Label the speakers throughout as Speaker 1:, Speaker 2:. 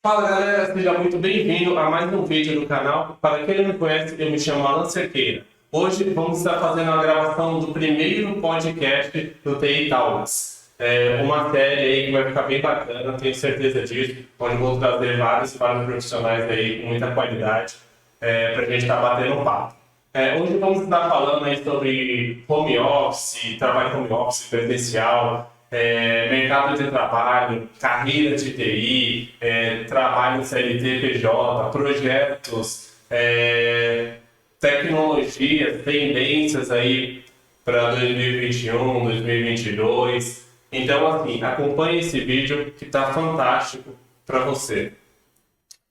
Speaker 1: Fala galera, seja muito bem-vindo a mais um vídeo do canal. Para quem não me conhece, eu me chamo Alan Cerqueira. Hoje vamos estar fazendo a gravação do primeiro podcast do TI Talks. Uma série aí que vai ficar bem bacana, tenho certeza disso, onde vou trazer vários profissionais aí com muita qualidade para a gente estar batendo um papo. Hoje vamos estar falando aí sobre home office, trabalho home office presencial, mercado de trabalho, carreira de TI, trabalho CLT, PJ, projetos, tecnologias, tendências aí para 2021, 2022. Então, assim, acompanhe esse vídeo que está fantástico para você.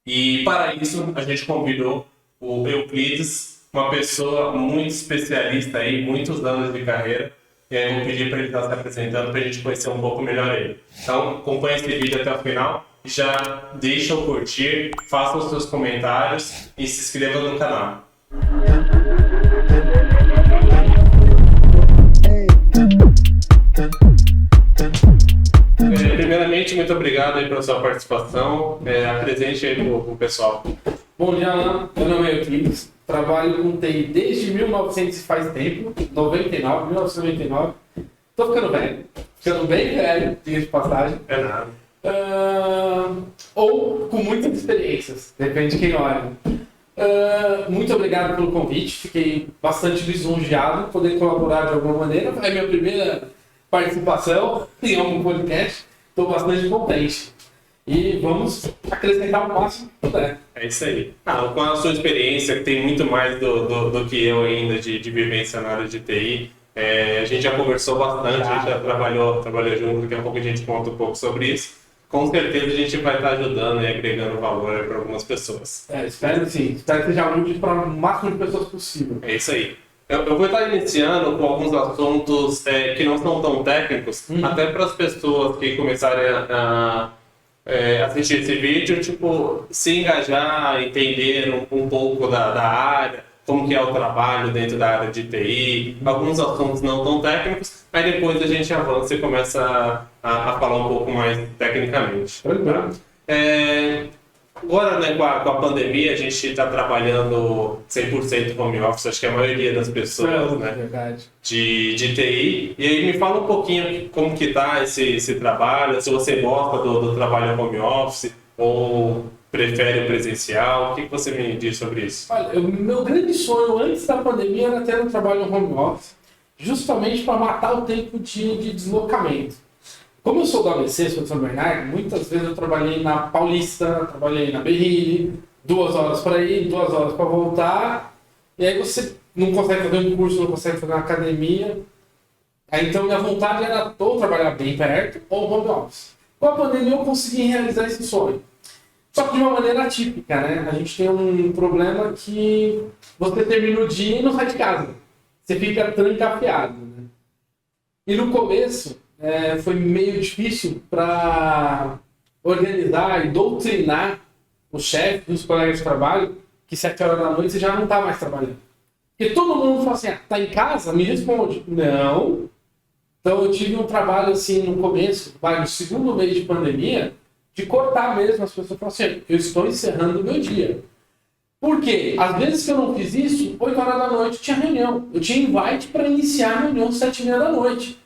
Speaker 1: E para isso, a gente convidou o Euclides, uma pessoa muito especialista aí, muitos anos de carreira. E aí eu vou pedir para ele estar se apresentando para a gente conhecer um pouco melhor ele. Então, acompanhe esse vídeo até o final, já deixa o curtir, faça os seus comentários e se inscreva no canal. Primeiramente, muito obrigado aí pela sua participação. Apresente aí para o pessoal.
Speaker 2: Bom dia, Alan. Meu nome é Euclides. Trabalho com TI desde 1900 e faz tempo, 1999. Tô ficando bem velho, diga de passagem.
Speaker 1: É nada.
Speaker 2: Ou com muitas experiências, depende de quem olha. Muito obrigado pelo convite, fiquei bastante lisonjeado em poder colaborar de alguma maneira. É minha primeira participação em algum podcast, estou bastante contente. E vamos acrescentar o máximo que puder.
Speaker 1: É isso aí. Com a sua experiência, que tem muito mais do que eu ainda de vivência na área de TI, a gente já conversou bastante, a gente já trabalhou junto, daqui a pouco a gente conta um pouco sobre isso. Com certeza a gente vai estar ajudando e agregando valor para algumas pessoas.
Speaker 2: Espero que sim. Espero que seja útil para o máximo de pessoas possível.
Speaker 1: É isso aí. Eu vou estar iniciando com alguns assuntos que não são tão técnicos, até para as pessoas que começarem a assistir esse vídeo, tipo, se engajar, entender um pouco da área, como que é o trabalho dentro da área de TI, alguns assuntos não tão técnicos, aí depois a gente avança e começa a falar um pouco mais tecnicamente. Tá? Agora, né, com a pandemia, a gente está trabalhando 100% home office, acho que a maioria das pessoas, né, de TI. E aí me fala um pouquinho como que está esse trabalho, se você gosta do trabalho home office ou prefere o presencial, o que você me diz sobre isso?
Speaker 2: Olha, meu grande sonho antes da pandemia era ter um trabalho home office, justamente para matar o tempo de deslocamento. Como eu sou do ABC, sou de São Bernardo, muitas vezes eu trabalhei na Paulista, trabalhei na Berrini, 2 horas para ir, 2 horas para voltar, e aí você não consegue fazer um curso, não consegue fazer uma academia. Aí, então minha vontade era ou trabalhar bem perto ou home office. Com a pandemia eu consegui realizar esse sonho. Só que de uma maneira atípica, né? A gente tem um problema que você termina o dia e não sai de casa. Você fica trancafiado, né? E no começo foi meio difícil para organizar e doutrinar o chefe, os colegas de trabalho, que 7 horas da noite você já não está mais trabalhando. Porque todo mundo fala assim, tá em casa? Me responde. Não. Então eu tive um trabalho assim no começo, no segundo mês de pandemia, de cortar mesmo as pessoas. Falam assim, eu estou encerrando o meu dia. Por quê? Às vezes que eu não fiz isso, 8 horas da noite tinha reunião. Eu tinha invite para iniciar a reunião às 7h30 da noite.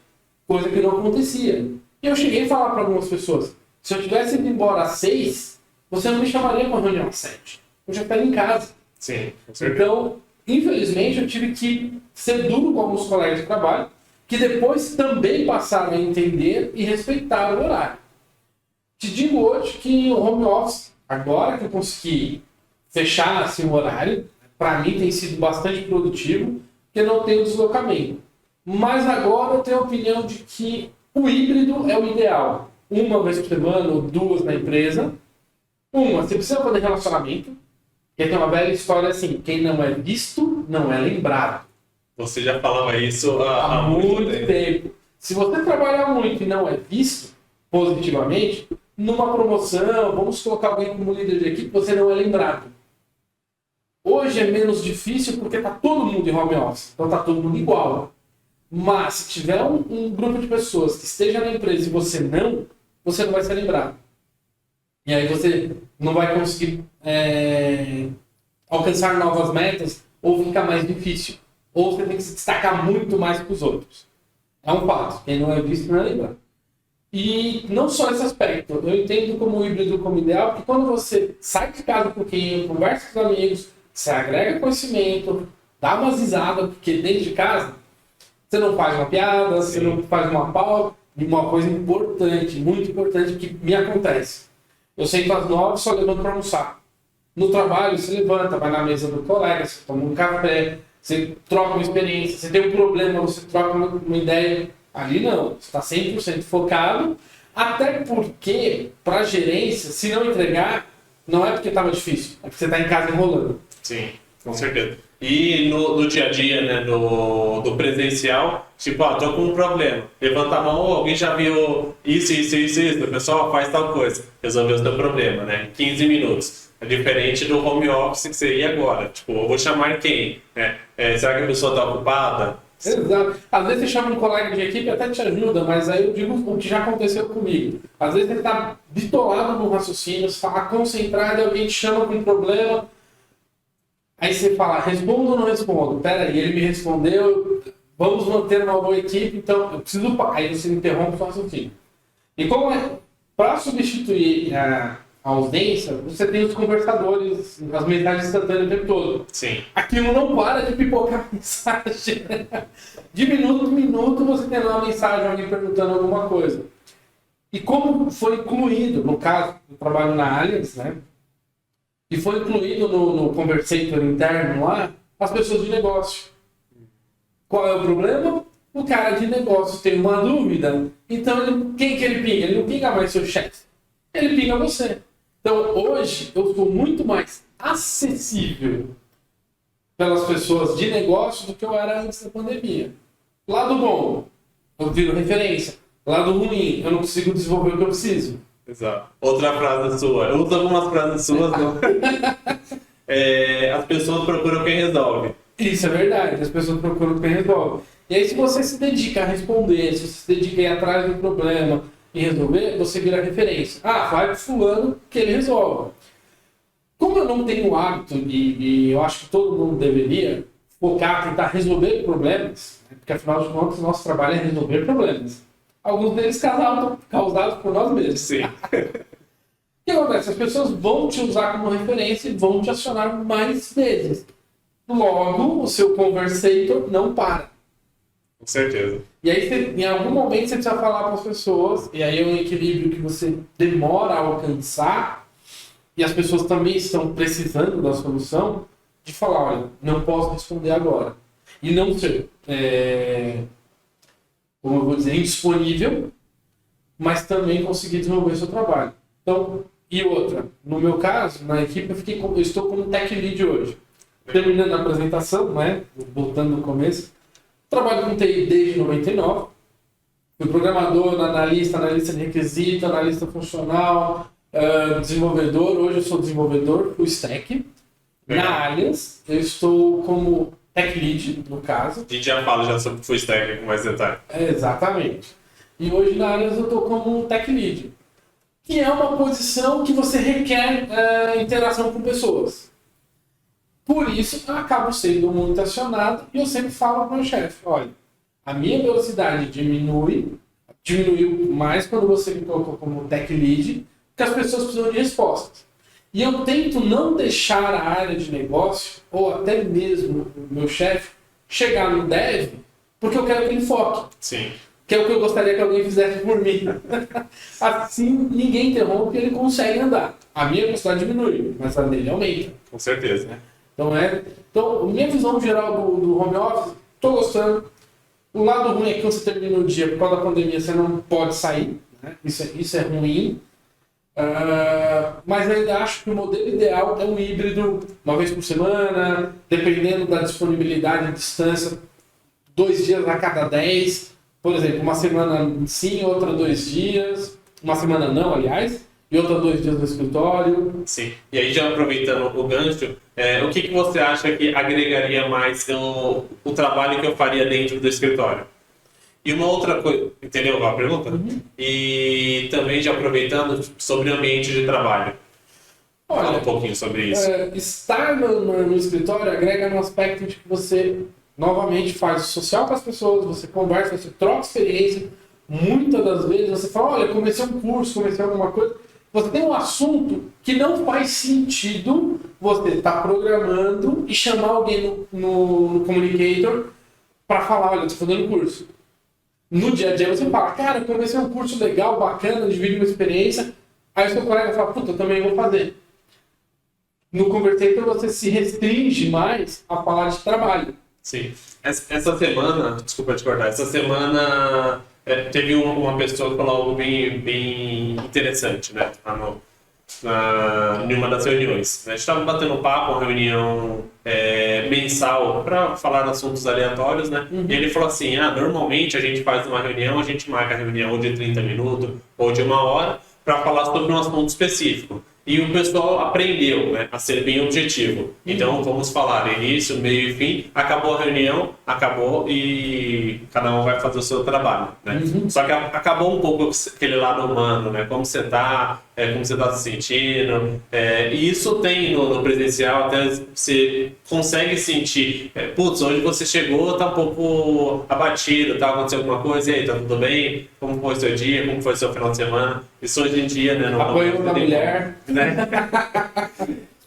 Speaker 2: Coisa que não acontecia. E eu cheguei a falar para algumas pessoas, se eu tivesse ido embora às 6, você não me chamaria para uma reunião às 7. Eu já estaria em casa.
Speaker 1: Sim, com certeza.
Speaker 2: Então, infelizmente, eu tive que ser duro com alguns colegas de trabalho, que depois também passaram a entender e respeitar o horário. Te digo hoje que o home office, agora que eu consegui fechar assim, o horário, para mim tem sido bastante produtivo, porque não tem o deslocamento. Mas agora eu tenho a opinião de que o híbrido é o ideal. 1 vez por semana ou 2 na empresa. Você precisa fazer relacionamento, porque tem uma velha história assim, quem não é visto, não é lembrado.
Speaker 1: Você já falava isso há
Speaker 2: muito tempo. Se você trabalhar muito e não é visto positivamente, numa promoção, vamos colocar alguém como líder de equipe, você não é lembrado. Hoje é menos difícil porque está todo mundo em home office, então está todo mundo igual. Mas se tiver um grupo de pessoas que esteja na empresa e você não vai ser lembrado. E aí você não vai conseguir alcançar novas metas ou fica mais difícil. Ou você tem que se destacar muito mais que os outros. É um fato. Quem não é visto não é lembrado. E não só esse aspecto. Eu entendo como híbrido como ideal, porque quando você sai de casa um pouquinho, conversa com os amigos, você agrega conhecimento, dá umas risadas, porque dentro de casa você não faz uma piada, você não faz uma pauta. E uma coisa importante, muito importante, que me acontece. Eu sento às 9, só levanto para almoçar. No trabalho, você levanta, vai na mesa do colega, você toma um café, você troca uma experiência, você tem um problema, você troca uma ideia. Ali não, você está 100% focado, até porque, para a gerência, se não entregar, não é porque estava difícil, é porque você está em casa enrolando.
Speaker 1: Sim, com certeza. E no dia a dia, né, do presencial, tipo, tô com um problema. Levanta a mão, alguém já viu isso, o pessoal faz tal coisa. Resolveu o seu problema, né? 15 minutos. É diferente do home office que você ia agora. Tipo, eu vou chamar quem? Né? Será que a pessoa está ocupada?
Speaker 2: Exato. Às vezes você chama um colega de equipe e até te ajuda, mas aí eu digo o que já aconteceu comigo. Às vezes ele está bitolado no raciocínio, você está concentrado e alguém te chama com um problema. Aí você fala, respondo ou não respondo? Peraí, ele me respondeu, vamos manter uma boa equipe, então eu preciso... Aí você interrompe o raciocínio. E como para substituir a ausência, você tem os conversadores, as mensagens instantâneas o tempo todo.
Speaker 1: Sim.
Speaker 2: Aquilo não para de pipocar mensagem. De minuto em minuto você tem lá uma mensagem, alguém perguntando alguma coisa. E como foi incluído, no caso, eu trabalho na Allianz, né? E foi incluído no Conversator interno lá, as pessoas de negócio. Qual é o problema? O cara de negócio tem uma dúvida, então quem que ele pinga? Ele não pinga mais seu chefe, ele pinga você. Então hoje eu sou muito mais acessível pelas pessoas de negócio do que eu era antes da pandemia. Lado bom, eu viro referência. Lado ruim, eu não consigo desenvolver o que eu preciso.
Speaker 1: Exato. Outra frase sua. Eu uso algumas frases suas. As pessoas procuram quem resolve.
Speaker 2: Isso é verdade, as pessoas procuram quem resolve. E aí se você se dedica a responder, se você se dedica a ir atrás do problema e resolver, você vira referência. Vai pro fulano que ele resolve. Como eu não tenho o hábito, e eu acho que todo mundo deveria focar, tentar resolver problemas, né? Porque afinal de contas nosso trabalho é resolver problemas. Alguns deles causados por nós mesmos.
Speaker 1: Sim.
Speaker 2: O que acontece? As pessoas vão te usar como referência e vão te acionar mais vezes. Logo, o seu conversator não para.
Speaker 1: Com certeza.
Speaker 2: E aí, em algum momento, você precisa falar para as pessoas, e aí é um equilíbrio que você demora a alcançar, e as pessoas também estão precisando da solução, de falar, olha, não posso responder agora. E não ser... como eu vou dizer, indisponível, mas também conseguir desenvolver seu trabalho. Então, e outra, no meu caso, na equipe, eu estou como tech lead hoje. Terminando a apresentação, né, voltando no começo, trabalho com TI desde 99, fui programador, analista de requisito, analista funcional, desenvolvedor, hoje eu sou desenvolvedor full stack. Na Allianz, eu estou como tech lead, no caso.
Speaker 1: A gente já fala já sobre full stack com mais detalhe.
Speaker 2: Exatamente. E hoje na Allianz eu estou como um tech lead, que é uma posição que você requer interação com pessoas. Por isso eu acabo sendo muito acionado e eu sempre falo para o meu chefe, olha, a minha velocidade diminuiu mais quando você me colocou como tech lead, porque as pessoas precisam de respostas. E eu tento não deixar a área de negócio, ou até mesmo o meu chefe, chegar no dev, porque eu quero que ele foque.
Speaker 1: Sim.
Speaker 2: Que é o que eu gostaria que alguém fizesse por mim. Assim, ninguém interrompe e ele consegue andar. A minha velocidade diminui, mas a dele aumenta.
Speaker 1: Com certeza.
Speaker 2: Então, minha visão geral do home office, estou gostando. O lado ruim é que quando você termina o dia, por causa da pandemia, você não pode sair. Né? Isso é ruim. Mas eu ainda acho que o modelo ideal é um híbrido, uma vez por semana, dependendo da disponibilidade e distância, 2 dias a cada 10. Por exemplo, uma semana sim, outra 2 dias. Uma semana não, aliás. E outra 2 dias no escritório.
Speaker 1: Sim. E aí, já aproveitando o gancho, o que você acha que agregaria mais o trabalho que eu faria dentro do escritório? E uma outra coisa, entendeu a pergunta? E também já aproveitando sobre o ambiente de trabalho.
Speaker 2: Olha,
Speaker 1: Fala um pouquinho sobre isso.
Speaker 2: Estar no escritório agrega no aspecto de que você novamente faz o social com as pessoas, você conversa, você troca experiência. Muitas das vezes você fala, olha, comecei um curso, comecei alguma coisa. Você tem um assunto que não faz sentido você estar programando e chamar alguém no Communicator para falar, olha, eu estou fazendo curso. No dia a dia você fala, cara, eu comecei um curso legal, bacana, divide uma experiência. Aí o seu colega fala, puta, eu também vou fazer. No Conversator você se restringe mais a falar de trabalho.
Speaker 1: Sim. Essa semana, desculpa te cortar, essa semana teve uma pessoa que falou algo bem interessante, né? Em uma das reuniões. A gente estava batendo papo, uma reunião mensal para falar assuntos aleatórios, né? E ele falou assim, normalmente a gente faz uma reunião, a gente marca a reunião ou de 30 minutos ou de 1 hora para falar sobre um assunto específico. E o pessoal aprendeu, né, a ser bem objetivo. Então, vamos falar início, meio e fim. Acabou a reunião, acabou e cada um vai fazer o seu trabalho, né? Só que acabou um pouco aquele lado humano, né? Como você está, como você está se sentindo. E isso tem no presencial, até você consegue sentir. Putz, hoje você chegou, tá um pouco abatido, tá acontecendo alguma coisa, e aí, tá tudo bem? Como foi o seu dia? Como foi o seu final de semana? Isso hoje em dia, né?
Speaker 2: Apoio da mulher.
Speaker 1: Né?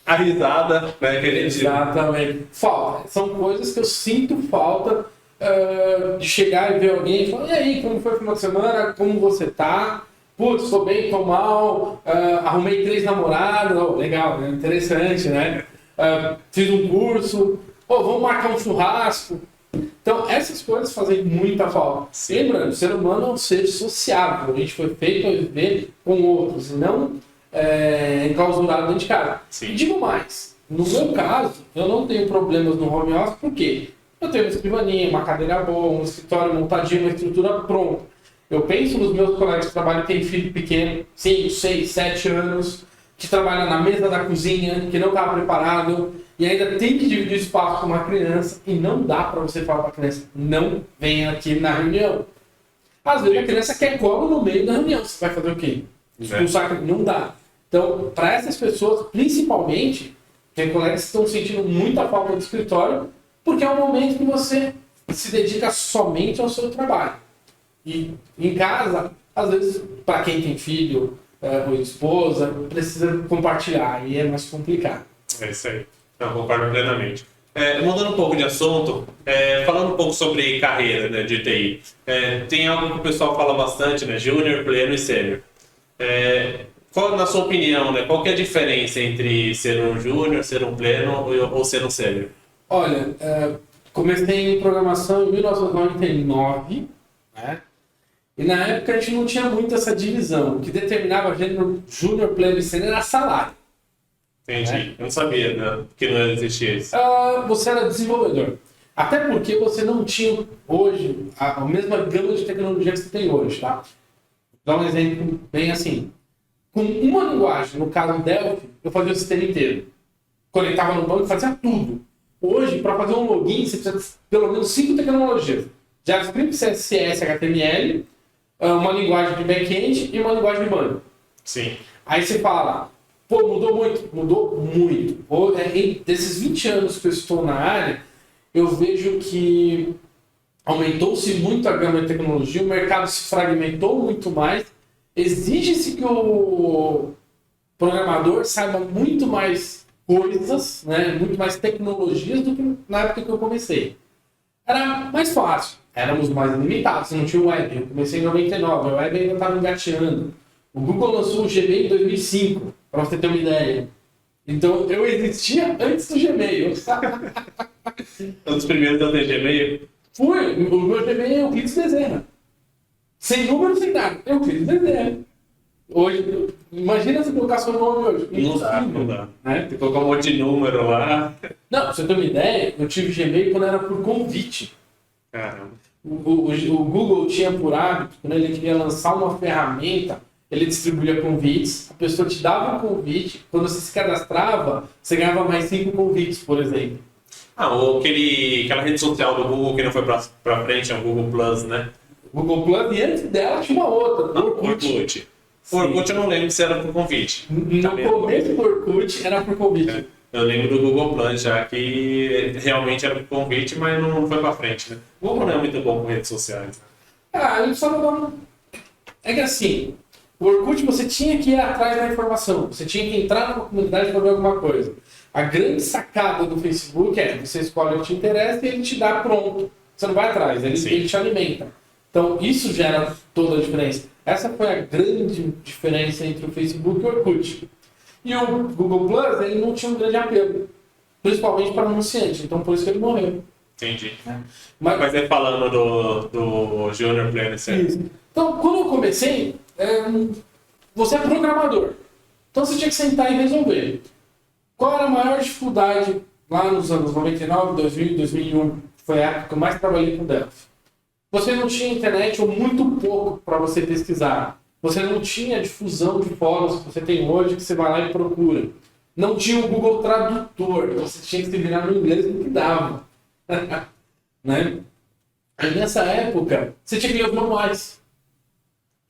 Speaker 1: A risada, né, que a gente...
Speaker 2: Exatamente. Falta. São coisas que eu sinto falta de chegar e ver alguém e falar, e aí, como foi o final de semana? Como você tá? Putz, tô bem, tô mal, arrumei 3 namoradas, legal, né? Interessante, né? Fiz um curso, vamos marcar um churrasco. Então, essas coisas fazem muita falta.
Speaker 1: Sim.
Speaker 2: Lembrando, o ser humano é um ser sociável, a gente foi feito para viver com outros, e não enclausurado dentro de casa.
Speaker 1: Sim.
Speaker 2: E digo mais, no meu caso, eu não tenho problemas no home office, por quê? Eu tenho uma escrivaninha, uma cadeira boa, um escritório montadinho, uma estrutura pronta. Eu penso nos meus colegas que trabalham, que têm filho pequeno, 5, 6, 7 anos, que trabalham na mesa da cozinha, que não está preparado, e ainda tem que dividir espaço com uma criança, e não dá para você falar para a criança, não venha aqui na reunião. Às vezes a criança quer colo no meio da reunião, você vai fazer o quê? Expulsar, não dá. Então, para essas pessoas, principalmente, tem colegas que estão sentindo muita falta do escritório, porque é um momento que você se dedica somente ao seu trabalho. E em casa, às vezes, para quem tem filho ou esposa, precisa compartilhar, e é mais complicado.
Speaker 1: É isso aí. Eu concordo plenamente. Mudando um pouco de assunto, falando um pouco sobre carreira, né, de TI. Tem algo que o pessoal fala bastante, né? Júnior, pleno e sênior. Qual, na sua opinião, né, qual que é a diferença entre ser um júnior, ser um pleno ou ser um sênior?
Speaker 2: Olha, comecei em programação em 1999, né? E na época a gente não tinha muito essa divisão. O que determinava a gênero júnior, pleno e sênior era salário.
Speaker 1: Entendi. Eu não sabia, né, que não existia isso.
Speaker 2: Você era desenvolvedor. Até porque você não tinha hoje a mesma gama de tecnologia que você tem hoje, tá? Vou dar um exemplo bem assim. Com uma linguagem, no caso Delphi, eu fazia o sistema inteiro. Conectava no banco e fazia tudo. Hoje, para fazer um login, você precisa de pelo menos 5 tecnologias. JavaScript, CSS, HTML, uma linguagem de back-end e uma linguagem de banco.
Speaker 1: Sim.
Speaker 2: Aí você fala, pô, mudou muito? Mudou muito. Desses 20 anos que eu estou na área, eu vejo que aumentou-se muito a gama de tecnologia, o mercado se fragmentou muito mais. Exige-se que o programador saiba muito mais coisas, né, muito mais tecnologias do que na época que eu comecei. Era mais fácil, éramos mais limitados, não tinha web. Eu comecei em 99, a web ainda estava engateando. O Google lançou o Gmail em 2005, para você ter uma ideia. Então, eu existia antes do Gmail.
Speaker 1: Um dos primeiros a ter Gmail?
Speaker 2: Fui, o meu Gmail é o Euclides Bezerra. Sem número, sem nada. Euclides Bezerra. Hoje, imagina se colocar seu nome hoje.
Speaker 1: Não dá. Né? Tem que colocar um monte de número lá.
Speaker 2: Não, pra você ter uma ideia, eu tive Gmail quando era por convite.
Speaker 1: Caramba.
Speaker 2: O Google tinha por hábito, quando ele queria lançar uma ferramenta, ele distribuía convites, a pessoa te dava um convite, quando você se cadastrava, você ganhava mais 5 convites, por exemplo.
Speaker 1: Ou aquela rede social do Google que não foi pra frente, é o Google Plus, né?
Speaker 2: Google Plus, e antes dela tinha uma outra,
Speaker 1: Não,
Speaker 2: Orkut.
Speaker 1: Orkut. O Orkut eu não lembro se era por convite.
Speaker 2: No começo do Orkut era por convite.
Speaker 1: Eu lembro do Google Plus já, que realmente era por convite, mas não foi pra frente, né? O Google não é muito bom com redes sociais.
Speaker 2: Ah, eu precisava dar um... É que assim, o Orkut você tinha que ir atrás da informação, você tinha que entrar numa comunidade para ver alguma coisa. A grande sacada do Facebook é você escolhe o que te interessa e ele te dá pronto. Você não vai atrás, ele te alimenta. Então isso gera toda a diferença. Essa foi a grande diferença entre o Facebook e o Orkut. E o Google Plus, ele não tinha um grande apelo, principalmente para anunciante, então por isso que ele morreu.
Speaker 1: Entendi.
Speaker 2: Mas
Speaker 1: é falando do Junior Planner, certo?
Speaker 2: isso. Então, quando eu comecei, você é programador. Então você tinha que sentar e resolver. Qual era a maior dificuldade lá nos anos 99, 2000, 2001? Foi a época que eu mais trabalhei com Delphi. Você não tinha internet ou muito pouco para você pesquisar. Você não tinha a difusão de fóruns que você tem hoje, que você vai lá e procura. Não tinha o Google Tradutor. Você tinha que se virar no inglês no que dava. Né? Aí nessa época, você tinha que ler os manuais.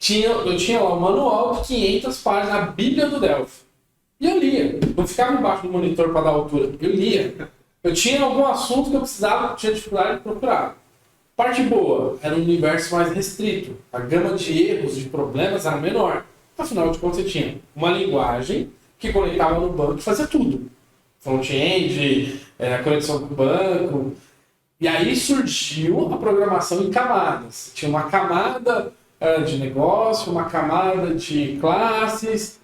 Speaker 2: Eu tinha lá um manual de 500 páginas, a Bíblia do Delphi. E eu lia. Não ficava embaixo do monitor para dar altura. Eu lia. Eu tinha algum assunto que eu precisava, tinha dificuldade de procurar. Parte boa, era um universo mais restrito. A gama de erros, de problemas era menor. Afinal de contas, você tinha uma linguagem que conectava no banco e fazia tudo. Front-end, a conexão com o banco. E aí surgiu a programação em camadas. Tinha uma camada de negócio, uma camada de classes.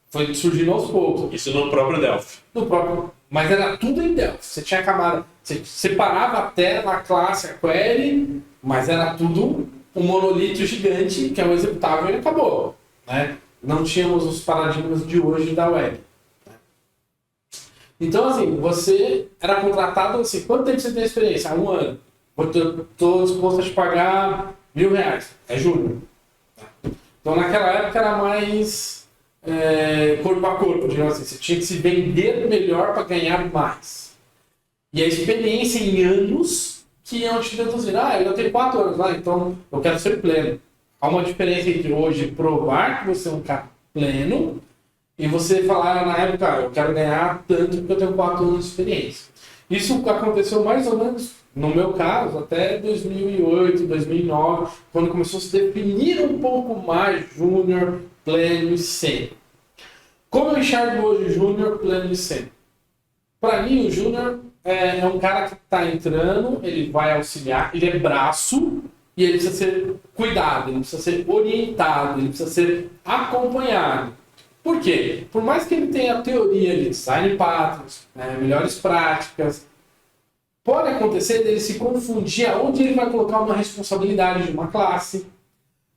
Speaker 2: Foi surgindo aos poucos.
Speaker 1: Isso no próprio Delphi.
Speaker 2: Mas era tudo em Delphi. Você tinha camada, você separava a tela, a classe, a query, mas era tudo um monolito gigante que é um executável e acabou. Né? Não tínhamos os paradigmas de hoje da web. Então, assim, você era contratado assim, quanto tempo você tem experiência? 1 ano. Estou disposto a te pagar R$1.000. É júnior. Então, naquela época era mais corpo a corpo, digamos assim. Você tinha que se vender melhor para ganhar mais. E a experiência em anos que iam te deduzir. Eu tenho 4 anos lá, então eu quero ser pleno. Há uma diferença entre hoje provar que você é um cara pleno e você falar na época, eu quero ganhar tanto porque eu tenho 4 anos de experiência. Isso aconteceu mais ou menos, no meu caso, até 2008, 2009, quando começou a se definir um pouco mais júnior, pleno e sênior. Como eu enxergo hoje júnior, pleno e sênior? Para mim, o júnior é um cara que está entrando, ele vai auxiliar, ele é braço e ele precisa ser cuidado, ele precisa ser orientado, ele precisa ser acompanhado. Por quê? Por mais que ele tenha a teoria de design patterns, melhores práticas, pode acontecer dele se confundir aonde ele vai colocar uma responsabilidade de uma classe.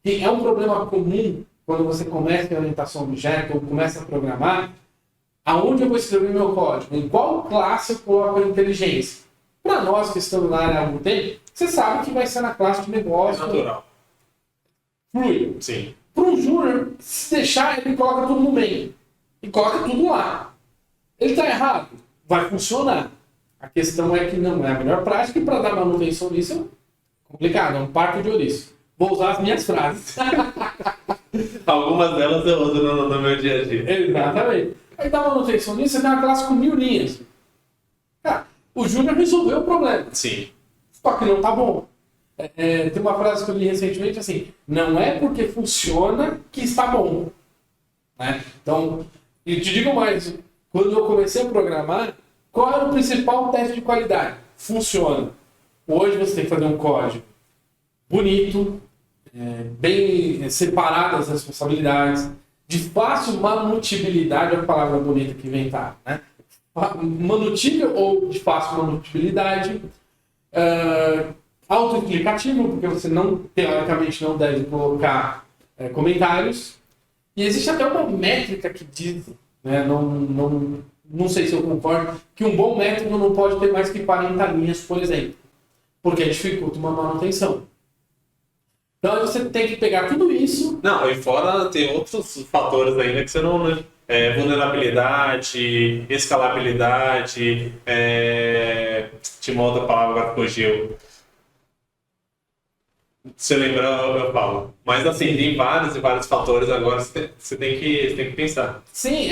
Speaker 2: E é um problema comum quando você começa a orientação objeto ou começa a programar, aonde eu vou escrever meu código? Em qual classe eu coloco a inteligência? Para nós que estamos na área há algum tempo, você sabe que vai ser na classe de negócio.
Speaker 1: É natural.
Speaker 2: Flui.
Speaker 1: Sim.
Speaker 2: Para um júnior, se deixar, ele coloca tudo no meio. E coloca tudo lá. Ele está errado? Vai funcionar. A questão é que não é a melhor prática e para dar manutenção nisso é complicado, é um parto de ouriço. Vou usar as minhas frases.
Speaker 1: Algumas delas eu uso no meu dia a dia.
Speaker 2: Exatamente. Aí dá manutenção nisso, você tem uma classe com 1000 linhas. Cara, o júnior resolveu o problema.
Speaker 1: Sim.
Speaker 2: Só que não tá bom. Tem uma frase que eu li recentemente assim, não é porque funciona que está bom. Né? Então, e te digo mais, quando eu comecei a programar, qual era o principal teste de qualidade? Funciona. Hoje você tem que fazer um código bonito, bem separado as responsabilidades, de fácil manutibilidade, é a palavra bonita que inventaram, né? Manutível ou de fácil manutibilidade, auto-explicativo, porque você teoricamente não deve colocar comentários, e existe até uma métrica que diz, né, não sei se eu concordo, que um bom método não pode ter mais que 40 linhas, por exemplo, porque dificulta uma manutenção. Então você tem que pegar tudo isso.
Speaker 1: Não, e fora tem outros fatores ainda que você não... vulnerabilidade, escalabilidade, tinha uma outra palavra agora que fugiu. Se lembrar, eu falo. Mas assim, tem vários e vários fatores agora você tem que pensar.
Speaker 2: Sim,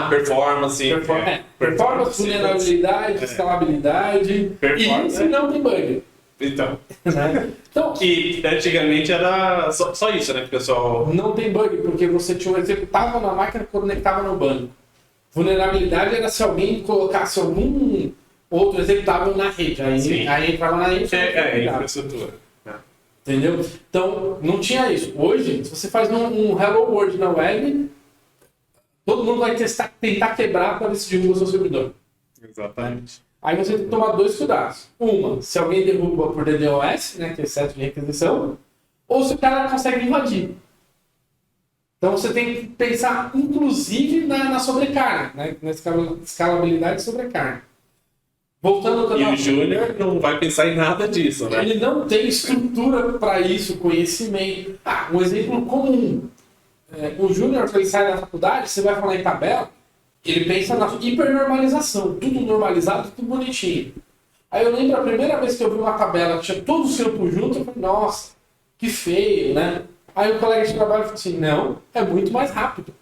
Speaker 1: Performance.
Speaker 2: Performance, vulnerabilidade, escalabilidade. E se não tem bug.
Speaker 1: Então.
Speaker 2: Né? Então,
Speaker 1: Que antigamente era só isso, né, pessoal?
Speaker 2: não tem bug, porque você executava na máquina e conectava no banco. Vulnerabilidade era se alguém colocasse algum outro executável na rede. Aí entrava na rede.
Speaker 1: Infraestrutura.
Speaker 2: Entendeu? Então, não tinha isso. Hoje, se você faz um Hello World na web, todo mundo vai tentar quebrar para ver se derruba o seu servidor.
Speaker 1: Exatamente.
Speaker 2: Aí você tem que tomar dois cuidados. Uma, se alguém derruba por DDoS, né, que é excesso de requisição, ou se o cara consegue invadir. Então você tem que pensar, inclusive, na sobrecarga, né, na escalabilidade e sobrecarga. Voltando ao que eu tava
Speaker 1: E o Júnior não vai pensar em nada disso, né?
Speaker 2: Ele não tem estrutura para isso, conhecimento. Um exemplo comum. O Júnior, quando ele sai da faculdade, você vai falar em tabela, ele pensa na hipernormalização. Tudo normalizado, tudo bonitinho. Aí eu lembro a primeira vez que eu vi uma tabela que tinha todos os campos juntos, eu falei, nossa, que feio, né? Aí o colega de trabalho falou assim, não, é muito mais rápido.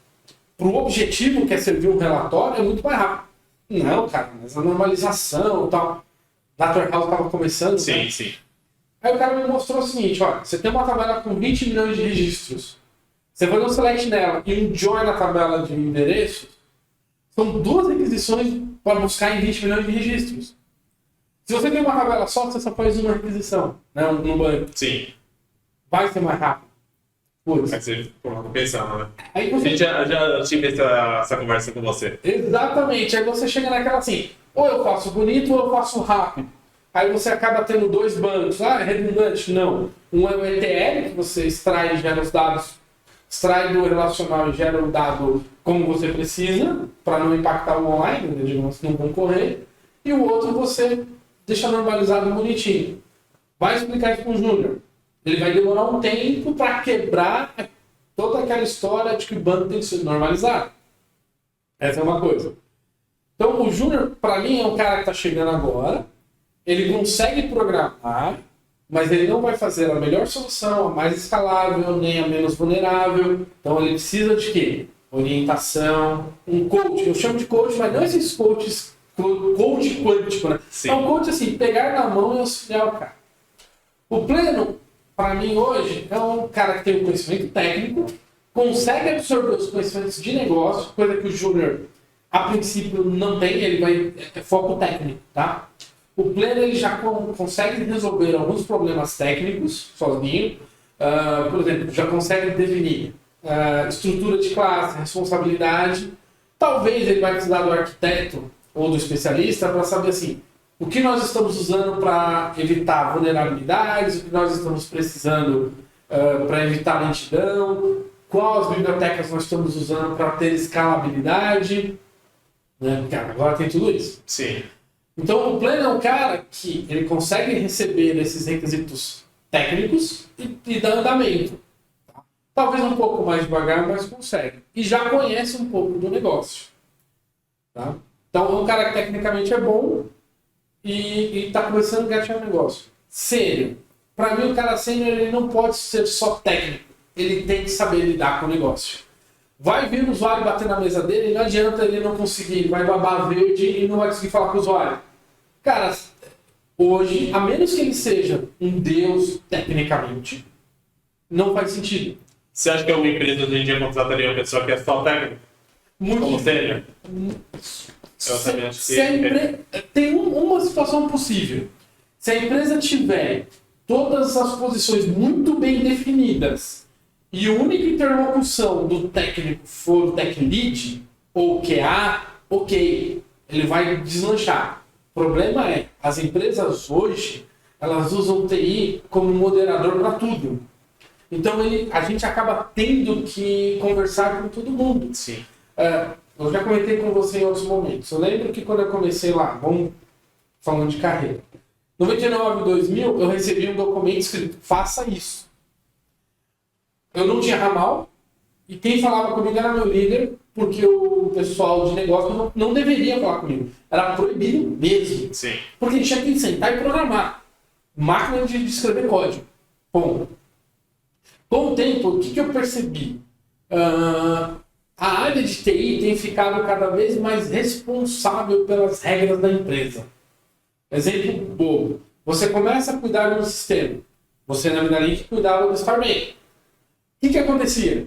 Speaker 2: Para o objetivo que é servir um relatório, é muito mais rápido. Não, cara, mas a normalização e tal. Data House estava começando.
Speaker 1: Sim,
Speaker 2: né?
Speaker 1: sim.
Speaker 2: Aí o cara me mostrou o seguinte, olha, você tem uma tabela com 20 milhões de registros. Você vai no select nela e um join na tabela de endereços, são duas requisições para buscar em 20 milhões de registros. Se você tem uma tabela só, você só faz uma requisição, né, no banco.
Speaker 1: Sim.
Speaker 2: Vai ser mais rápido. Pois.
Speaker 1: Aí você pensando, né?
Speaker 2: Aí você...
Speaker 1: A gente já tive essa conversa com você.
Speaker 2: Exatamente. Aí você chega naquela assim, ou eu faço bonito ou eu faço rápido. Aí você acaba tendo dois bancos. É redundante? Não. Um é o ETL, que você extrai e gera os dados, extrai do relacional e gera o dado como você precisa, para não impactar o online, né, digamos, não concorrer. E o outro você deixa normalizado bonitinho. Vai explicar isso com o Júnior. Ele vai demorar um tempo para quebrar toda aquela história de que o banco tem que ser normalizado. Essa é uma coisa. Então, o Júnior, para mim, é um cara que está chegando agora. Ele consegue programar, mas ele não vai fazer a melhor solução, a mais escalável, nem a menos vulnerável. Então, ele precisa de quê? Orientação, um coach. Eu chamo de coach, mas não esses coaches, coach quântico, né?
Speaker 1: Sim.
Speaker 2: É um coach assim, pegar na mão e auxiliar o cara. O pleno, para mim, hoje, é um cara que tem um conhecimento técnico, consegue absorver os conhecimentos de negócio, coisa que o Júnior, a princípio, não tem, ele vai é foco técnico, tá? O pleno, ele já consegue resolver alguns problemas técnicos sozinho, por exemplo, já consegue definir estrutura de classe, responsabilidade. Talvez ele vai precisar do arquiteto ou do especialista para saber assim, o que nós estamos usando para evitar vulnerabilidades, o que nós estamos precisando para evitar lentidão, quais bibliotecas nós estamos usando para ter escalabilidade, né? Porque agora tem tudo isso.
Speaker 1: Sim.
Speaker 2: Então o pleno é um cara que ele consegue receber esses requisitos técnicos e dar andamento. Tá? Talvez um pouco mais devagar, mas consegue. E já conhece um pouco do negócio. Tá? Então é um cara que tecnicamente é bom e está começando a engatear o negócio. Sênior. Para mim o cara sênior ele não pode ser só técnico. Ele tem que saber lidar com o negócio. Vai vir o usuário bater na mesa dele, não adianta ele não conseguir, vai babar verde e não vai conseguir falar com o usuário. Cara, hoje, a menos que ele seja um deus tecnicamente, não faz sentido.
Speaker 1: Você acha que alguma empresa hoje em dia contrataria uma pessoa que é só técnica?
Speaker 2: Muito
Speaker 1: Como sênior? Eu também acho que...
Speaker 2: Tem uma situação possível. Se a empresa tiver todas as posições muito bem definidas e a única interlocução do técnico for o tech lead ou QA, ok, ele vai deslanchar. O problema é, as empresas hoje, elas usam TI como moderador para tudo. Então a gente acaba tendo que conversar com todo mundo.
Speaker 1: Sim.
Speaker 2: Eu já comentei com você em outros momentos. Eu lembro que quando eu comecei lá, vamos falando de carreira, 99 2000, eu recebi um documento escrito, faça isso. Eu não tinha ramal, e quem falava comigo era meu líder, porque o pessoal de negócio não deveria falar comigo. Era proibido mesmo.
Speaker 1: Sim.
Speaker 2: Porque a gente tinha que sentar e programar. Máquina de escrever código. Bom, com o tempo, o que eu percebi? A área de TI tem ficado cada vez mais responsável pelas regras da empresa. Exemplo bobo. Você começa a cuidar de um sistema. Você na Minalink cuidava do Starman. O que acontecia?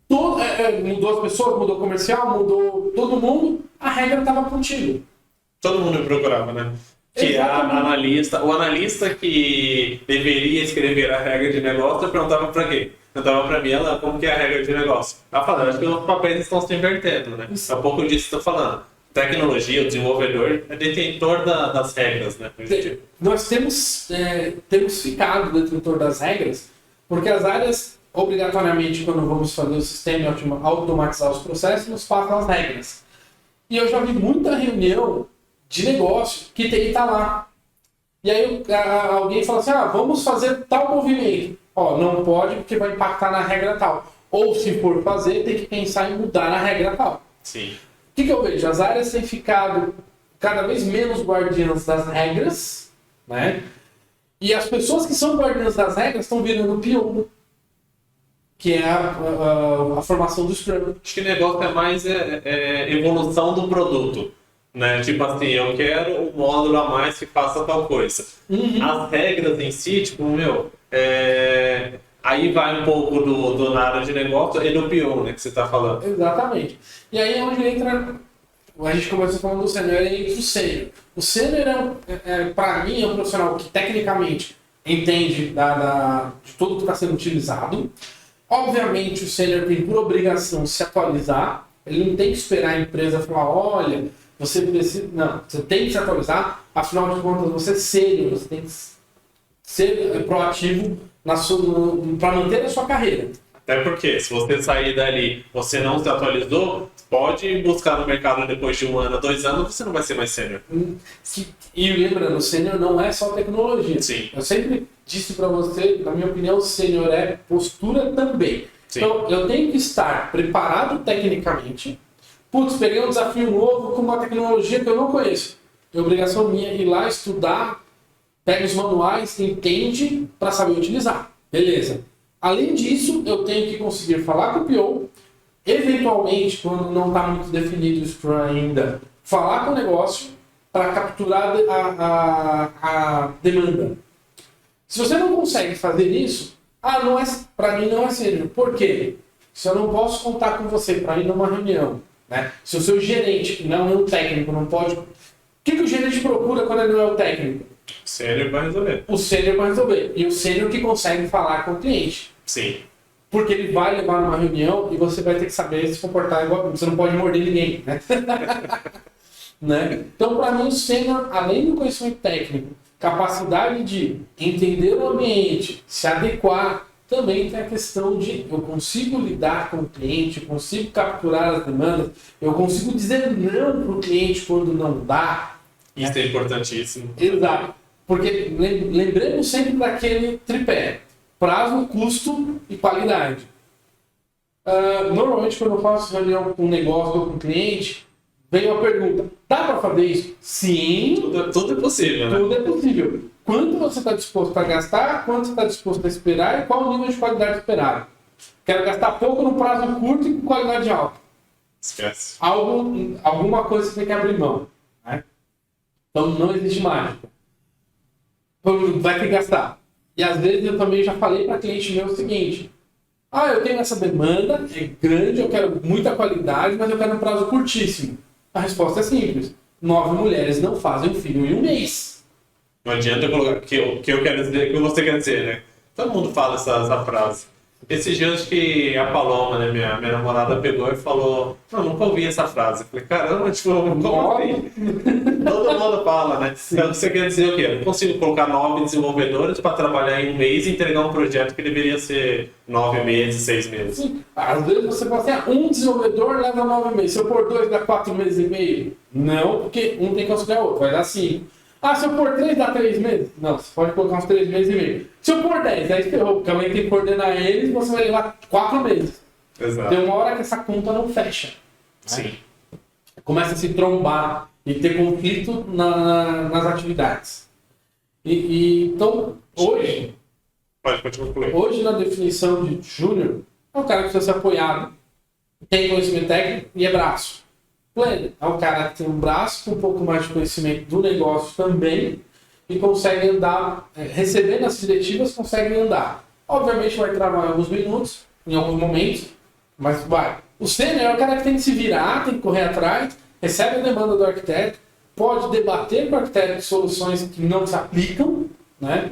Speaker 2: Mudou as pessoas, mudou o comercial, mudou todo mundo, a regra estava contigo.
Speaker 1: Todo mundo me procurava, né? Que o analista que deveria escrever a regra de negócio, eu perguntava pra quê? Perguntava pra mim, ela, como que é a regra de negócio? Ela falava, acho que os papéis estão se invertendo, né? É um pouco disso que eu estou falando. Tecnologia, o desenvolvedor é detentor das regras, né?
Speaker 2: Nós temos ficado detentor das regras, porque as áreas, obrigatoriamente, quando vamos fazer o sistema e automatizar os processos, nos passam as regras. E eu já vi muita reunião de negócio que TI está lá. E aí alguém fala assim, vamos fazer tal movimento. Não pode porque vai impactar na regra tal. Ou se for fazer, tem que pensar em mudar a regra tal.
Speaker 1: Sim.
Speaker 2: O que eu vejo? As áreas têm ficado cada vez menos guardiãs das regras, né? E as pessoas que são guardiãs das regras estão virando PO, que é a formação do Scrum.
Speaker 1: Acho que o negócio é mais evolução do produto. Né? Tipo assim, eu quero um módulo a mais que faça tal coisa. As regras em si, tipo, aí vai um pouco do na área de negócio e do PO, né, que você está falando.
Speaker 2: Exatamente. E aí é onde entra, a gente começou falando do sênior, entra o sênior. O sênior, para mim, é um profissional que tecnicamente entende de tudo que está sendo utilizado. Obviamente, o sênior tem por obrigação se atualizar. Ele não tem que esperar a empresa falar, olha, você precisa... Não, você tem que se atualizar. Afinal de contas, você é sênior, você tem que ser proativo para manter a sua carreira.
Speaker 1: Até porque, se você sair dali, você não se atualizou, pode buscar no mercado depois de 1 ano, 2 anos, você não vai ser mais sênior.
Speaker 2: E lembrando, o sênior não é só tecnologia.
Speaker 1: Sim.
Speaker 2: Eu sempre disse para você, na minha opinião, o sênior é postura também. Sim. Então, eu tenho que estar preparado tecnicamente. Putz, peguei um desafio novo com uma tecnologia que eu não conheço. É obrigação minha ir lá estudar, pega os manuais, entende para saber utilizar. Beleza. Além disso, eu tenho que conseguir falar com o PO, eventualmente, quando não está muito definido o Scrum ainda, falar com o negócio para capturar a demanda. Se você não consegue fazer isso, para mim não é sênior. Por quê? Se eu não posso contar com você para ir numa reunião, né? Se o seu gerente, que não é um técnico, não pode... O que o gerente procura quando ele não é o técnico?
Speaker 1: O sênior vai resolver.
Speaker 2: O sênior vai resolver. E o sênior que consegue falar com o cliente.
Speaker 1: Sim.
Speaker 2: Porque ele vai levar numa reunião e você vai ter que saber se comportar igual. Você não pode morder ninguém, né? Né? Então, para mim, o sênior, além do conhecimento técnico, capacidade de entender o ambiente, se adequar, também tem a questão de eu consigo lidar com o cliente, eu consigo capturar as demandas, eu consigo dizer não para o cliente quando não dá.
Speaker 1: Isso é importantíssimo.
Speaker 2: Exato. Porque lembremos sempre daquele tripé: prazo, custo e qualidade. Normalmente, quando eu faço reunião com um negócio ou com um cliente, vem uma pergunta: dá para fazer isso? Sim.
Speaker 1: Tudo é possível, né?
Speaker 2: Tudo é possível. Quanto você está disposto a gastar, quanto você está disposto a esperar e qual o nível de qualidade esperado? Quero gastar pouco no prazo curto e com qualidade alta.
Speaker 1: Esquece.
Speaker 2: Alguma coisa você tem que abrir mão. Né? Então não existe mágica. Vai ter que gastar. E às vezes eu também já falei para cliente meu o seguinte: eu tenho essa demanda, é grande, eu quero muita qualidade, mas eu quero um prazo curtíssimo. A resposta é simples: 9 mulheres não fazem um filho em 1 mês.
Speaker 1: Não adianta eu colocar o que eu quero dizer, o que você quer dizer, né? Todo mundo fala essa frase. Esses dias que a Paloma, né, minha namorada, pegou e falou: não, nunca ouvi essa frase. Eu falei: caramba, tipo, como assim? Todo mundo fala, né? Então você quer dizer o quê? Eu não consigo colocar 9 desenvolvedores para trabalhar em 1 mês e entregar um projeto que deveria ser 9 meses, 6 meses.
Speaker 2: Sim. Às vezes você fala assim: um desenvolvedor leva 9 meses. Se eu pôr 2, dá 4 meses e meio? Não, porque um tem que auxiliar o outro, vai dar 5. Se eu pôr 3, dá 3 meses? Não, você pode colocar uns 3 meses e meio. Se eu pôr 10, aí ferrou, porque alguém tem que coordenar eles e você vai levar 4 meses.
Speaker 1: Exato.
Speaker 2: Tem uma hora que essa conta não fecha.
Speaker 1: Sim.
Speaker 2: Né? Começa a se trombar e ter conflito nas atividades. Então, hoje...
Speaker 1: Pode concluir.
Speaker 2: Hoje, na definição de júnior, é um cara que precisa ser apoiado, tem conhecimento técnico e é braço. Pleno é um cara que tem um braço com um pouco mais de conhecimento do negócio também e consegue andar, recebendo as diretivas, consegue andar. Obviamente vai travar em alguns minutos, em alguns momentos, mas vai. O sênior é o cara que tem que se virar, tem que correr atrás, recebe a demanda do arquiteto, pode debater com o arquiteto soluções que não se aplicam, né?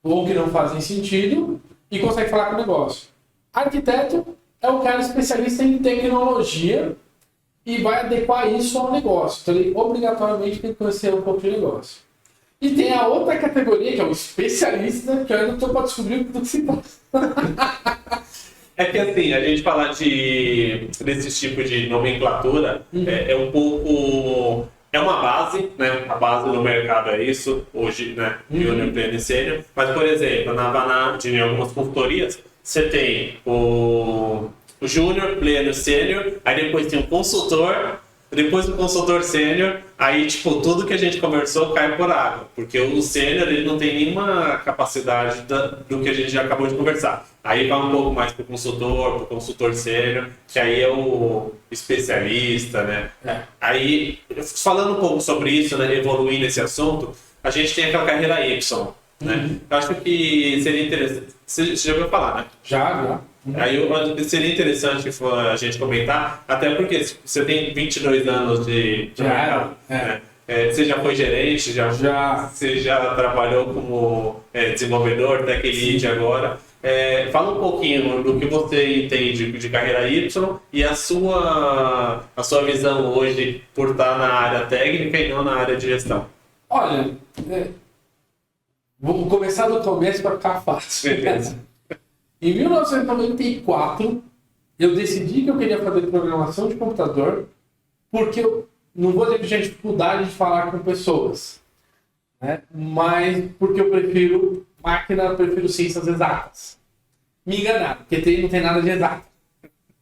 Speaker 2: Ou que não fazem sentido, e consegue falar com o negócio. Arquiteto é o cara especialista em tecnologia e vai adequar isso ao negócio. Então ele obrigatoriamente tem que conhecer um pouco de negócio. E tem a outra categoria, que é o especialista, que eu ainda estou para descobrir o que se passa.
Speaker 1: É que assim, a gente falar desse tipo de nomenclatura é um pouco... É uma base, né? A base no mercado é isso, hoje, né? Júnior, pleno e sênior. Mas, por exemplo, na Vanart, em algumas consultorias, você tem o júnior, pleno, sênior, aí depois tem o consultor, depois do consultor sênior, aí tipo, tudo que a gente conversou cai por água, porque o sênior ele não tem nenhuma capacidade do que a gente já acabou de conversar. Aí vai um pouco mais pro consultor sênior, que aí é o especialista, né? Aí, falando um pouco sobre isso, né, evoluindo esse assunto, a gente tem aquela carreira Y, né? Eu acho que seria interessante, você já ouviu falar, né?
Speaker 2: Já.
Speaker 1: Aí seria interessante a gente comentar, até porque você tem 22 anos de mercado, né? Você já foi gerente, você já trabalhou como desenvolvedor, tech lead agora. Fala um pouquinho do que você entende de carreira Y e a sua visão hoje por estar na área técnica e não na área de gestão.
Speaker 2: Olha, vou começar do começo para ficar fácil.
Speaker 1: Beleza.
Speaker 2: Em 1994, eu decidi que eu queria fazer programação de computador porque eu não vou dizer que tinha dificuldade de falar com pessoas, né? Mas porque eu prefiro máquina, eu prefiro ciências exatas. Me enganaram, porque TI não tem nada de exato.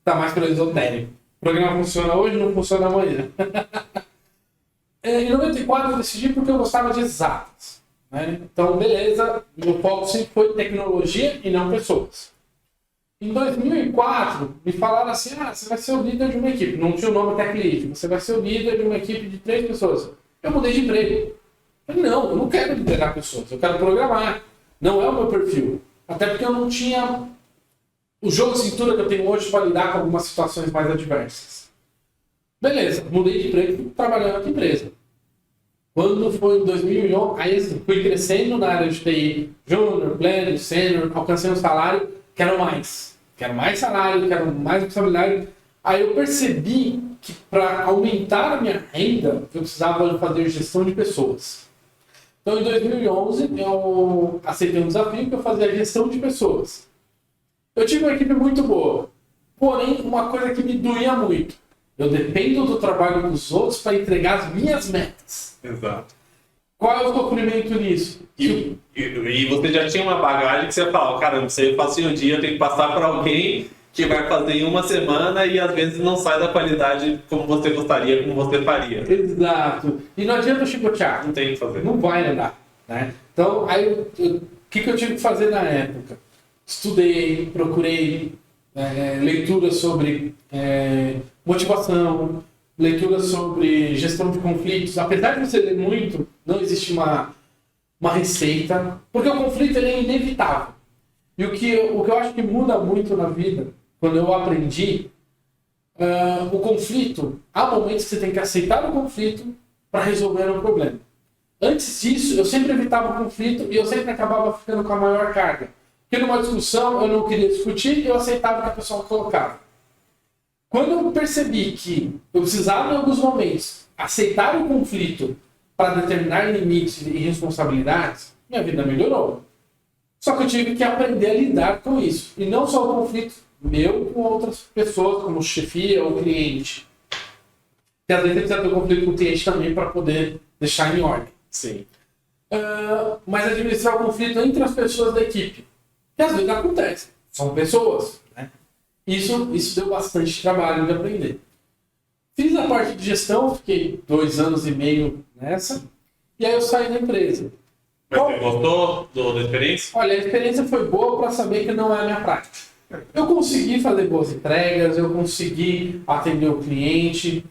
Speaker 2: Tá mais pelo esotérico. O programa funciona hoje, não funciona amanhã. Em 94 eu decidi porque eu gostava de exatas, né? Então, beleza, meu foco sempre foi tecnologia e não pessoas. Em 2004, me falaram assim, você vai ser o líder de uma equipe. Não tinha o nome Tech Lead, você vai ser o líder de uma equipe de 3 pessoas. Eu mudei de emprego. Eu falei, não, eu não quero liderar pessoas, eu quero programar. Não é o meu perfil. Até porque eu não tinha o jogo de cintura que eu tenho hoje para lidar com algumas situações mais adversas. Beleza, mudei de emprego e trabalhei em outra empresa. Quando foi em 2011, aí fui crescendo na área de TI, júnior, pleno, sênior, alcancei um salário, quero mais salário, quero mais responsabilidade. Aí eu percebi que para aumentar a minha renda, eu precisava fazer gestão de pessoas. Então, em 2011, eu aceitei um desafio que eu fazia gestão de pessoas. Eu tive uma equipe muito boa, porém, uma coisa que me doía muito. Eu dependo do trabalho dos outros para entregar as minhas metas.
Speaker 1: Exato.
Speaker 2: Qual é o sofrimento nisso?
Speaker 1: E você já tinha uma bagagem que você fala, caramba, se eu faço em um dia, eu tenho que passar para alguém que vai fazer em uma semana e às vezes não sai da qualidade como você gostaria, como você faria.
Speaker 2: Exato. E não adianta chicotear.
Speaker 1: Não tem o que fazer.
Speaker 2: Não vai andar, né? Então, aí, o que eu tive que fazer na época? Estudei, procurei leituras sobre motivação, leituras sobre gestão de conflitos. Apesar de você ler muito, não existe uma receita, porque o conflito ele é inevitável. E o que eu acho que muda muito na vida, quando eu aprendi, o conflito, há momentos que você tem que aceitar o conflito para resolver um problema. Antes disso, eu sempre evitava o conflito e eu sempre acabava ficando com a maior carga. Porque numa discussão eu não queria discutir e eu aceitava o que a pessoa colocava. Quando eu percebi que eu precisava, em alguns momentos, aceitar o conflito para determinar limites e responsabilidades, minha vida melhorou. Só que eu tive que aprender a lidar com isso. E não só o conflito meu com outras pessoas, como chefia ou cliente. E às vezes você precisa ter um conflito com o cliente também para poder deixar em ordem.
Speaker 1: Sim.
Speaker 2: Mas administrar o conflito entre as pessoas da equipe. Que às vezes acontece. São pessoas. Né? Isso deu bastante trabalho de aprender. Fiz a parte de gestão, fiquei 2 anos e meio nessa. E aí eu saí da empresa.
Speaker 1: Mas você gostou da experiência?
Speaker 2: Olha, a experiência foi boa para saber que não é a minha prática. Eu consegui fazer boas entregas, eu consegui atender o cliente.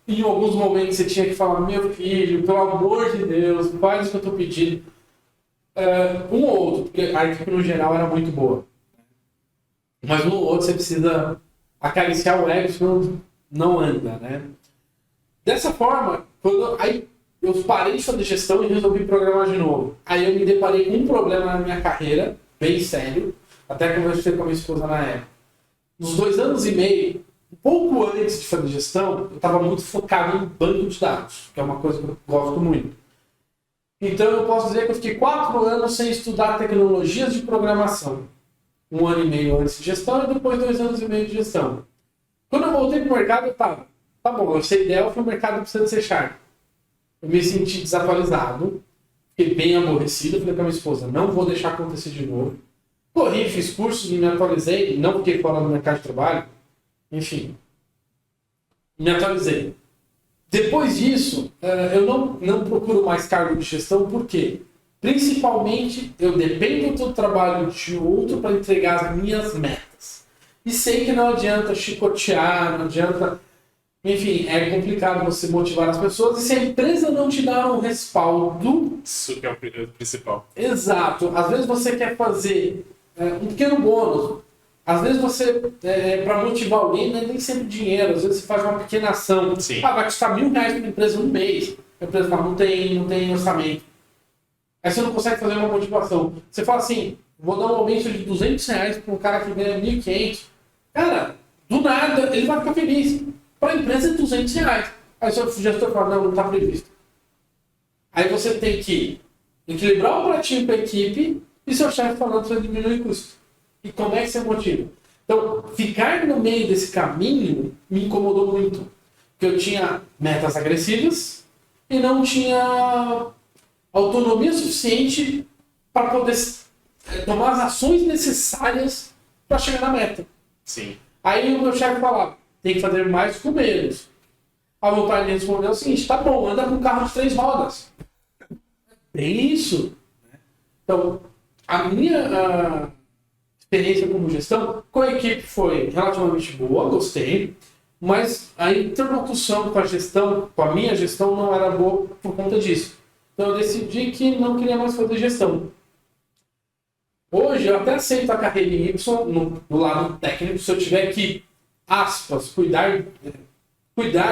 Speaker 2: Em alguns momentos você tinha que falar, meu filho, pelo amor de Deus, faz o que eu estou pedindo. Um ou outro, porque a equipe no geral era muito boa. Mas um ou outro você precisa acariciar o ego, senão não anda, né? Dessa forma, aí eu parei de fazer gestão e resolvi programar de novo. Aí eu me deparei com um problema na minha carreira, bem sério, até conversei com a minha esposa na época. Nos 2 anos e meio, um pouco antes de fazer gestão, eu estava muito focado em banco de dados, que é uma coisa que eu gosto muito. Então eu posso dizer que eu fiquei 4 anos sem estudar tecnologias de programação. 1 ano e meio antes de gestão e depois 2 anos e meio de gestão. Quando eu voltei para o mercado, eu estava, tá bom, eu sei Delphi, o mercado precisa de C Sharp. Eu me senti desatualizado, fiquei bem aborrecido, falei com a minha esposa, não vou deixar acontecer de novo. Corri, fiz cursos e me atualizei, não fiquei fora do mercado de trabalho, enfim, me atualizei. Depois disso, eu não procuro mais cargo de gestão, por quê? Principalmente, eu dependo do trabalho de outro para entregar as minhas metas. E sei que não adianta chicotear, não adianta... Enfim, é complicado você motivar as pessoas. E se a empresa não te dá um respaldo...
Speaker 1: Isso que é o principal.
Speaker 2: Exato. Às vezes você quer fazer um pequeno bônus. Às vezes você, para motivar alguém, não é nem sempre dinheiro. Às vezes você faz uma pequena ação.
Speaker 1: Sim.
Speaker 2: Vai custar R$1.000 para a empresa um mês. A empresa fala, não tem orçamento. Aí você não consegue fazer uma motivação. Você fala assim, vou dar um aumento de R$200 para um cara que ganha 1.500. Cara, do nada, ele vai ficar feliz. Para a empresa é R$200. Aí o seu gestor fala, não está previsto. Aí você tem que equilibrar o pratinho para a equipe e seu chefe falando para diminuir o custo. E como é que você motiva? Então, ficar no meio desse caminho me incomodou muito. Porque eu tinha metas agressivas e não tinha autonomia suficiente para poder tomar as ações necessárias para chegar na meta.
Speaker 1: Sim.
Speaker 2: Aí o meu chefe falava, tem que fazer mais com menos. A meu pai me respondeu o seguinte, tá bom, anda com um carro de 3 rodas. Bem isso. Então, a minha experiência como gestão com a equipe foi relativamente boa, gostei, mas a interlocução com a gestão, com a minha gestão, não era boa por conta disso. Então eu decidi que não queria mais fazer gestão. Hoje eu até aceito a carreira em Y no lado técnico, se eu tiver que, aspas, cuidar,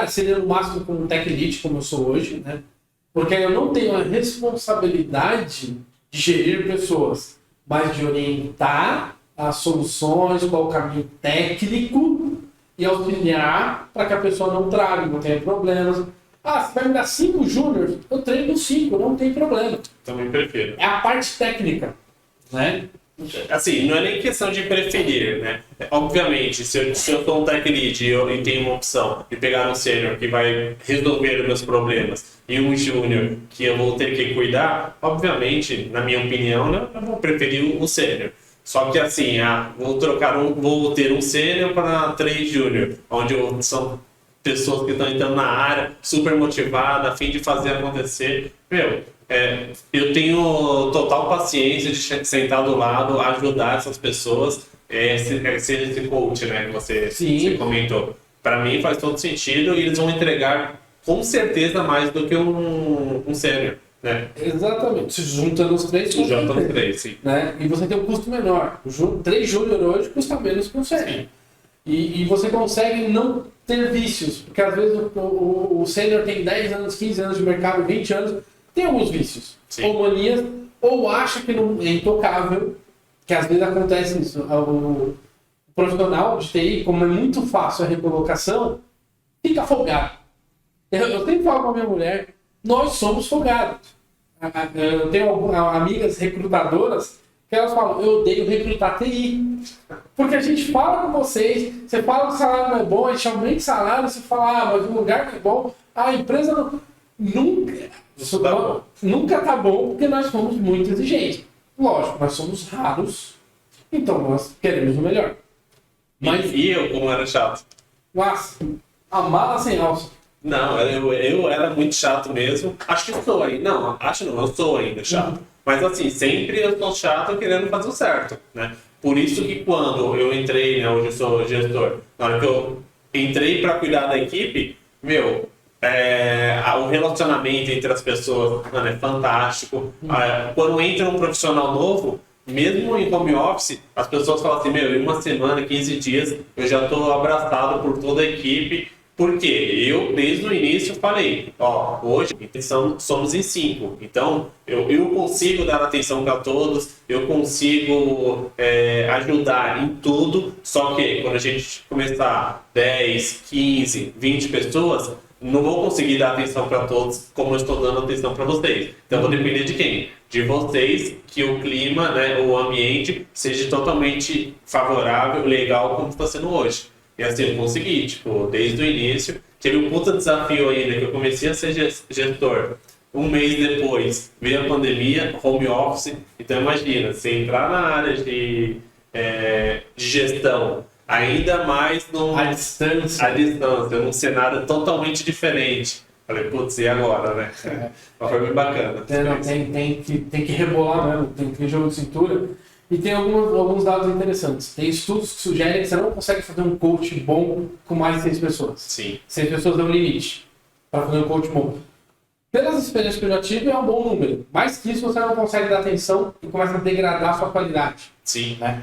Speaker 2: seria no máximo como um tech lead, como eu sou hoje, né? Porque eu não tenho a responsabilidade de gerir pessoas, mas de orientar as soluções, qual o caminho técnico e auxiliar para que a pessoa não traga, não tenha problemas. Você vai me dar 5 júniors? Eu treino 5, não tem problema.
Speaker 1: Também prefiro.
Speaker 2: É a parte técnica, né?
Speaker 1: Assim, não é nem questão de preferir, né? Obviamente, se eu sou um tech lead e tenho uma opção de pegar um sênior que vai resolver os meus problemas e um júnior que eu vou ter que cuidar, obviamente, na minha opinião, né, eu vou preferir o sênior. Só que assim, vou ter um sênior para 3 júnior, onde são pessoas que estão entrando na área, super motivadas, a fim de fazer acontecer. Eu tenho total paciência de sentar do lado, ajudar essas pessoas, ser esse coach, né, que você comentou. Para mim faz todo sentido e eles vão entregar com certeza mais do que um sênior, né?
Speaker 2: Exatamente. Se juntando os 3,
Speaker 1: juntando os 3, sim.
Speaker 2: Né? E você tem um custo menor. 3 júnior hoje custa menos que um sênior. E você consegue não ter vícios, porque às vezes o sênior tem 10 anos, 15 anos de mercado, 20 anos, tem alguns vícios,
Speaker 1: sim,
Speaker 2: ou manias, ou acha que não é intocável, que às vezes acontece isso. O profissional de TI, como é muito fácil a recolocação, fica folgado. Eu sempre falo com a minha mulher, nós somos folgados. Eu tenho amigas recrutadoras que elas falam, eu odeio recrutar TI. Porque a gente fala com vocês, você fala que o salário não é bom, a gente aumenta o salário, você fala, mas o lugar não é bom, a empresa não... Nunca tá bom, porque nós somos muito exigentes. Lógico, nós somos raros, então nós queremos o melhor.
Speaker 1: Mas e eu, como era chato?
Speaker 2: Nossa, a mala sem alça.
Speaker 1: Não, eu era muito chato mesmo. Acho que sou ainda. Não, acho não, eu sou ainda chato. Mas assim, sempre eu sou chato querendo fazer o certo, né? Por isso que quando eu entrei, né, hoje eu sou gestor, na hora que eu entrei para cuidar da equipe, meu, o relacionamento entre as pessoas, mano, é fantástico. Quando entra um profissional novo, mesmo em home office, as pessoas falam assim, meu, em uma semana, 15 dias, eu já estou abraçado por toda a equipe. Porque eu, desde o início, falei, ó, hoje somos em 5, então eu consigo dar atenção para todos, eu consigo ajudar em tudo, só que quando a gente começar 10, 15, 20 pessoas, não vou conseguir dar atenção para todos como eu estou dando atenção para vocês. Então vou depender de quem? De vocês, que o clima, né, o ambiente seja totalmente favorável, legal, como está sendo hoje. E assim, eu consegui, tipo, desde o início. Tive um puta desafio ainda, que eu comecei a ser gestor. Um mês depois, veio a pandemia, home office. Então imagina, você entrar na área de gestão, ainda mais
Speaker 2: à distância,
Speaker 1: num cenário totalmente diferente. Falei, putz, e agora, né? Mas foi bem bacana.
Speaker 2: Tem que rebolar mesmo, tem que ter jogo de cintura. E tem alguns dados interessantes. Tem estudos que sugerem que você não consegue fazer um coach bom com mais de 6 pessoas.
Speaker 1: Sim.
Speaker 2: 6 pessoas é um limite para fazer um coach bom. Pelas experiências que eu já tive, é um bom número. Mais que isso, você não consegue dar atenção e começa a degradar a sua qualidade.
Speaker 1: Sim.
Speaker 2: Né?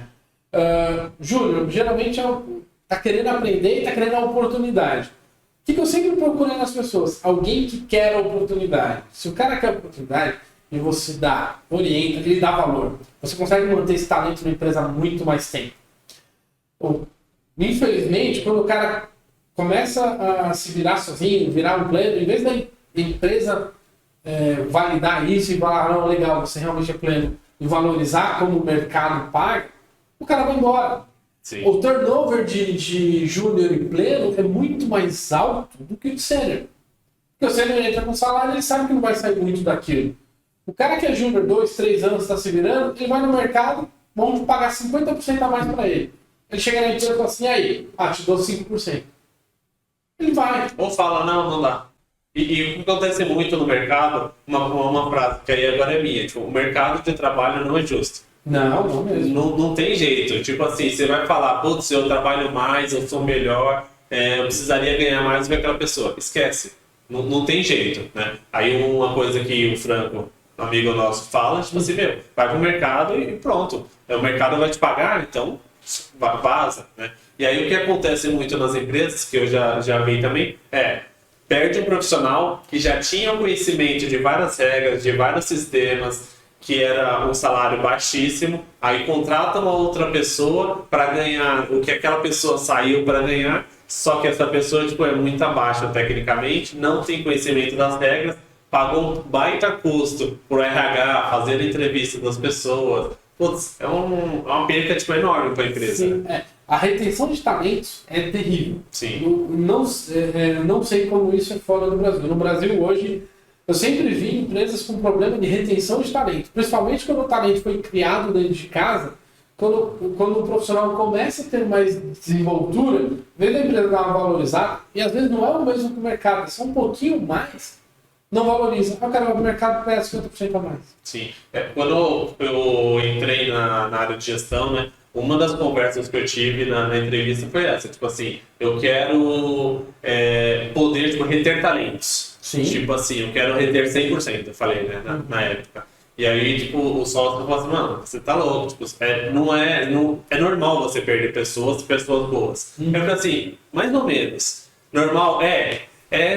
Speaker 2: Júnior, geralmente está querendo aprender e está querendo a oportunidade. O que eu sempre procuro nas pessoas? Alguém que quer a oportunidade. Se o cara quer a oportunidade, e você orienta, ele dá valor. Você consegue manter esse talento na empresa muito mais tempo. Infelizmente, quando o cara começa a se virar sozinho, virar um pleno, em vez da empresa validar isso e falar, não, legal, você realmente é pleno, e valorizar como o mercado paga, o cara vai embora.
Speaker 1: Sim.
Speaker 2: O turnover de júnior e pleno é muito mais alto do que o de sênior. Porque o sênior entra com salário, ele sabe que não vai sair muito daquilo. O cara que é júnior, 2, 3 anos, está se virando, ele vai no mercado, vamos pagar 50% a mais para ele. Ele chega na empresa e fala assim, aí, te dou 5%. Ele vai.
Speaker 1: Ou fala, não dá. E o que acontece muito no mercado, uma frase que aí agora é minha, tipo, o mercado de trabalho não é justo.
Speaker 2: Não mesmo.
Speaker 1: Não tem jeito. Tipo assim, você vai falar, putz, eu trabalho mais, eu sou melhor, eu precisaria ganhar mais do que aquela pessoa. Esquece. Não tem jeito, né? Aí uma coisa que o Franco, amigo nosso, fala, tipo assim, vai pro mercado e pronto. O mercado vai te pagar, então vaza, né? E aí o que acontece muito nas empresas, que eu já vi também, perde um profissional que já tinha conhecimento de várias regras, de vários sistemas, que era um salário baixíssimo, aí contrata uma outra pessoa para ganhar o que aquela pessoa saiu para ganhar, só que essa pessoa tipo, é muito abaixo tecnicamente, não tem conhecimento das regras, pagou um baita custo por RH, fazer entrevista das pessoas. Putz, é uma perca tipo, enorme para a empresa.
Speaker 2: Sim, A retenção de talentos é terrível.
Speaker 1: Sim.
Speaker 2: Não sei como isso é fora do Brasil. No Brasil hoje, eu sempre vi empresas com problema de retenção de talento. Principalmente quando o talento foi criado dentro de casa, quando o profissional começa a ter mais desenvoltura, vem da empresa dar uma valorizada, e às vezes não é o mesmo que o mercado, é só um pouquinho mais, não valoriza. O cara vai pro mercado e pega 50% a mais.
Speaker 1: Sim. Quando eu entrei na área de gestão, né, uma das conversas que eu tive na entrevista foi essa, tipo assim, eu quero poder tipo, reter talentos.
Speaker 2: Sim.
Speaker 1: Tipo assim, eu quero reter 100%, eu falei, né, na época. E aí, tipo, o sócio falou assim, mano, você tá louco, tipo, é normal você perder pessoas boas. Eu falei assim, mais ou menos. Normal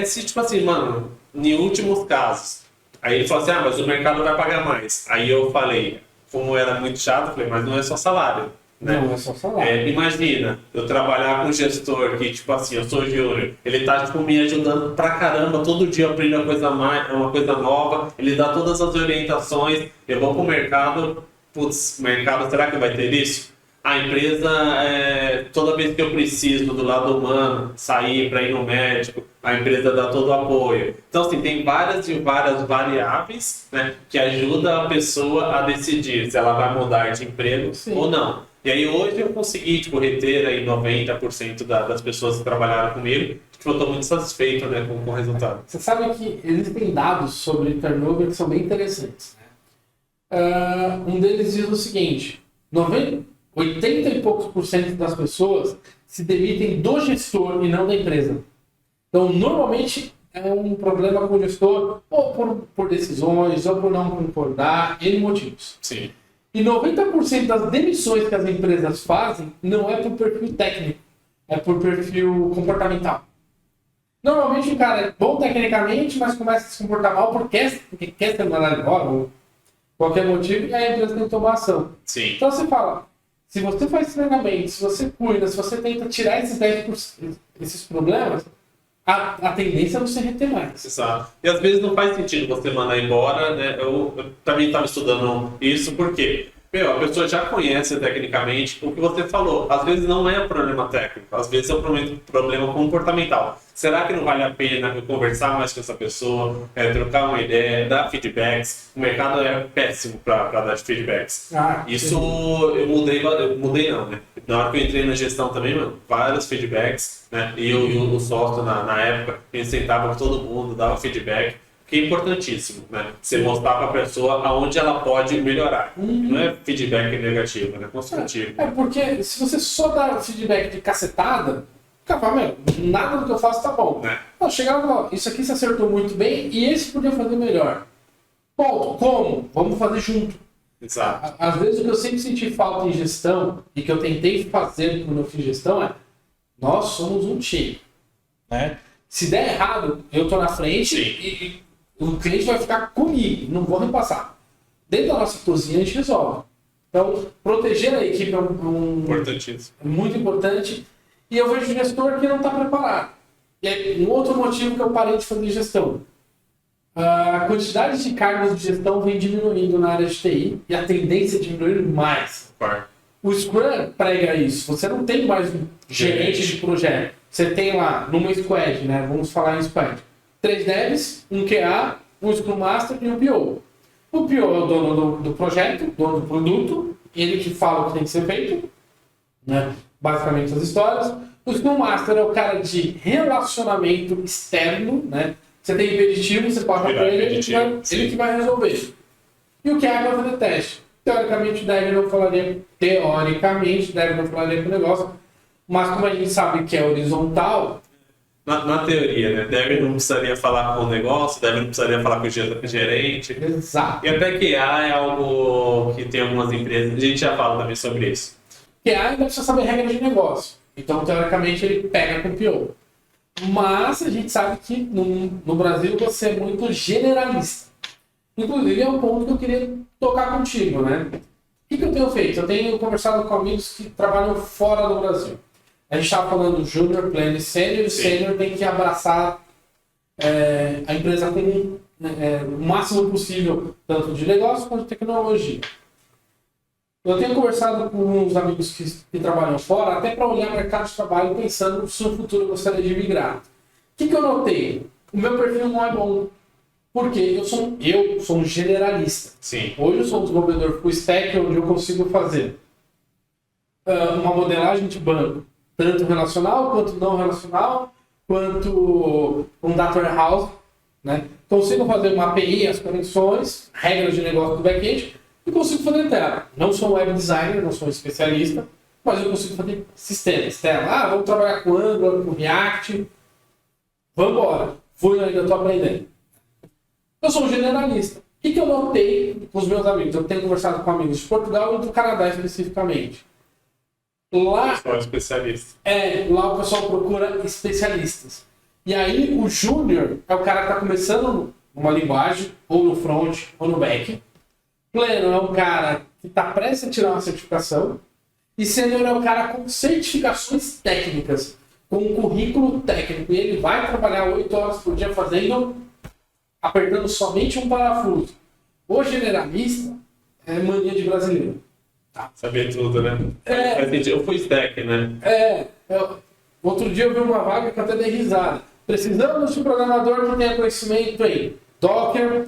Speaker 1: se, tipo assim, mano, em últimos casos. Aí ele falou assim, mas o mercado vai pagar mais. Aí eu falei, como era muito chato, eu falei, mas não é só salário. Né?
Speaker 2: Não é só salário.
Speaker 1: Imagina, eu trabalhar com um gestor que, tipo assim, eu sou júnior, ele tá, tipo, me ajudando pra caramba, todo dia eu aprendo uma coisa nova, ele dá todas as orientações, eu vou pro mercado, mercado, será que vai ter isso? A empresa, toda vez que eu preciso do lado humano, sair para ir no médico, a empresa dá todo o apoio. Então, assim, tem várias variáveis, né, que ajudam a pessoa a decidir se ela vai mudar de emprego ou não. E aí hoje eu consegui, tipo, reter aí 90% das pessoas que trabalharam comigo. Tipo, eu tô muito satisfeito, né, com o resultado.
Speaker 2: Você sabe que existem dados sobre turnover que são bem interessantes, né? Um deles diz o seguinte: 80 e poucos por cento das pessoas se demitem do gestor e não da empresa. Então, normalmente é um problema com o gestor, ou por decisões, ou por não concordar, N motivos.
Speaker 1: Sim.
Speaker 2: E 90% das demissões que as empresas fazem não é por perfil técnico, é por perfil comportamental. Normalmente o cara é bom tecnicamente, mas começa a se comportar mal porque quer ser mandado embora, ou qualquer motivo, e a empresa tem que tomar ação.
Speaker 1: Sim.
Speaker 2: Então você fala, se você faz treinamento, se você cuida, se você tenta tirar esses 10%, esses problemas, a tendência é você reter mais.
Speaker 1: Exato. E às vezes não faz sentido você mandar embora, né? Eu também estava estudando isso, porque a pessoa já conhece tecnicamente o que você falou. Às vezes não é um problema técnico, às vezes é um problema comportamental. Será que não vale a pena eu conversar mais com essa pessoa, trocar uma ideia, dar feedbacks? O mercado é péssimo para dar feedbacks. Isso eu mudei não, né? Na hora que eu entrei na gestão também, mano, vários feedbacks, né? E o sócio na época, ele sentava com todo mundo, dava feedback, que é importantíssimo, né? Você mostrar para a pessoa aonde ela pode melhorar. Não é feedback negativo, né? Construtivo.
Speaker 2: Porque se você só dá feedback de cacetada, cara, nada do que eu faço tá bom. Não, chegar lá e falar, isso aqui você acertou muito bem e esse podia fazer melhor. Ponto. Como? Vamos fazer junto.
Speaker 1: Exato.
Speaker 2: Às vezes o que eu sempre senti falta em gestão e que eu tentei fazer quando eu fiz gestão é: nós somos um time, né? Se der errado, eu tô na frente e o cliente vai ficar comigo, não vou repassar. Dentro da nossa cozinha a gente resolve. Então, proteger a equipe é muito importante. E eu vejo gestor que não está preparado. E é um outro motivo que eu parei de fazer gestão. A quantidade de cargos de gestão vem diminuindo na área de TI e a tendência é diminuir mais. O Scrum prega isso. Você não tem mais um gerente de projeto. Você tem lá, numa squad, né? Vamos falar em squad. 3 devs, um QA, um Scrum Master e um PO. O PO é o dono do projeto, dono do produto, ele que fala o que tem que ser feito, né? Basicamente as histórias. O Scrum Master é o cara de relacionamento externo, né? Você tem impeditivo, você passa para ele, ele que vai resolver. E o QA vai fazer teste. Teoricamente o dev não falaria com o negócio, mas como a gente sabe que é horizontal...
Speaker 1: Na teoria, né? Dev não precisaria falar com o negócio, Dev não precisaria falar com o gerente.
Speaker 2: Exato.
Speaker 1: E até QA é algo que tem algumas empresas, a gente já fala também sobre isso.
Speaker 2: QA ainda precisa saber regras de negócio. Então, teoricamente, ele pega com o PO. Mas a gente sabe que no Brasil você é muito generalista. Inclusive, é um ponto que eu queria tocar contigo, né? O que eu tenho feito? Eu tenho conversado com amigos que trabalham fora do Brasil. A gente estava falando do Júnior, Pleno e Sênior. O Sênior tem que abraçar a empresa com o máximo possível, tanto de negócio quanto de tecnologia. Eu tenho conversado com uns amigos que trabalham fora, até para olhar o mercado de trabalho, pensando se no futuro eu gostaria de migrar. O que eu notei? O meu perfil não é bom. Porque eu sou um generalista.
Speaker 1: Sim.
Speaker 2: Hoje eu sou um desenvolvedor full stack, onde eu consigo fazer uma modelagem de banco, tanto relacional quanto não relacional, quanto um data warehouse, né? Consigo fazer uma API, as conexões, regras de negócio do back-end, e consigo fazer tela. Não sou um web designer, não sou um especialista, mas eu consigo fazer sistemas. Tela, vamos trabalhar com Angular, com React, vamos embora. Ainda estou aprendendo. Eu sou um generalista. O que eu notei com os meus amigos? Eu tenho conversado com amigos de Portugal e do Canadá especificamente. Lá, lá o pessoal procura especialistas. E aí o júnior é o cara que está começando numa linguagem, ou no front, ou no back. Pleno é o cara que está prestes a tirar uma certificação. E sênior é o cara com certificações técnicas, com um currículo técnico. E ele vai trabalhar 8 horas por dia apertando somente um parafuso. O generalista é mania de brasileiro.
Speaker 1: Tá. Saber tudo, né? Eu fui stack, né?
Speaker 2: Outro dia eu vi uma vaga que eu até dei risada. Precisamos de um programador que tenha conhecimento em Docker,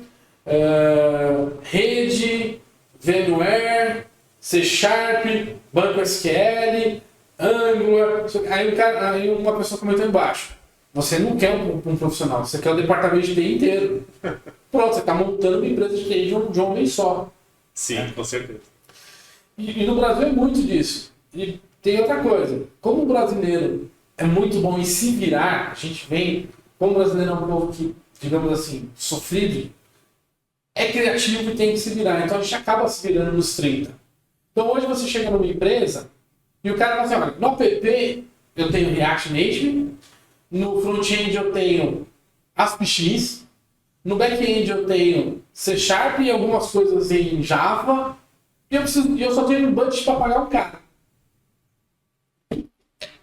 Speaker 2: rede, VMware, C Sharp, Banco SQL, Angular. Aí uma pessoa comentou embaixo. Você não quer um profissional, você quer o departamento de TI inteiro. Pronto, você está montando uma empresa de TI de um homem só.
Speaker 1: Sim, com certeza.
Speaker 2: E no Brasil é muito disso. E tem outra coisa. Como o brasileiro é muito bom em se virar, a gente vem, como o brasileiro é um povo que, digamos assim, sofrido, é criativo e tem que se virar. Então a gente acaba se virando nos 30. Então hoje você chega numa empresa e o cara fala assim, olha, no app eu tenho React Native, no front-end eu tenho ASP.X, no back-end eu tenho C Sharp e algumas coisas em Java, e eu só tenho um budget para pagar o cara.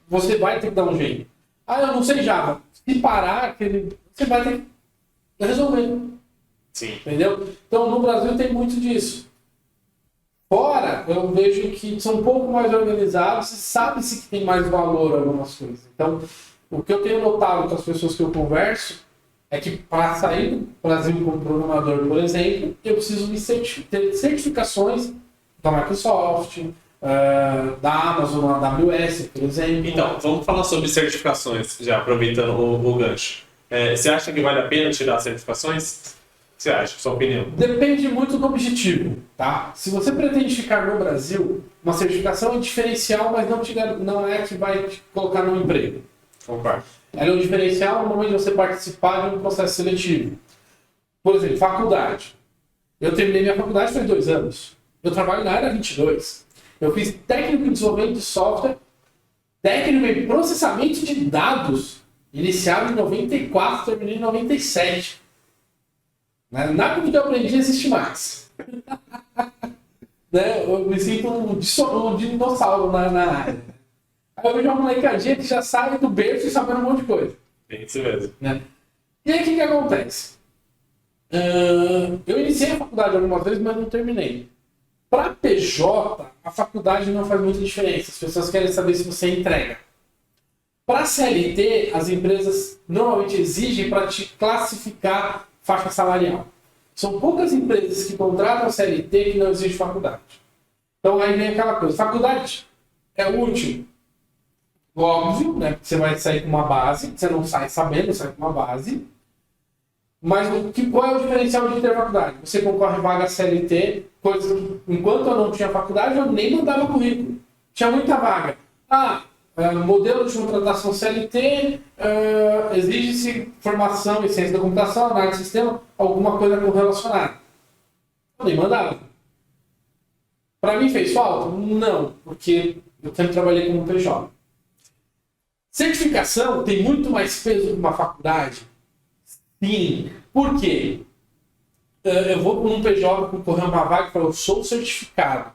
Speaker 2: Você vai ter que dar um jeito. Ah, eu não sei Java. Se parar, você vai ter que resolver.
Speaker 1: Sim.
Speaker 2: Entendeu? Então no Brasil tem muito disso. Fora, eu vejo que são um pouco mais organizados e sabe-se que tem mais valor algumas coisas. Então, o que eu tenho notado com as pessoas que eu converso é que para sair do Brasil como programador, por exemplo, eu preciso ter certificações da Microsoft, da Amazon, da AWS, por exemplo.
Speaker 1: Então, vamos falar sobre certificações, já aproveitando o gancho. Você acha que vale a pena tirar certificações? O que você acha, sua opinião?
Speaker 2: Depende muito do objetivo, tá? Se você pretende ficar no Brasil, uma certificação é diferencial, mas não é que vai te colocar no emprego.
Speaker 1: Concordo.
Speaker 2: Ela é um diferencial no momento de você participar de um processo seletivo. Por exemplo, faculdade. Eu terminei minha faculdade faz 2 anos. Eu trabalho na área há 22. Eu fiz técnico em desenvolvimento de software, técnico em processamento de dados, iniciado em 94, terminei em 97. Nada do que eu aprendi existe mais. Né? Eu me sinto um dinossauro na área. Aí eu vejo uma molecadinha que já sai do berço e sabendo um monte de coisa.
Speaker 1: É isso mesmo.
Speaker 2: Né? E aí o que acontece? Eu iniciei a faculdade algumas vezes, mas não terminei. Para PJ, a faculdade não faz muita diferença. As pessoas querem saber se você entrega. Para CLT, as empresas normalmente exigem para te classificar faixa salarial. São poucas empresas que contratam CLT que não exigem faculdade. Então aí vem aquela coisa. Faculdade é útil. Óbvio, né? Você vai sair com uma base. Você não sai sabendo, sai com uma base. Mas qual é o diferencial de ter faculdade? Você concorre vaga CLT, coisa que enquanto eu não tinha faculdade, eu nem mandava currículo. Tinha muita vaga. Modelo de contratação CLT, exige-se formação em ciência da computação, análise de sistema, alguma coisa correlacionada. Eu nem mandava. Para mim fez falta? Não, porque eu sempre trabalhei como PJ. Certificação tem muito mais peso que uma faculdade? Sim. Por quê? Eu vou para um PJ concorrer uma vaga e falo, eu sou certificado.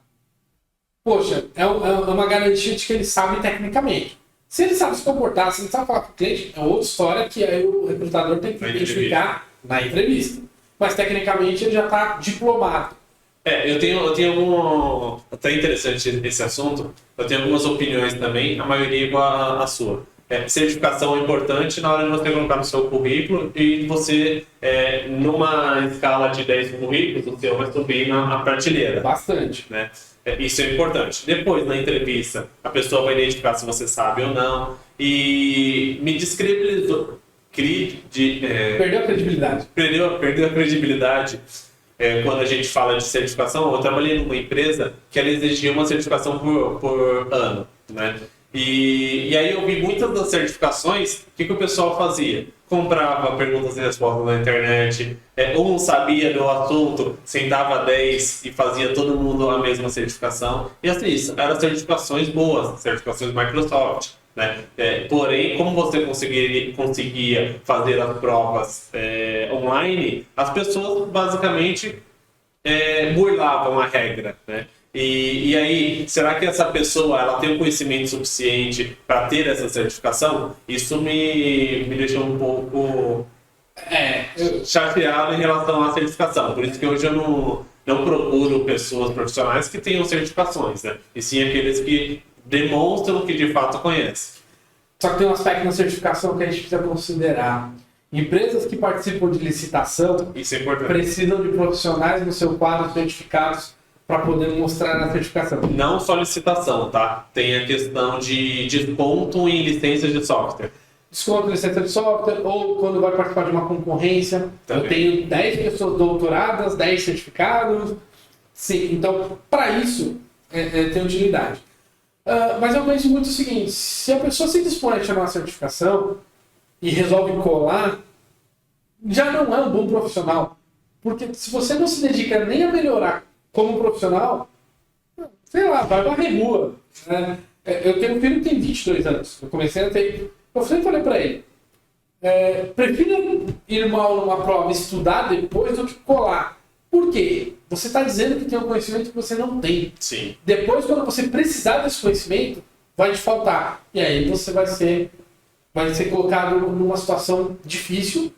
Speaker 2: Poxa, é uma garantia de que ele sabe tecnicamente. Se ele sabe se comportar, se ele sabe falar com o cliente, é outra história que aí o recrutador tem que identificar na entrevista. Mas tecnicamente ele já está diplomado.
Speaker 1: Eu tenho até interessante esse assunto, eu tenho algumas opiniões também, a maioria igual a sua. Certificação é importante na hora de você colocar no seu currículo e você, numa escala de 10 currículos, o seu vai subir na prateleira.
Speaker 2: Bastante.
Speaker 1: Né? Isso é importante. Depois, na entrevista, a pessoa vai identificar se você sabe ou não e me descredibilizou.
Speaker 2: Perdeu a credibilidade.
Speaker 1: Perdeu a credibilidade. Quando a gente fala de certificação, eu trabalhei numa empresa que ela exigia uma certificação por ano, né? E aí eu vi muitas das certificações, o que o pessoal fazia? Comprava perguntas e respostas na internet, ou não sabia do assunto, sentava 10 e fazia todo mundo a mesma certificação. E assim, eram certificações boas, certificações Microsoft. Né? Porém, como você conseguia fazer as provas online, as pessoas basicamente burlavam a regra. Né? E aí, será que essa pessoa ela tem o conhecimento suficiente para ter essa certificação? Isso me deixou um pouco chateado em relação à certificação. Por isso que hoje eu não procuro pessoas profissionais que tenham certificações, né? E sim aqueles que demonstram que de fato conhecem.
Speaker 2: Só que tem um aspecto na certificação que a gente precisa considerar. Empresas que participam de licitação
Speaker 1: Isso é importante.
Speaker 2: precisam de profissionais no seu quadro certificados para poder mostrar na certificação.
Speaker 1: Não só licitação, tá? Tem a questão de desconto em licenças de software.
Speaker 2: Desconto em licença de software, ou quando vai participar de uma concorrência.
Speaker 1: Também.
Speaker 2: Eu tenho 10 pessoas doutoradas, 10 certificados. Sim, então, para isso, tem utilidade. Mas eu penso muito o seguinte, se a pessoa se dispõe a tirar uma certificação e resolve colar, já não é um bom profissional. Porque se você não se dedica nem a melhorar como profissional, sei lá, vai varrer rua. Né? Eu tenho um filho que tem 22 anos. Eu comecei a ter... Eu sempre falei para ele, prefira ir mal numa prova e estudar depois do que colar. Por quê? Você está dizendo que tem um conhecimento que você não tem.
Speaker 1: Sim.
Speaker 2: Depois, quando você precisar desse conhecimento, vai te faltar. E aí você vai ser colocado numa situação difícil,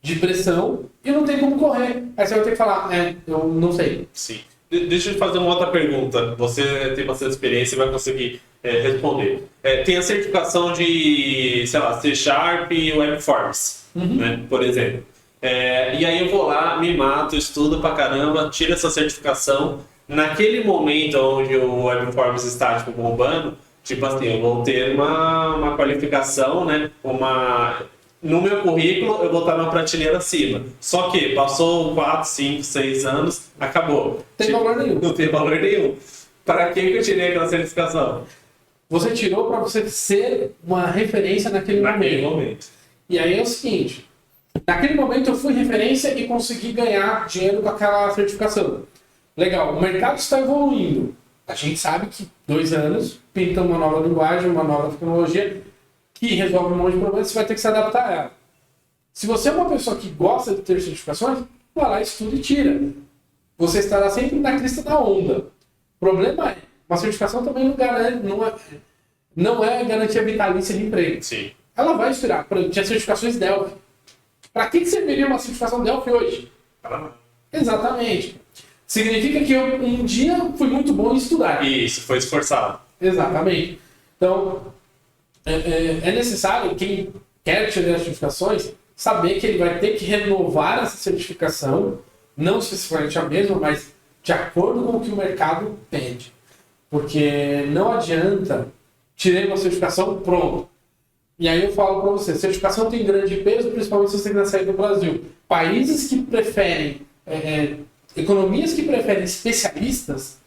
Speaker 2: de pressão, e não tem como correr. Aí você vai ter que falar, eu não sei.
Speaker 1: Sim. Deixa eu te fazer uma outra pergunta. Você tem bastante experiência e vai conseguir responder. Tem a certificação de, sei lá, C Sharp e Webforms, né, por exemplo. E aí eu vou lá, me mato, estudo pra caramba, tiro essa certificação. Naquele momento onde o Webforms está tipo, bombando, tipo assim, eu vou ter uma qualificação, né? No meu currículo eu vou estar na prateleira acima. Só que passou 4, 5, 6 anos, acabou.
Speaker 2: Não tem valor nenhum.
Speaker 1: Não tem valor nenhum. Para que eu tirei aquela certificação?
Speaker 2: Você tirou para você ser uma referência naquele momento. E aí é o seguinte, naquele momento eu fui referência e consegui ganhar dinheiro com aquela certificação. Legal, o mercado está evoluindo. A gente sabe que 2 anos pinta uma nova linguagem, uma nova tecnologia que resolve um monte de problemas, você vai ter que se adaptar a ela. Se você é uma pessoa que gosta de ter certificações, vai lá, estuda e tira. Você estará sempre na crista da onda. O problema é, uma certificação também não é garantia vitalícia de emprego.
Speaker 1: Sim.
Speaker 2: Ela vai expirar. Por exemplo, tinha certificações Delphi. Para que serviria uma certificação Delphi hoje? Exatamente. Significa que eu um dia fui muito bom em estudar.
Speaker 1: Isso, foi esforçado.
Speaker 2: Exatamente. Então, é necessário, quem quer tirar as certificações, saber que ele vai ter que renovar essa certificação, não especificamente a mesma, mas de acordo com o que o mercado pede. Porque não adianta tirei uma certificação, pronto. E aí eu falo para você, certificação tem grande peso, principalmente se você quer sair do Brasil. Países que preferem, economias que preferem especialistas,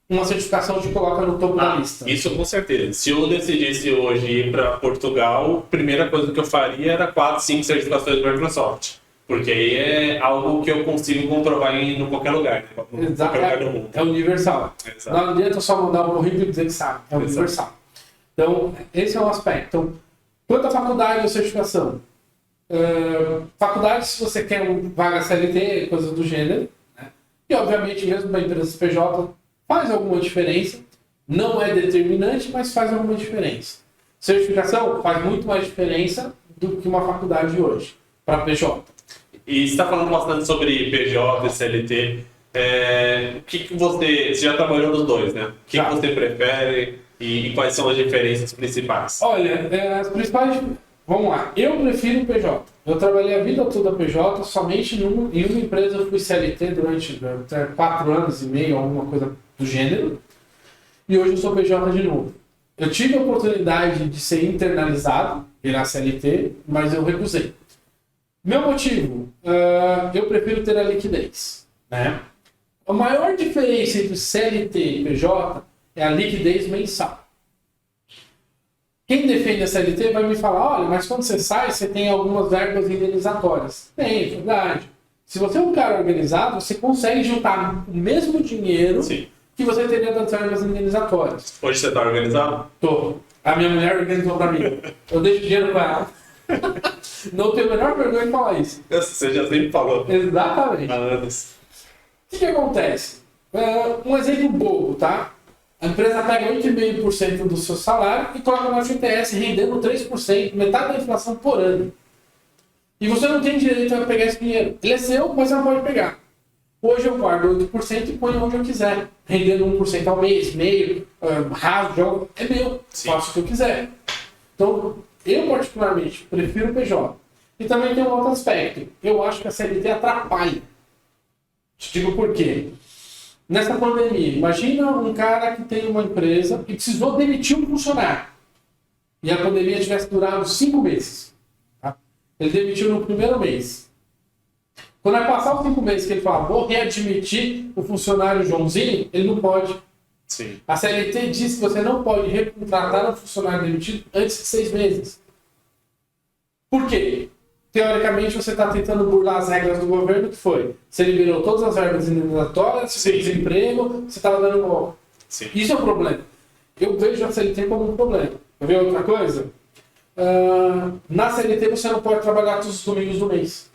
Speaker 2: uma certificação te coloca no topo da lista.
Speaker 1: Isso com certeza. Se eu decidisse hoje ir para Portugal, a primeira coisa que eu faria era 4, 5 certificações da Microsoft. Porque aí é algo que eu consigo comprovar em qualquer lugar, né?
Speaker 2: Exato.
Speaker 1: Qualquer lugar do mundo.
Speaker 2: É universal.
Speaker 1: Exato.
Speaker 2: Não adianta só mandar um currículo e dizer que sabe. É universal. Então, esse é um aspecto. Então, quanto à faculdade ou certificação? Faculdade, se você quer vaga CLT, coisas do gênero, né? E obviamente mesmo para empresas PJ faz alguma diferença. Não é determinante, mas faz alguma diferença. Certificação faz muito mais diferença do que uma faculdade hoje, para PJ.
Speaker 1: E você está falando bastante sobre PJ, CLT. O que você já trabalhou nos dois, né? O que você prefere e quais são as diferenças principais?
Speaker 2: Olha, as principais... Vamos lá. Eu prefiro o PJ. Eu trabalhei a vida toda PJ, somente em uma empresa eu fui CLT durante 4 anos e meio, alguma coisa do gênero. E hoje eu sou PJ de novo. Eu tive a oportunidade de ser internalizado, virar CLT, mas eu recusei. Meu motivo, eu prefiro ter a liquidez. Né? A maior diferença entre CLT e PJ é a liquidez mensal. Quem defende a CLT vai me falar, olha, mas quando você sai, você tem algumas verbas indenizatórias. Tem, é verdade. Se você é um cara organizado, você consegue juntar o mesmo dinheiro que você teria das verbas indenizatórias.
Speaker 1: Hoje você está organizado?
Speaker 2: Tô. A minha mulher organizou para mim. Eu deixo dinheiro para ela. Não tenho a menor vergonha de falar isso.
Speaker 1: Você já sempre falou.
Speaker 2: Exatamente.
Speaker 1: Há anos.
Speaker 2: O que acontece? Um exemplo bobo, tá? A empresa pega 8,5% do seu salário e coloca no FGTS rendendo 3%, metade da inflação por ano. E você não tem direito a pegar esse dinheiro. Ele é seu, mas você não pode pegar. Hoje eu guardo 8% e ponho onde eu quiser. Rendendo 1% ao mês, meio, raso, jogo. É meu. Faço o que eu quiser. Então, eu particularmente prefiro o PJ. E também tem um outro aspecto. Eu acho que a CLT atrapalha. Te digo por quê. nessa pandemia, imagina um cara que tem uma empresa e precisou demitir um funcionário. E a pandemia tivesse durado 5 meses. Tá? Ele demitiu no primeiro mês. Quando vai passar os 5 meses que ele fala, vou readmitir o funcionário Joãozinho, ele não pode.
Speaker 1: Sim.
Speaker 2: A CLT diz que você não pode recontratar um funcionário demitido antes de 6 meses. Por quê? Teoricamente, você está tentando burlar as regras do governo, que foi, você liberou todas as verbas indenizatórias, você tem desemprego, você estava dando golpe. Isso é um problema. Eu vejo a CLT como um problema. Quer ver outra coisa? Na CLT você não pode trabalhar todos os domingos do mês.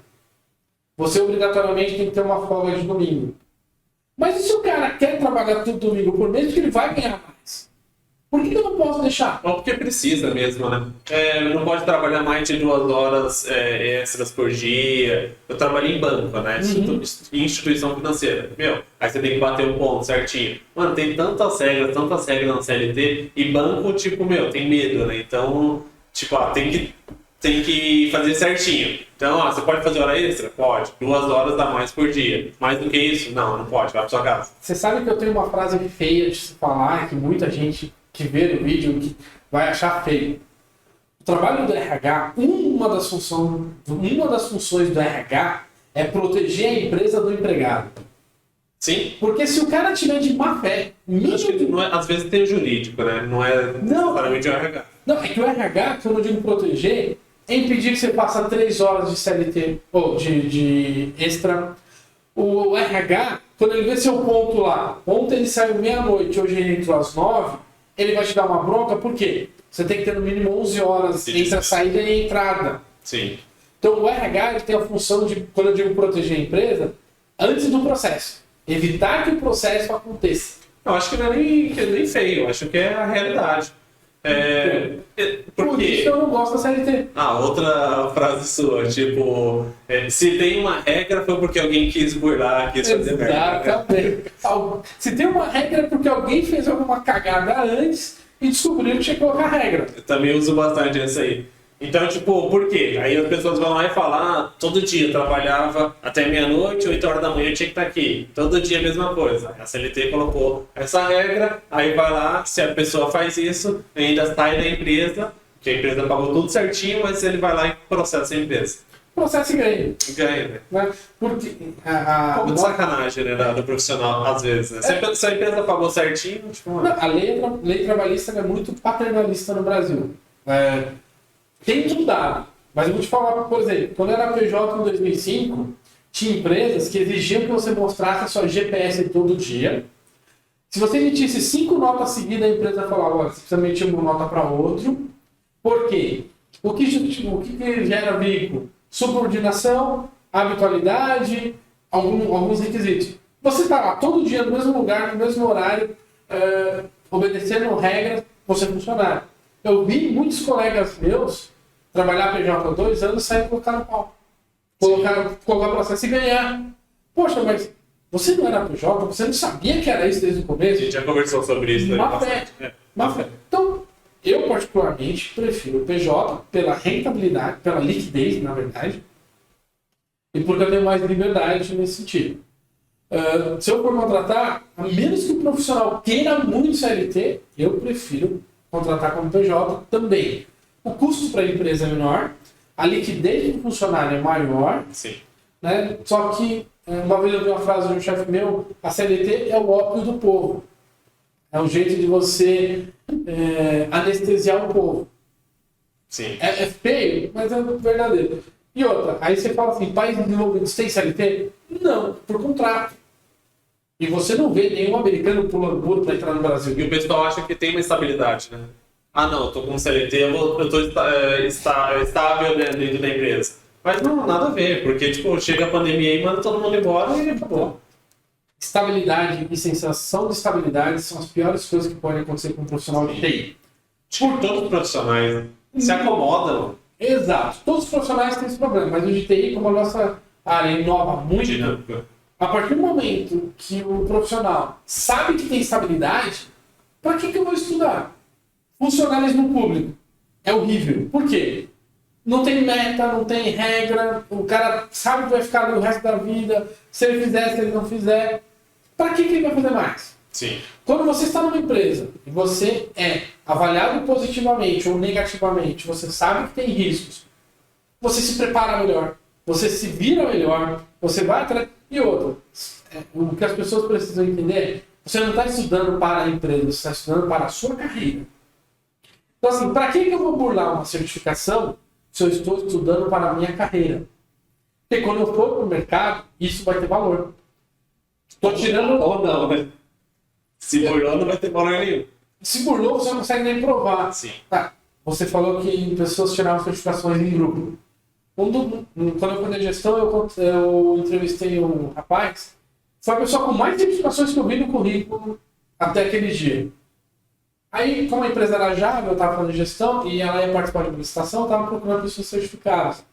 Speaker 2: Você obrigatoriamente tem que ter uma folga de domingo. Mas e se o cara quer trabalhar todo domingo por mês, que ele vai ganhar mais? Por que eu não posso deixar?
Speaker 1: Ou porque precisa mesmo, né? Não pode trabalhar mais de 2 horas extras por dia. Eu trabalhei em banco, né? Instituição financeira. Aí você tem que bater o ponto certinho. Mano, tem tantas regras na CLT. E banco, tem medo, né? Então, tem que fazer certinho. Então, você pode fazer hora extra? Pode. 2 horas a mais por dia. Mais do que isso? Não pode. Vai pra sua casa.
Speaker 2: Você sabe que eu tenho uma frase feia de se falar, que muita gente que vê no vídeo que vai achar feio. O trabalho do RH, uma das funções do RH é proteger a empresa do empregado.
Speaker 1: Sim.
Speaker 2: Porque se o cara tiver de má fé...
Speaker 1: Acho que não é, às vezes tem o jurídico, né? Não é necessariamente o RH.
Speaker 2: Não, é que o RH, quando eu digo proteger, é impedir que você faça 3 horas de CLT ou de extra. O RH, quando ele vê seu ponto lá, ontem ele saiu meia-noite, hoje ele entrou às 9, ele vai te dar uma bronca, por quê? Você tem que ter no mínimo 11 horas entre a saída e a entrada.
Speaker 1: Sim.
Speaker 2: Então o RH ele tem a função de, quando eu digo proteger a empresa, antes do processo. Evitar que o processo aconteça.
Speaker 1: Eu acho que não é nem feio, eu acho que é a realidade.
Speaker 2: Por isso eu não gosto da CLT.
Speaker 1: Outra frase sua, se tem uma regra foi porque alguém quis burlar, quis fazer merda.
Speaker 2: Exatamente. Se tem uma regra é porque alguém fez alguma cagada antes e descobriu que tinha que colocar regra.
Speaker 1: Eu também uso bastante isso aí. Então, por quê? Aí as pessoas vão lá e falam, todo dia eu trabalhava até meia-noite, 8 horas da manhã eu tinha que estar aqui. Todo dia a mesma coisa. A CLT colocou essa regra, aí vai lá, se a pessoa faz isso, ainda sai da empresa, que a empresa pagou tudo certinho, mas ele vai lá e processa a empresa.
Speaker 2: Processo e ganha.
Speaker 1: Ganha, né?
Speaker 2: Porque
Speaker 1: um pouco de sacanagem, né, do profissional, às vezes. Né? Se a empresa pagou certinho,
Speaker 2: a lei trabalhista é muito paternalista no Brasil. Tem mudado. Mas eu vou te falar, por exemplo, quando era PJ em 2005, tinha empresas que exigiam que você mostrasse a sua GPS todo dia. Se você emitisse 5 notas seguidas, a empresa falava, olha, você precisa emitir uma nota para outro. Por quê? O que gera vínculo? Subordinação, habitualidade, alguns requisitos. Você está lá todo dia no mesmo lugar, no mesmo horário, obedecendo regras, você é funcionário. Eu vi muitos colegas meus trabalhar PJ há 2 anos e sair e colocar no pau. Colocar processo e ganhar. Poxa, mas você não era PJ, você não sabia que era isso desde o começo?
Speaker 1: A gente já conversou sobre isso.
Speaker 2: Má fé. Então, eu particularmente prefiro o PJ pela rentabilidade, pela liquidez, na verdade, e porque eu tenho mais liberdade nesse sentido. Se eu for contratar, a menos que o profissional queira muito CLT, eu prefiro contratar como PJ também. O custo para a empresa é menor, a liquidez do funcionário é maior.
Speaker 1: Sim.
Speaker 2: Né? Só que, uma vez eu vi uma frase de um chefe meu, a CLT é o ópio do povo. É um jeito de você anestesiar o povo.
Speaker 1: Sim.
Speaker 2: É feio, mas é verdadeiro. E outra, aí você fala assim, países desenvolvidos têm CLT? Não, por contrato. E você não vê nenhum americano pulando muro para entrar no Brasil.
Speaker 1: E o pessoal acha que tem uma estabilidade, né? Não, eu tô com CLT, eu tô estável dentro da empresa. Mas não, nada a ver, porque chega a pandemia e manda todo mundo embora e acabou.
Speaker 2: Estabilidade e sensação de estabilidade são as piores coisas que podem acontecer com um profissional de TI.
Speaker 1: Por todos os profissionais, se acomodam.
Speaker 2: Exato. Todos os profissionais têm esse problema, mas o de TI, como a nossa área inova muito,
Speaker 1: dinâmica.
Speaker 2: A partir do momento que o profissional sabe que tem estabilidade, para que eu vou estudar? Funcionalismo público é horrível. Por quê? Não tem meta, não tem regra, o cara sabe que vai ficar ali o resto da vida, se ele fizer, se ele não fizer. para que ele vai fazer mais?
Speaker 1: Sim.
Speaker 2: Quando você está numa empresa e você é avaliado positivamente ou negativamente, você sabe que tem riscos, você se prepara melhor, você se vira melhor, você vai atrás. E outra, o que as pessoas precisam entender é, você não está estudando para a empresa, você está estudando para a sua carreira. Então assim, para que eu vou burlar uma certificação se eu estou estudando para a minha carreira? Porque quando eu for para o mercado, isso vai ter valor. Estou tirando...
Speaker 1: Ou não, né? Se burlou, não vai ter valor nenhum.
Speaker 2: Se burlou, você não consegue nem provar.
Speaker 1: Sim.
Speaker 2: Tá. Você falou que pessoas tiravam certificações em grupo. Quando eu fui na gestão, eu entrevistei um rapaz. Foi a pessoa com mais certificações que eu vi no currículo até aquele dia. Aí, como a empresa era Java, eu estava fazendo gestão e ela ia participar de uma licitação, eu estava procurando pessoas certificadas.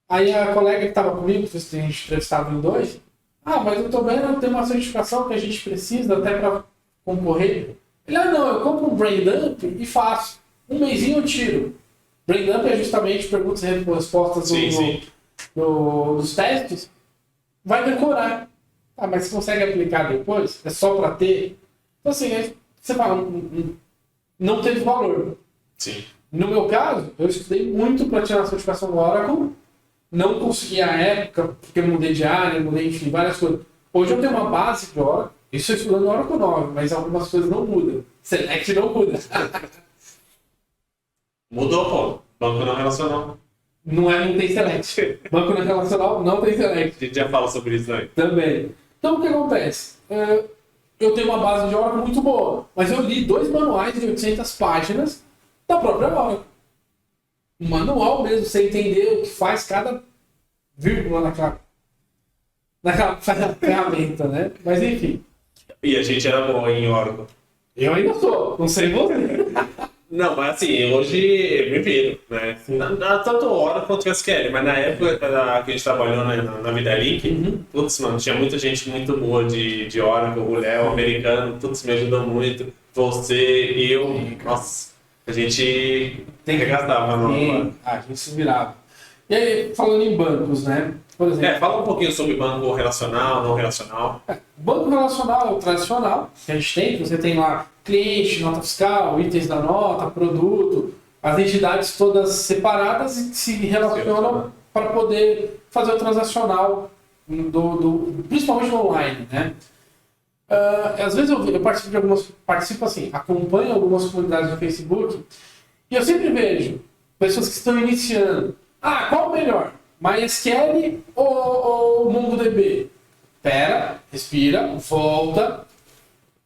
Speaker 2: Aí a colega que estava comigo, que a gente entrevistava em dois, mas eu tô vendo, tem uma certificação que a gente precisa até para concorrer. Ele, não, eu compro um braindump e faço. Um mesinho eu tiro. Braindump é justamente perguntas e respostas dos testes. Vai decorar. Mas você consegue aplicar depois? É só para ter? Então assim, você fala, não teve valor.
Speaker 1: Sim.
Speaker 2: No meu caso, eu estudei muito para tirar a certificação do Oracle. Não consegui à época, porque eu mudei de área, enfim, várias coisas. Hoje eu tenho uma base de Oracle, isso eu estudando Oracle 9, mas algumas coisas não mudam. Select não muda.
Speaker 1: Mudou, pô. Banco não relacional.
Speaker 2: Não tem Select. Banco não relacional não tem Select.
Speaker 1: A gente já fala sobre isso aí.
Speaker 2: Também. Então o que acontece? Eu tenho uma base de Oracle muito boa, mas eu li 2 manuais de 800 páginas da própria Oracle. Um manual mesmo, você entender o que faz cada vírgula naquela ferramenta, né? Mas enfim.
Speaker 1: E a gente era bom em Oracle.
Speaker 2: Eu ainda sou, não sei você.
Speaker 1: Não, mas assim, hoje eu me viro, né? Tanto Oracle quanto SQL, mas na época que a gente trabalhou na VidaLink, putz, mano, tinha muita gente muito boa de Oracle, o Léo, americano, todos me ajudam muito. Você e eu, nossa. A gente gastava, não?
Speaker 2: A gente se virava. E aí, falando em bancos, né? Por exemplo,
Speaker 1: fala um pouquinho sobre banco relacional, não relacional.
Speaker 2: Banco relacional é o tradicional que a gente tem. Você tem lá cliente, nota fiscal, itens da nota, produto, as entidades todas separadas e se relacionam para poder fazer o transacional, principalmente no online, né? Às vezes eu participo assim, acompanho algumas comunidades do Facebook e eu sempre vejo pessoas que estão iniciando. Qual o melhor? MySQL ou MongoDB? Pera, respira, volta.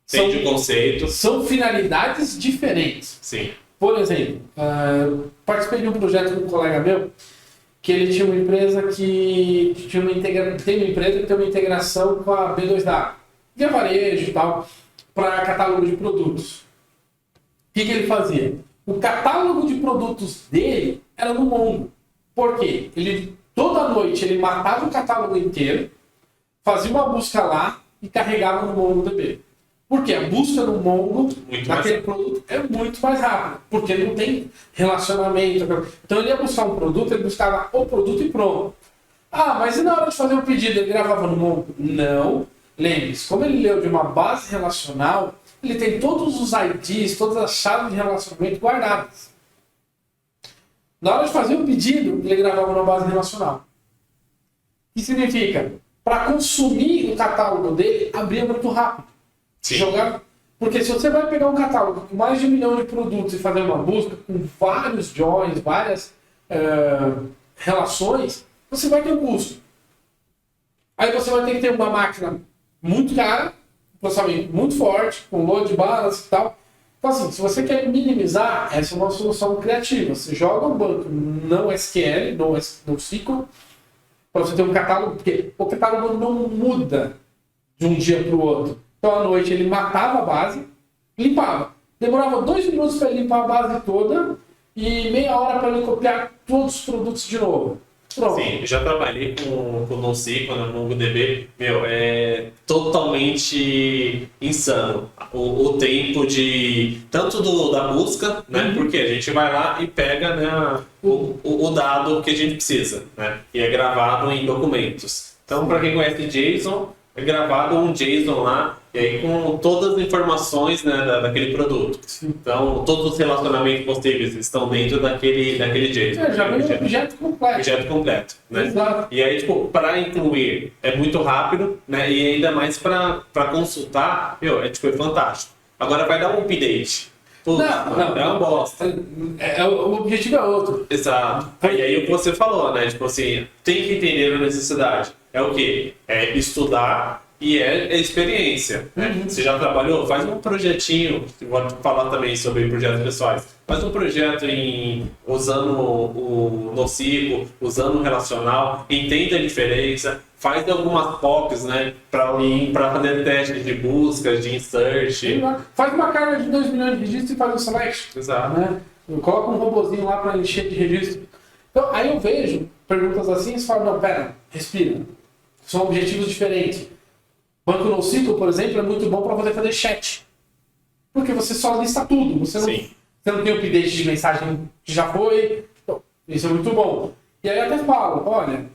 Speaker 1: Entende o conceito.
Speaker 2: São finalidades diferentes.
Speaker 1: Sim.
Speaker 2: Por exemplo, participei de um projeto com um colega meu que ele tinha uma empresa que tem uma integração com a B2W. De varejo e tal, para catálogo de produtos. O que ele fazia? O catálogo de produtos dele era no Mongo. Por quê? Toda noite ele matava o catálogo inteiro, fazia uma busca lá e carregava no MongoDB. Porque a busca no Mongo daquele produto é muito mais rápida, porque não tem relacionamento. Então ele ia buscar um produto, ele buscava o produto e pronto. Mas e na hora de fazer o pedido, ele gravava no Mongo? Não. Lembre-se, como ele leu de uma base relacional, ele tem todos os IDs, todas as chaves de relacionamento guardadas. Na hora de fazer o pedido, ele gravava numa base relacional. O que significa? Para consumir o catálogo dele, abria muito rápido. Porque se você vai pegar um catálogo com mais de 1 milhão de produtos e fazer uma busca com vários joins, várias relações, você vai ter um custo. Aí você vai ter que ter uma máquina muito cara, processamento muito forte, com load balance e tal. Então assim, se você quer minimizar, essa é uma solução criativa. Você joga um banco não SQL, não SQL, para você ter um catálogo, porque o catálogo não muda de um dia para o outro. Então à noite ele matava a base, limpava. Demorava 2 minutos para ele limpar a base toda e meia hora para ele copiar todos os produtos de novo. Pronto.
Speaker 1: Sim, eu já trabalhei com NoSQL, no MongoDB, é totalmente insano o tempo de tanto da busca, né? Porque a gente vai lá e pega, né, o dado que a gente precisa, né? E é gravado em documentos. Então, para quem conhece JSON, gravado um JSON lá, e aí com todas as informações, né, daquele produto. Então, todos os relacionamentos possíveis estão dentro daquele JSON.
Speaker 2: Já vem um objeto completo.
Speaker 1: Objeto completo, né?
Speaker 2: Exato.
Speaker 1: E aí, tipo, para incluir é muito rápido, né? E ainda mais para consultar, é fantástico. Agora vai dar um update. Tudo.
Speaker 2: Não.
Speaker 1: É uma bosta.
Speaker 2: O objetivo é outro.
Speaker 1: Exato. E aí o que você falou, né? Tipo assim, tem que entender a necessidade. É o quê? É estudar e é experiência. Né? Você já trabalhou? Faz um projetinho. Vou falar também sobre projetos pessoais. Faz um projeto usando o NoSQL, usando o relacional, entenda a diferença. Faz algumas POCs, né? Para fazer testes de busca, de insert.
Speaker 2: Faz uma carga de 2 milhões de registros e faz um select.
Speaker 1: Exato.
Speaker 2: Né? Coloca um robozinho lá para encher de registro. Então, aí eu vejo perguntas assim e falo, não, pera, respira. São objetivos diferentes. Banco NoSQL, por exemplo, é muito bom para poder fazer chat. Porque você só lista tudo. Você não tem update de mensagem que já foi. Então, isso é muito bom. E aí eu até falo, olha,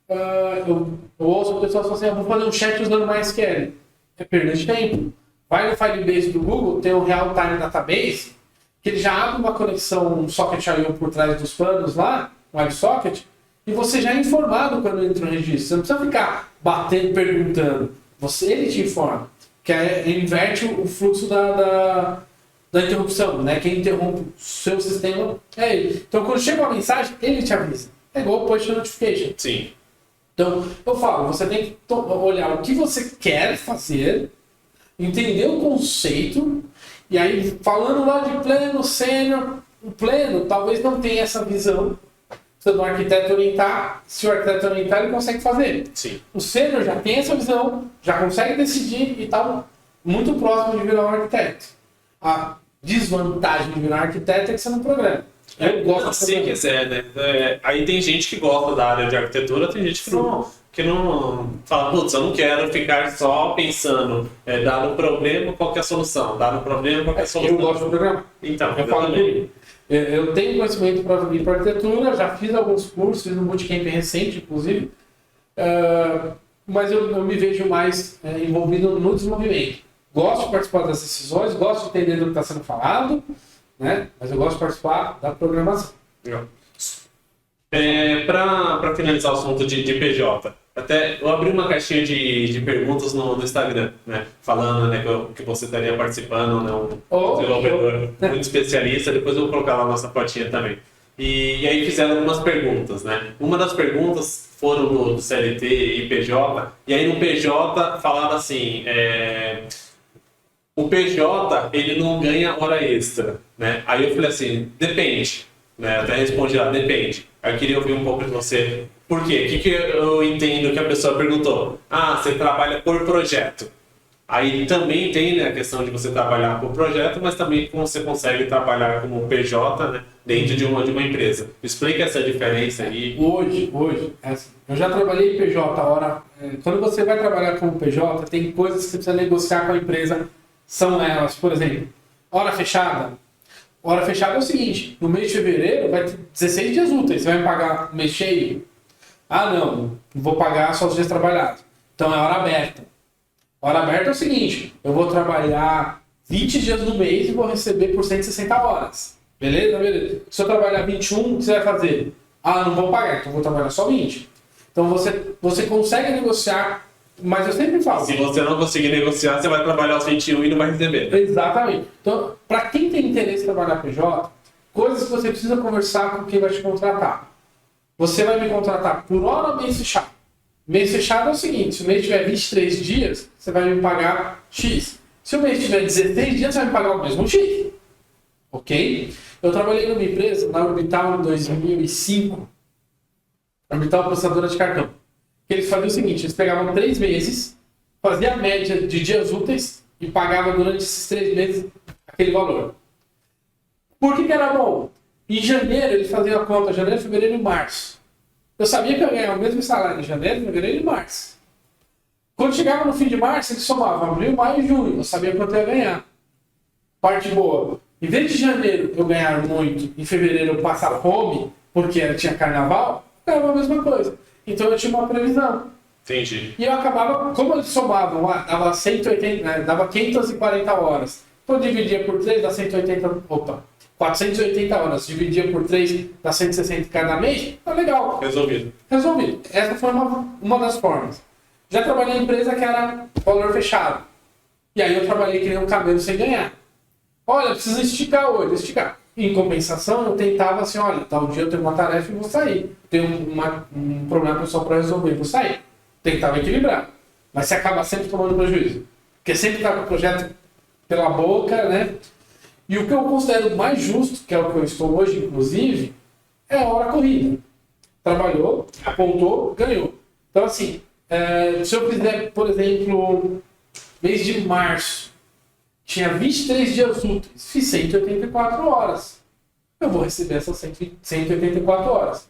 Speaker 2: eu ouço pessoas falando assim, eu vou fazer um chat usando MySQL. É perda de tempo. Vai no Firebase do Google, tem o Real Time Database, que ele já abre uma conexão, um socket I/O por trás dos panos lá, um WebSocket, e você já é informado quando entra no registro. Você não precisa ficar batendo, perguntando. Ele te informa. Que inverte o fluxo da interrupção, né? Quem interrompe o seu sistema é ele. Então, quando chega uma mensagem, ele te avisa. É igual o push notification.
Speaker 1: Sim.
Speaker 2: Então, eu falo, você tem que olhar o que você quer fazer, entender o conceito, e aí, falando lá de pleno, sênior, o pleno talvez não tenha essa visão. Se o arquiteto orientar, se o arquiteto orientar, ele consegue fazer.
Speaker 1: Sim.
Speaker 2: O sênior já tem essa visão, já consegue decidir e está muito próximo de virar um arquiteto. A desvantagem de virar arquiteto é que você não programa. Eu gosto
Speaker 1: assim que né? Aí tem gente que gosta da área de arquitetura, tem gente que não fala, putz, eu não quero ficar só pensando, dado o problema, qual que é a solução? Dado o problema, qual que é a solução?
Speaker 2: Eu gosto de programar.
Speaker 1: Então,
Speaker 2: eu falo comigo. Eu tenho conhecimento para vir para arquitetura, já fiz alguns cursos, fiz um bootcamp recente, inclusive, mas eu me vejo mais envolvido no desenvolvimento. Gosto de participar das decisões, gosto de entender do que está sendo falado, né? Mas eu gosto de participar da programação.
Speaker 1: Para finalizar o assunto de PJ, até eu abri uma caixinha de perguntas no Instagram, né? Falando, né, que você estaria participando, né, um desenvolvedor muito especialista. Depois eu vou colocar lá a nossa fotinha também. E aí fizeram algumas perguntas, né? Uma das perguntas foram do CLT e PJ, e aí no PJ falaram assim, o PJ ele não ganha hora extra, né? Aí eu falei assim, depende, né? Até respondi lá, depende. Aí eu queria ouvir um pouco de você. Por quê? O que eu entendo que a pessoa perguntou? Ah, você trabalha por projeto. Aí também tem, né, a questão de você trabalhar por projeto, mas também como você consegue trabalhar como PJ, né, dentro de uma empresa. Explica essa diferença aí.
Speaker 2: Hoje, eu já trabalhei em PJ. Quando você vai trabalhar como PJ, tem coisas que você precisa negociar com a empresa. São elas, por exemplo, hora fechada. Hora fechada é o seguinte, no mês de fevereiro vai ter 16 dias úteis, você vai me pagar mês cheio? Ah não vou pagar só os dias trabalhados. Então é hora aberta. Hora aberta é o seguinte, eu vou trabalhar 20 dias no mês e vou receber por 160 horas. Beleza? Beleza. Se eu trabalhar 21, o que você vai fazer? Ah, não vou pagar, então vou trabalhar só 20. Então você consegue negociar. Mas eu sempre falo.
Speaker 1: Se você não conseguir negociar, você vai trabalhar os 21 e não vai receber.
Speaker 2: Exatamente. Então, para quem tem interesse em trabalhar PJ, coisas que você precisa conversar com quem vai te contratar. Você vai me contratar por hora ou mês fechado? Mês fechado é o seguinte, se o mês tiver 23 dias, você vai me pagar X. Se o mês tiver 16 dias, você vai me pagar o mesmo X. Ok? Eu trabalhei numa empresa, na Orbital, em 2005. Orbital processadora de cartão. Eles faziam o seguinte, eles pegavam 3 meses, faziam a média de dias úteis e pagavam durante esses 3 meses aquele valor. Por que era bom? Em janeiro, eles faziam a conta janeiro, fevereiro e março. Eu sabia que eu ganhava o mesmo salário em janeiro, fevereiro e março. Quando chegava no fim de março, eles somavam abril, maio e junho. Eu sabia quanto eu ia ganhar. Parte boa. Em vez de janeiro eu ganhar muito, em fevereiro eu passar fome, porque tinha carnaval, eu ganhava a mesma coisa. Então eu tinha uma previsão.
Speaker 1: Entendi.
Speaker 2: E eu acabava, como eles somavam, dava 180, né, dava 540 horas. Então eu dividia por 3, dá 480 horas, dividia por 3, dá 160 cada mês, tá legal.
Speaker 1: Resolvido.
Speaker 2: Essa foi uma das formas. Já trabalhei em empresa que era valor fechado. E aí eu trabalhei que nem um camelo sem ganhar. Olha, precisa esticar hoje, esticar. Em compensação, eu tentava assim, olha, tal dia eu tenho uma tarefa e vou sair. Tenho um problema pessoal para resolver, vou sair. Tentava equilibrar. Mas você acaba sempre tomando prejuízo. Porque sempre está com o projeto pela boca, né? E o que eu considero mais justo, que é o que eu estou hoje, inclusive, é a hora corrida. Trabalhou, apontou, ganhou. Então, assim, se eu fizer, por exemplo, mês de março, tinha 23 dias úteis, fiz 184 horas. Eu vou receber essas 184 horas.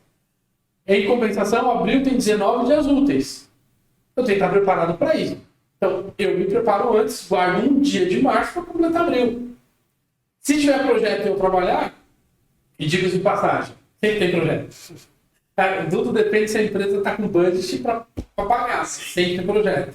Speaker 2: Em compensação, abril tem 19 dias úteis. Eu tenho que estar preparado para isso. Então, eu me preparo antes, guardo um dia de março para completar abril. Se tiver projeto e eu trabalhar, e digo de passagem, sempre tem projeto. Tudo depende se a empresa está com budget para pagar. Sempre tem projeto.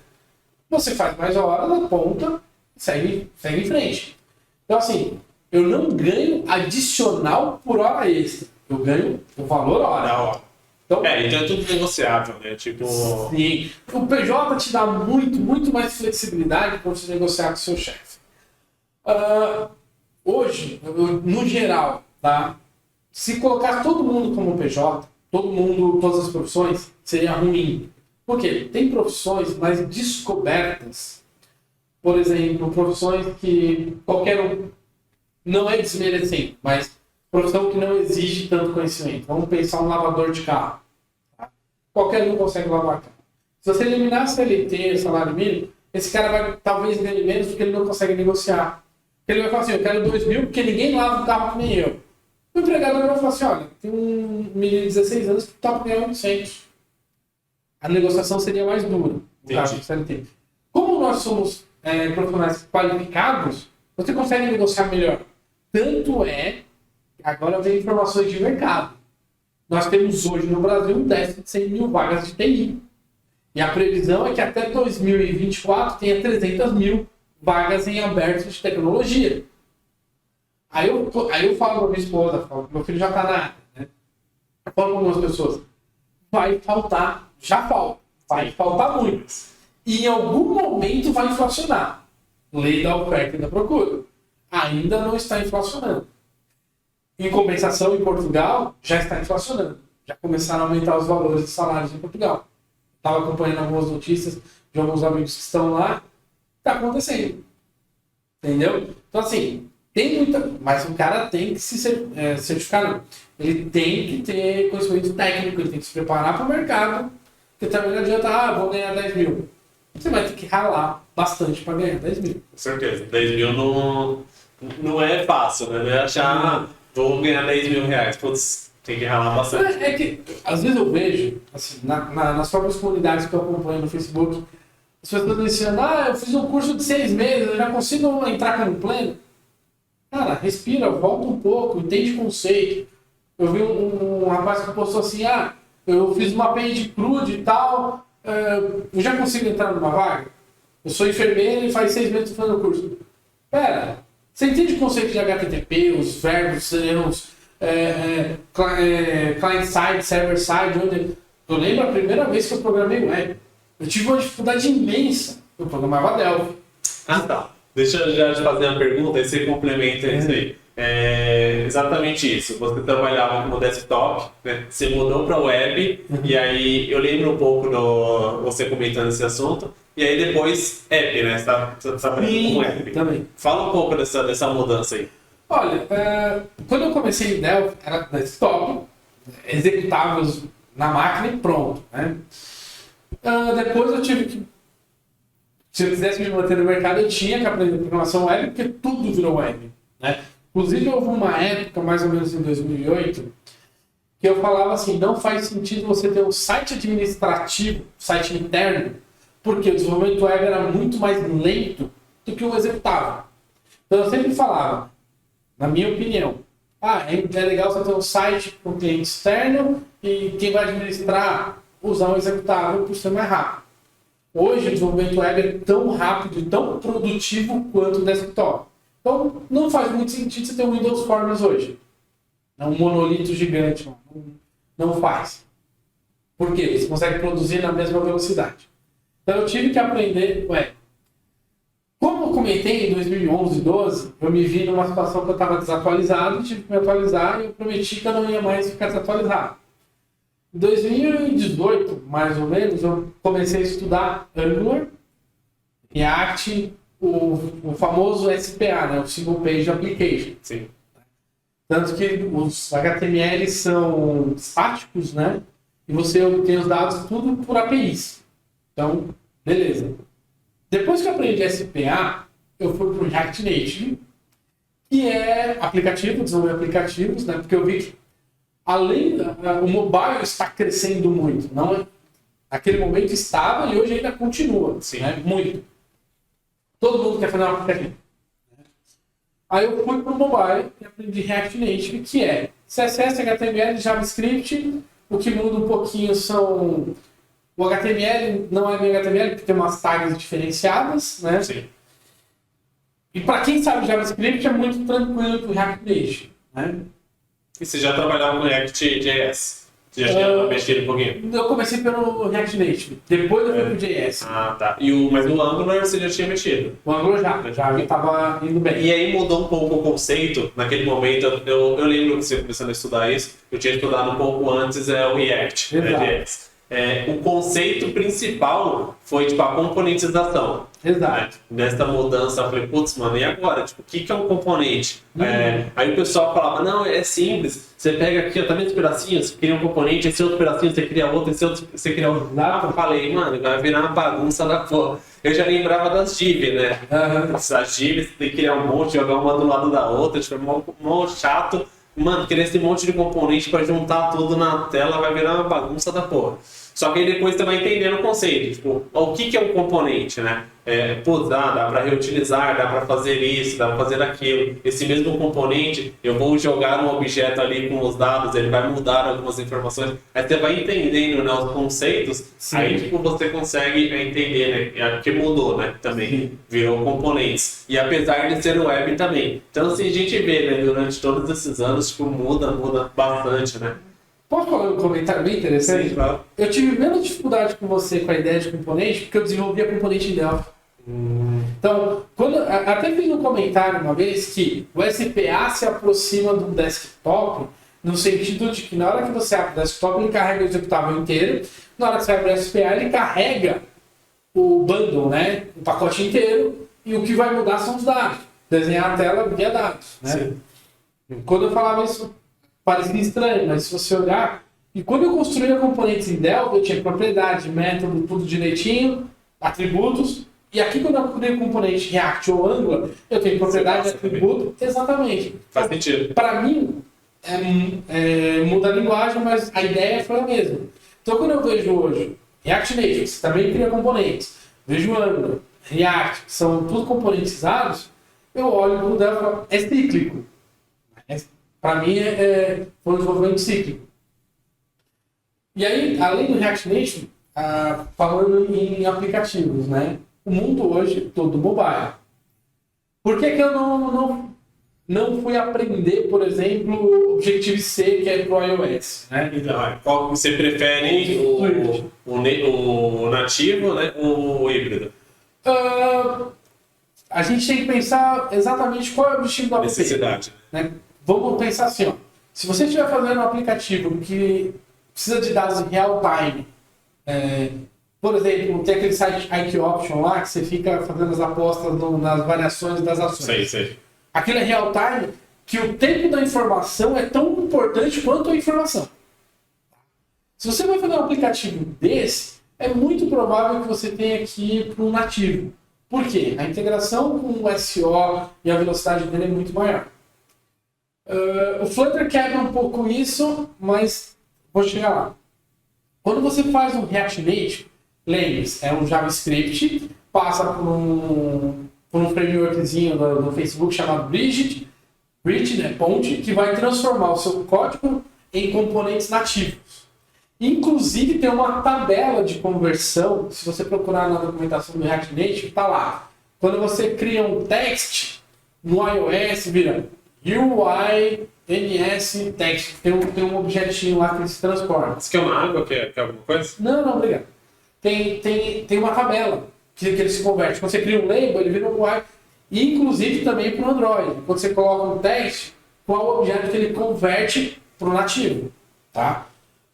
Speaker 2: Você faz mais horas, aponta, segue em frente. Então, assim, eu não ganho adicional por hora extra. Eu ganho o valor hora.
Speaker 1: Da hora.
Speaker 2: Então
Speaker 1: é tudo negociável, né? Tipo...
Speaker 2: Sim. O PJ te dá muito mais flexibilidade para você negociar com o seu chefe. Hoje, no geral, tá? Se colocar todo mundo como PJ, todas as profissões, seria ruim. Por quê? Tem profissões mais descobertas. Por exemplo, profissões que qualquer um não é desmerecendo, mas profissão que não exige tanto conhecimento. Vamos pensar um lavador de carro. Tá? Qualquer um consegue lavar carro. Se você eliminar CLT, salário mínimo, esse cara vai talvez ganhar menos porque ele não consegue negociar. Ele vai falar assim, eu quero 2.000 porque ninguém lava o carro que nem eu. O empregador vai falar assim, olha, tem um menino de 16 anos que está ganhando 800. A negociação seria mais dura. Como nós somos profissionais qualificados, você consegue negociar melhor. Tanto é, agora vem informações de mercado. Nós temos hoje no Brasil um déficit de 100 mil vagas de TI. E a previsão é que até 2024 tenha 300 mil vagas em aberto de tecnologia. Aí eu falo para minha esposa, meu filho já está na área, né? Eu falo para algumas pessoas, vai faltar, já falta, vai faltar muito. E em algum momento vai inflacionar. Lei da oferta e da procura. Ainda não está inflacionando. Em compensação, em Portugal, já está inflacionando. Já começaram a aumentar os valores de salários em Portugal. Estava acompanhando algumas notícias de alguns amigos que estão lá. Está acontecendo. Entendeu? Então, assim, tem muita... Mas o cara tem que se certificar, não. Ele tem que ter conhecimento técnico, ele tem que se preparar para o mercado. Porque também não adianta, vou ganhar 10 mil. Você vai ter que ralar bastante para ganhar 10 mil.
Speaker 1: Com certeza. 10 mil não é fácil, né? Não é achar, vou ganhar 10 mil reais. Putz, tem que ralar bastante.
Speaker 2: É que, às vezes eu vejo, assim, nas próprias comunidades que eu acompanho no Facebook, as pessoas dizendo, eu fiz um curso de 6 meses, eu já consigo entrar como pleno. Cara, respira, volta um pouco, entende o conceito. Eu vi um rapaz que postou assim, eu fiz uma API de CRUD e tal, eu já consigo entrar numa vaga? Eu sou enfermeiro e faz 6 meses fazendo o curso. Pera, você entende o conceito de HTTP, os verbos, os client-side, server-side, onde... Eu lembro a primeira vez que eu programei web. Eu tive uma dificuldade imensa. Eu programava Delphi.
Speaker 1: Tá. Deixa eu já te fazer uma pergunta e você complementa isso aí. Exatamente isso. Você trabalhava como desktop, né? Você mudou para web, e aí eu lembro um pouco você comentando esse assunto, e aí depois app, né? Você tá trabalhando com app.
Speaker 2: Também.
Speaker 1: Fala um pouco dessa mudança aí.
Speaker 2: Olha, quando eu comecei em Delphi, era desktop, executáveis na máquina e pronto, né? Depois eu tive que, se eu quisesse me manter no mercado, eu tinha que aprender programação web, porque tudo virou web, né? Inclusive, houve uma época, mais ou menos em 2008, que eu falava assim, não faz sentido você ter um site administrativo, site interno, porque o desenvolvimento web era muito mais lento do que o executável. Então, eu sempre falava, na minha opinião, é legal você ter um site com cliente externo e quem vai administrar usar um executável por ser mais rápido. hoje o desenvolvimento web é tão rápido e tão produtivo quanto o desktop. Então, não faz muito sentido você ter um Windows Forms hoje. É um monolito gigante. Não faz. Por quê? Você consegue produzir na mesma velocidade. Então, eu tive que aprender web. Como eu comentei em 2011, 2012, eu me vi numa situação que eu estava desatualizado, tive que me atualizar e eu prometi que eu não ia mais ficar desatualizado. Em 2018, mais ou menos, eu comecei a estudar Angular, React, o famoso SPA, né? O Single Page Application.
Speaker 1: Sim.
Speaker 2: Tanto que os HTML são estáticos, né? E você obtém os dados tudo por APIs. Então, beleza. Depois que eu aprendi SPA, eu fui para o React Native, que é aplicativo, desenvolver aplicativos, né? Porque eu vi que o mobile está crescendo muito. Não é? Naquele momento estava e hoje ainda continua.
Speaker 1: Sim.
Speaker 2: Né? Muito. Todo mundo quer fazer um aplicativo. Aí eu fui para o mobile e aprendi React Native, que é CSS, HTML, JavaScript. O que muda um pouquinho são... O HTML não é bem HTML, porque tem umas tags diferenciadas, né?
Speaker 1: Sim.
Speaker 2: E para quem sabe JavaScript é muito tranquilo para o React Native, né?
Speaker 1: E você já trabalhava com React.js? Você já tinha mexido um pouquinho?
Speaker 2: Eu comecei pelo React Native, depois eu fui pro JS.
Speaker 1: Ah, tá. Mas o Angular você já tinha mexido?
Speaker 2: O Angular já estava indo bem.
Speaker 1: E aí mudou um pouco o conceito. Naquele momento, eu lembro que você começando a estudar isso, eu tinha estudado um pouco antes o React, né, JS. O conceito principal foi tipo, a componentização.
Speaker 2: Exato.
Speaker 1: Nessa mudança, eu falei, putz, mano, e agora? Tipo, o que é um componente? Aí o pessoal falava, não, é simples. Você pega aqui, ó, tá vendo esse pedacinho? Você cria um componente, esse outro pedacinho você cria outro, esse outro você cria outro. Eu falei, mano, vai virar uma bagunça da porra. Eu já lembrava das divs, né? As divs, você tem que criar um monte, jogar uma do lado da outra, tipo, é mó chato. Mano, criar esse monte de componente pra juntar tudo na tela vai virar uma bagunça da porra. Só que aí depois você vai entendendo o conceito, tipo, o que é um componente, né? Dá para reutilizar, dá para fazer isso, dá para fazer aquilo. Esse mesmo componente, eu vou jogar um objeto ali com os dados, ele vai mudar algumas informações. Aí você vai entendendo, né, os conceitos, sim. Aí tipo, você consegue entender, né? Que mudou, né? Também sim. Virou componentes. E apesar de ser web também. Então assim, a gente vê, né, durante todos esses anos, tipo, muda bastante, né?
Speaker 2: Posso falar um comentário bem interessante?
Speaker 1: Sim, claro.
Speaker 2: Eu tive menos dificuldade com você com a ideia de componente, porque eu desenvolvia componente em Delphi. Então, até fiz um comentário uma vez que o SPA se aproxima do desktop, no sentido de que na hora que você abre o desktop, ele carrega o executável inteiro, na hora que você abre o SPA, ele carrega o bundle, né? O pacote inteiro, e o que vai mudar são os dados. Desenhar a tela via dados. Né? Sim. Quando eu falava isso, parecia estranho, mas se você olhar... E quando eu construía componentes em Delphi, eu tinha propriedade, método, tudo direitinho, atributos. E aqui quando eu crio componente React ou Angular, eu tenho propriedade, atributo. Exatamente.
Speaker 1: Faz sentido.
Speaker 2: Para mim, muda a linguagem, mas a ideia foi a mesma. Então quando eu vejo hoje React Native, que também cria componentes, vejo Angular, React, que são tudo componentizados, eu olho para o Delphi e falo, é cíclico. Para mim, foi um desenvolvimento cíclico. E aí, além do React Native, falando em aplicativos, né? O mundo hoje todo mobile. Por que eu não fui aprender, por exemplo, Objective-C, que é para o iOS? Né?
Speaker 1: Então, qual você prefere, o nativo, né, ou o híbrido?
Speaker 2: A gente tem que pensar exatamente qual é o objetivo do aplicativo.
Speaker 1: Necessidade.
Speaker 2: Né? Vamos pensar assim, ó. Se você estiver fazendo um aplicativo que precisa de dados em real time, por exemplo, tem aquele site IQ Option lá, que você fica fazendo as apostas nas variações das ações.
Speaker 1: Sei.
Speaker 2: Aquilo é real time, que o tempo da informação é tão importante quanto a informação. Se você vai fazer um aplicativo desse, é muito provável que você tenha que ir para um nativo. Por quê? A integração com o SO e a velocidade dele é muito maior. O Flutter quebra um pouco isso, mas vou chegar lá. Quando você faz um React Native, lembre-se, é um JavaScript, passa por um frameworkzinho do Facebook chamado Bridge, né, Ponte, que vai transformar o seu código em componentes nativos. Inclusive tem uma tabela de conversão, se você procurar na documentação do React Native, tá lá. Quando você cria um text no iOS, vira UI NS text. Tem um objetinho lá que ele se transforma.
Speaker 1: Você quer uma água? Quer alguma coisa?
Speaker 2: Não, obrigado. Tem uma tabela que ele se converte. Quando você cria um label, ele vira um UI. E, inclusive também para o Android. Quando você coloca um text, qual o objeto que ele converte para o nativo. Tá?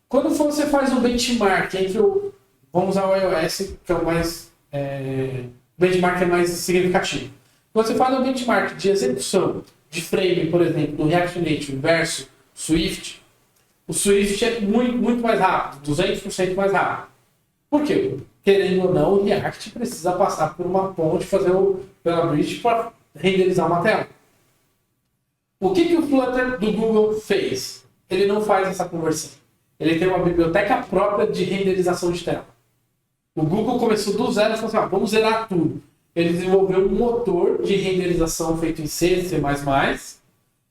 Speaker 2: Quando você faz um benchmark entre o... Vamos usar o iOS, que é o mais... benchmark é mais significativo. Quando você faz um benchmark de execução de frame, por exemplo, do React Native versus Swift, o Swift é muito, muito mais rápido, 200% mais rápido. Por quê? Querendo ou não, o React precisa passar por uma ponte, fazer pela bridge para renderizar uma tela. O que o Flutter do Google fez? Ele não faz essa conversão. Ele tem uma biblioteca própria de renderização de tela. O Google começou do zero e falou assim, vamos zerar tudo. Ele desenvolveu um motor de renderização feito em C, C++,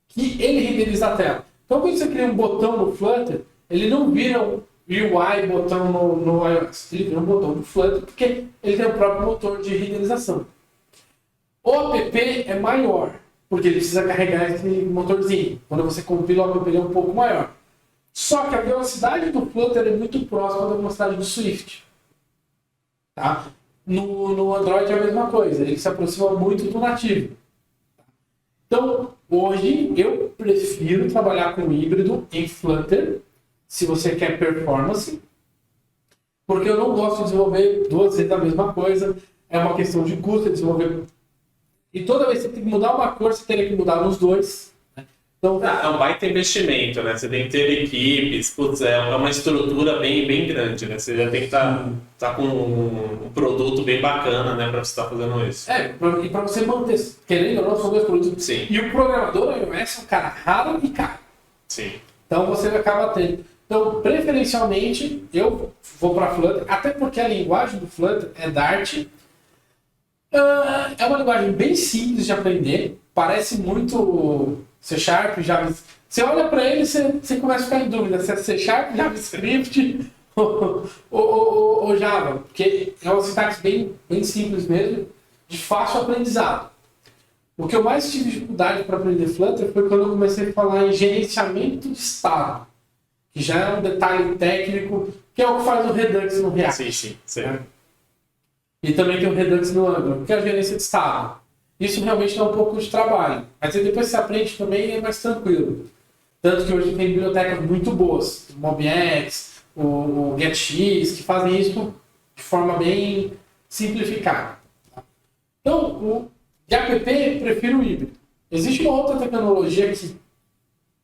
Speaker 2: que ele renderiza a tela. Então, quando você cria um botão no Flutter, ele não vira um UI botão no iOS. Ele vira um botão do Flutter, porque ele tem o próprio motor de renderização. O app é maior, porque ele precisa carregar esse motorzinho. Quando você compila o app, ele é um pouco maior. Só que a velocidade do Flutter é muito próxima da velocidade do Swift. Tá? No Android é a mesma coisa, ele se aproxima muito do nativo. Então, hoje eu prefiro trabalhar com híbrido em Flutter, se você quer performance, porque eu não gosto de desenvolver duas vezes a mesma coisa, é uma questão de custo desenvolver. E toda vez que você tem que mudar uma cor, você teria que mudar nos dois. Então,
Speaker 1: é um baita investimento, né? Você tem que ter equipes, putz, é uma estrutura bem grande, né? Você já tem que estar com um produto bem bacana, né? Para você estar fazendo isso.
Speaker 2: E para você manter, querendo ou não, são dois produtos.
Speaker 1: Sim.
Speaker 2: E o programador iOS é um cara raro e caro.
Speaker 1: Sim.
Speaker 2: Então você acaba tendo. Então, preferencialmente, eu vou para Flutter, até porque a linguagem do Flutter é Dart. É uma linguagem bem simples de aprender, parece muito C Sharp, JavaScript. Você olha para ele e você começa a ficar em dúvida se é C Sharp, JavaScript ou Java, porque é uma sintaxe bem simples mesmo, de fácil aprendizado. O que eu mais tive dificuldade para aprender Flutter foi quando eu comecei a falar em gerenciamento de estado, que já é um detalhe técnico, que é o que faz o Redux no React.
Speaker 1: Sim.
Speaker 2: Né? E também tem o Redux no Angular, que é a gerência de estado. Isso realmente dá um pouco de trabalho, mas depois você aprende também é mais tranquilo. Tanto que hoje tem bibliotecas muito boas, o MobX, o GetX, que fazem isso de forma bem simplificada. Então, de app, prefiro o híbrido. Existe uma outra tecnologia que,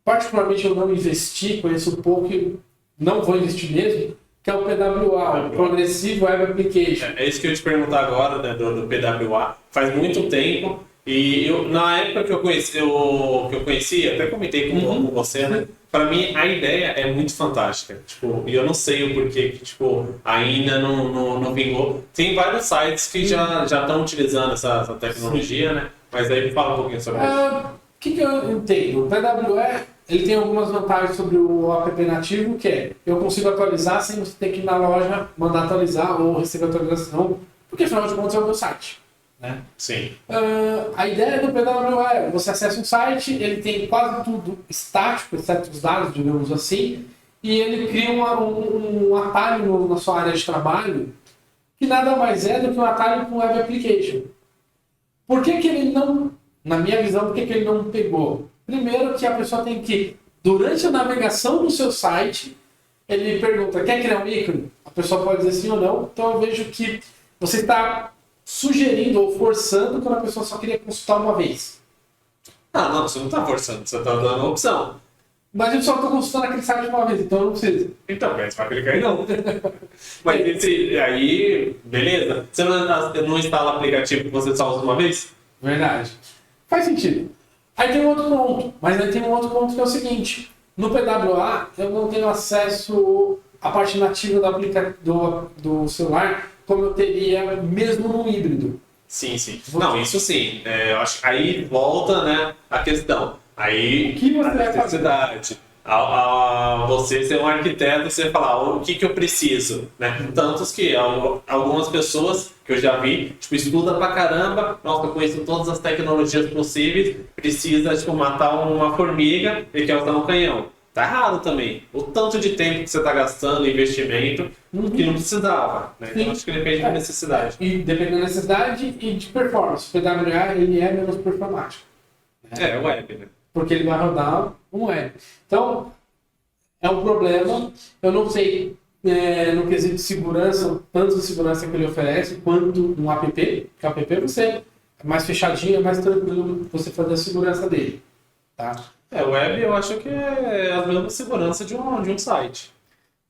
Speaker 2: particularmente, eu não investi, conheço pouco e não vou investir mesmo, que é o PWA, o Progressive Web Application.
Speaker 1: É isso que eu ia te perguntar agora, né, do PWA. Faz muito tempo, e na época que eu conheci, até comentei com você, né? Para mim, a ideia é muito fantástica. Tipo, e eu não sei o porquê que tipo, ainda não vingou. Tem vários sites que já estão utilizando essa tecnologia, né? Mas aí me fala um pouquinho sobre isso.
Speaker 2: O que eu entendo? O PWA ele tem algumas vantagens sobre o app nativo, que é eu consigo atualizar sem você ter que ir na loja, mandar atualizar ou receber atualização, porque afinal de contas é o meu site. Né?
Speaker 1: Sim.
Speaker 2: A ideia do PWA é você acessa um site, ele tem quase tudo estático, exceto os dados, digamos assim, e ele cria um atalho na sua área de trabalho, que nada mais é do que um atalho com Web Application. Por que ele não, na minha visão, por que ele não pegou? Primeiro que a pessoa tem que, durante a navegação no seu site, ele pergunta, quer criar um ícone? A pessoa pode dizer sim ou não, então eu vejo que você está sugerindo ou forçando quando a pessoa só queria consultar uma vez.
Speaker 1: Não, você não está forçando, você está dando a opção.
Speaker 2: Mas eu só estou consultando aquele site uma vez, então eu não preciso.
Speaker 1: Então, você vai clicar em não. Mas aí, beleza. Você não instala aplicativo que você só usa uma vez?
Speaker 2: Verdade. Faz sentido. Aí tem um outro ponto, mas aí tem um outro ponto que é o seguinte. No PWA, eu não tenho acesso à parte nativa do celular como eu teria mesmo no híbrido.
Speaker 1: Sim. Não, isso sim. Eu acho que aí volta, né, a questão. Aí
Speaker 2: o que você
Speaker 1: a
Speaker 2: vai
Speaker 1: necessidade. a você ser um arquiteto, você falar o que eu preciso, né? Tantos que algumas pessoas que eu já vi, tipo, estuda pra caramba, nossa, eu conheço todas as tecnologias possíveis, precisa, tipo, matar uma formiga e quer usar um canhão. Tá errado também. O tanto de tempo que você tá gastando, investimento, que não precisava, né? Então acho que depende da necessidade.
Speaker 2: E depende da necessidade e de performance. O PWA, ele é menos performático.
Speaker 1: É web, né?
Speaker 2: Porque ele vai rodar um web. Então, é um problema. Eu não sei, no quesito de segurança, tanto de segurança que ele oferece, quanto no app. Porque o app você é mais fechadinho, é mais tranquilo você fazer a segurança dele. Tá?
Speaker 1: Web eu acho que é a mesma segurança de um site.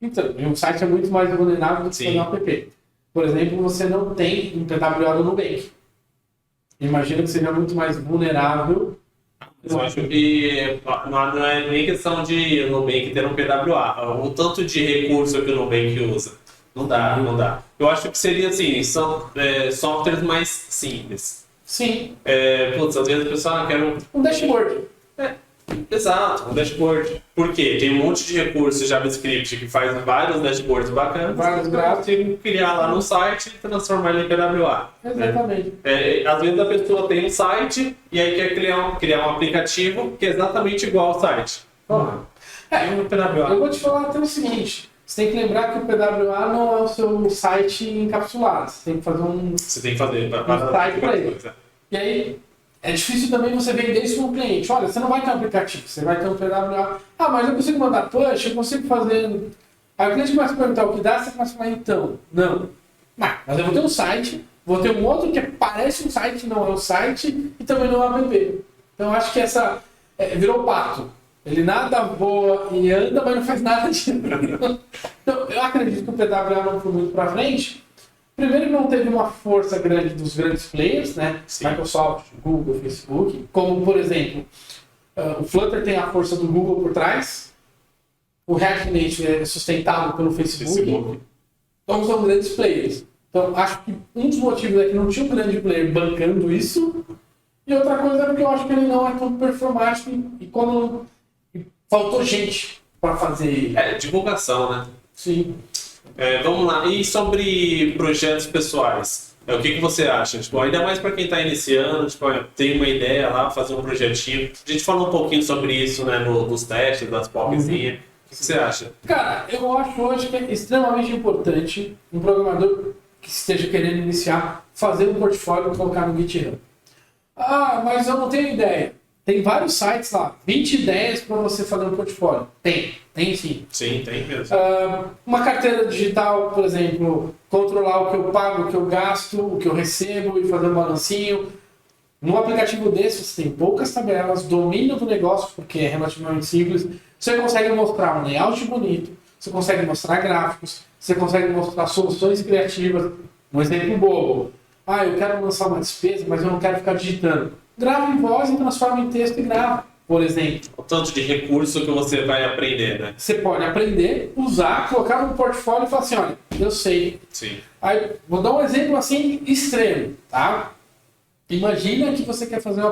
Speaker 2: Então, um site é muito mais vulnerável do que um app. Por exemplo, você não tem um PWA no Nubank. Imagina que seja muito mais vulnerável.
Speaker 1: Eu acho que não é nem questão de o Nubank ter um PWA. O tanto de recurso que o Nubank usa. Não dá. Eu acho que seria assim, são softwares mais simples.
Speaker 2: Sim.
Speaker 1: Às vezes a pessoa quer
Speaker 2: um dashboard.
Speaker 1: Exato, um dashboard. Por quê? Tem um monte de recursos JavaScript que faz vários dashboards bacanas.
Speaker 2: Vários gráficos.
Speaker 1: Tem que criar lá no site e transformar ele em PWA.
Speaker 2: Exatamente.
Speaker 1: Né? Às vezes a pessoa tem um site e aí quer criar um aplicativo que é exatamente igual ao site.
Speaker 2: Um PWA. Eu vou te falar até o seguinte. Você tem que lembrar que o PWA não é o seu site encapsulado. Você tem que fazer um
Speaker 1: site
Speaker 2: para ele. E aí, é difícil também você vender isso para um cliente. Olha, você não vai ter um aplicativo, você vai ter um PWA. Ah, mas eu consigo mandar push, eu consigo fazer... Aí o cliente começa a perguntar o que dá, você começa a falar, então, não. Mas eu vou ter um site, vou ter um outro que parece um site, não é um site, e também não é um app. Então eu acho que essa... virou pato. Ele nada voa e anda, mas não faz nada de... Então, eu acredito que o PWA não foi muito para frente. Primeiro, não teve uma força grande dos grandes players, né? Sim. Microsoft, Google, Facebook. Como, por exemplo, o Flutter tem a força do Google por trás. O React Native é sustentado pelo Facebook. Então, são grandes players. Então, acho que um dos motivos é que não tinha um grande player bancando isso. E outra coisa é porque eu acho que ele não é tão performático e como faltou gente para fazer...
Speaker 1: divulgação, né?
Speaker 2: Sim.
Speaker 1: Vamos lá. E sobre projetos pessoais? O que você acha? Tipo, ainda mais para quem está iniciando, tipo, tem uma ideia lá, fazer um projetinho. A gente falou um pouquinho sobre isso, né, nos testes, das POCzinhas. O que você acha?
Speaker 2: Cara, eu acho hoje que é extremamente importante um programador que esteja querendo iniciar, fazer um portfólio e colocar no GitHub. Ah, mas eu não tenho ideia. Tem vários sites lá, 20 ideias para você fazer um portfólio. Tem sim.
Speaker 1: Sim, tem mesmo.
Speaker 2: Uma carteira digital, por exemplo, controlar o que eu pago, o que eu gasto, o que eu recebo e fazer um balancinho. Num aplicativo desse, você tem poucas tabelas, domínio do negócio, porque é relativamente simples. Você consegue mostrar um layout bonito, você consegue mostrar gráficos, você consegue mostrar soluções criativas. Um exemplo bobo. Eu quero lançar uma despesa, mas eu não quero ficar digitando. Grava em voz e transforma em texto e grava, por exemplo.
Speaker 1: O tanto de recurso que você vai aprender, né?
Speaker 2: Você pode aprender, usar, colocar no portfólio e falar assim, olha, eu sei.
Speaker 1: Sim.
Speaker 2: Aí, vou dar um exemplo assim, extremo, tá? Imagina que você quer fazer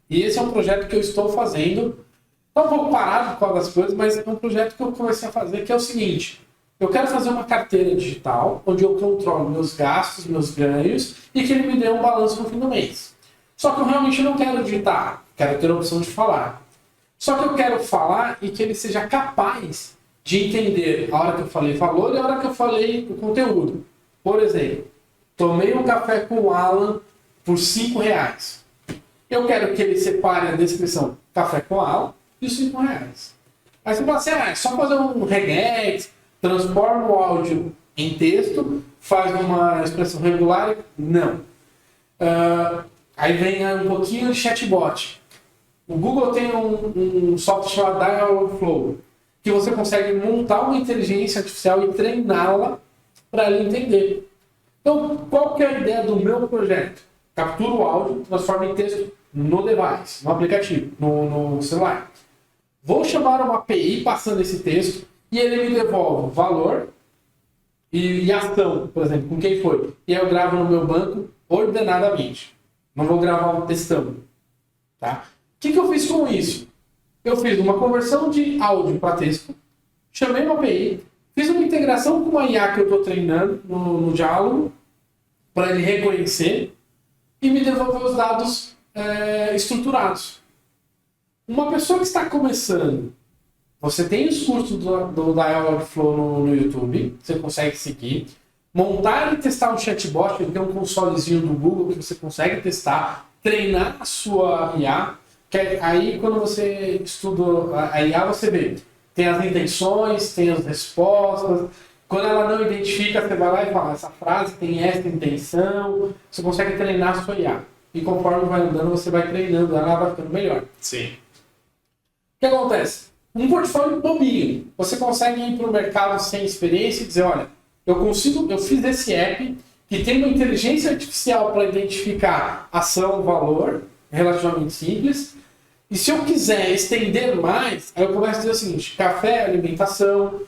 Speaker 2: E esse é um projeto que eu estou fazendo. Está um pouco parado por causa das coisas, mas é um projeto que eu comecei a fazer, que é o seguinte. Eu quero fazer uma carteira digital, onde eu controlo meus gastos, meus ganhos, e que ele me dê um balanço no fim do mês. Só que eu realmente não quero digitar, quero ter a opção de falar. Só que eu quero falar e que ele seja capaz de entender a hora que eu falei valor e a hora que eu falei o conteúdo. Por exemplo, tomei um café com o Alan por R$5. Eu quero que ele separe a descrição café com Alan e os R$5. Aí você fala assim, é só fazer um regex, transforma o áudio em texto, faz uma expressão regular. Não. Aí vem um pouquinho de chatbot. O Google tem um software chamado Dialogflow, que você consegue montar uma inteligência artificial e treiná-la para ela entender. Então, qual que é a ideia do meu projeto? Captura o áudio, transforma em texto no device, no aplicativo, no celular. Vou chamar uma API passando esse texto e ele me devolve valor e ação, por exemplo, com quem foi. E aí eu gravo no meu banco ordenadamente. Não vou gravar um textão. Tá? O que eu fiz com isso? Eu fiz uma conversão de áudio para texto, chamei uma API, fiz uma integração com uma IA que eu estou treinando no diálogo, para ele reconhecer, e me devolver os dados estruturados. Uma pessoa que está começando, você tem os cursos do Dialogflow no YouTube, você consegue seguir. Montar e testar um chatbot, ele tem um consolezinho do Google que você consegue testar, treinar a sua IA, que aí quando você estuda a IA, você vê, tem as intenções, tem as respostas. Quando ela não identifica, você vai lá e fala, essa frase tem essa intenção, você consegue treinar a sua IA. E conforme vai andando, você vai treinando, ela vai ficando melhor.
Speaker 1: Sim.
Speaker 2: O que acontece? Um portfólio bobinho. Você consegue ir para o mercado sem experiência e dizer, olha, eu fiz esse app que tem uma inteligência artificial para identificar ação, valor, relativamente simples. E se eu quiser estender mais, aí eu começo a dizer o seguinte, café, alimentação,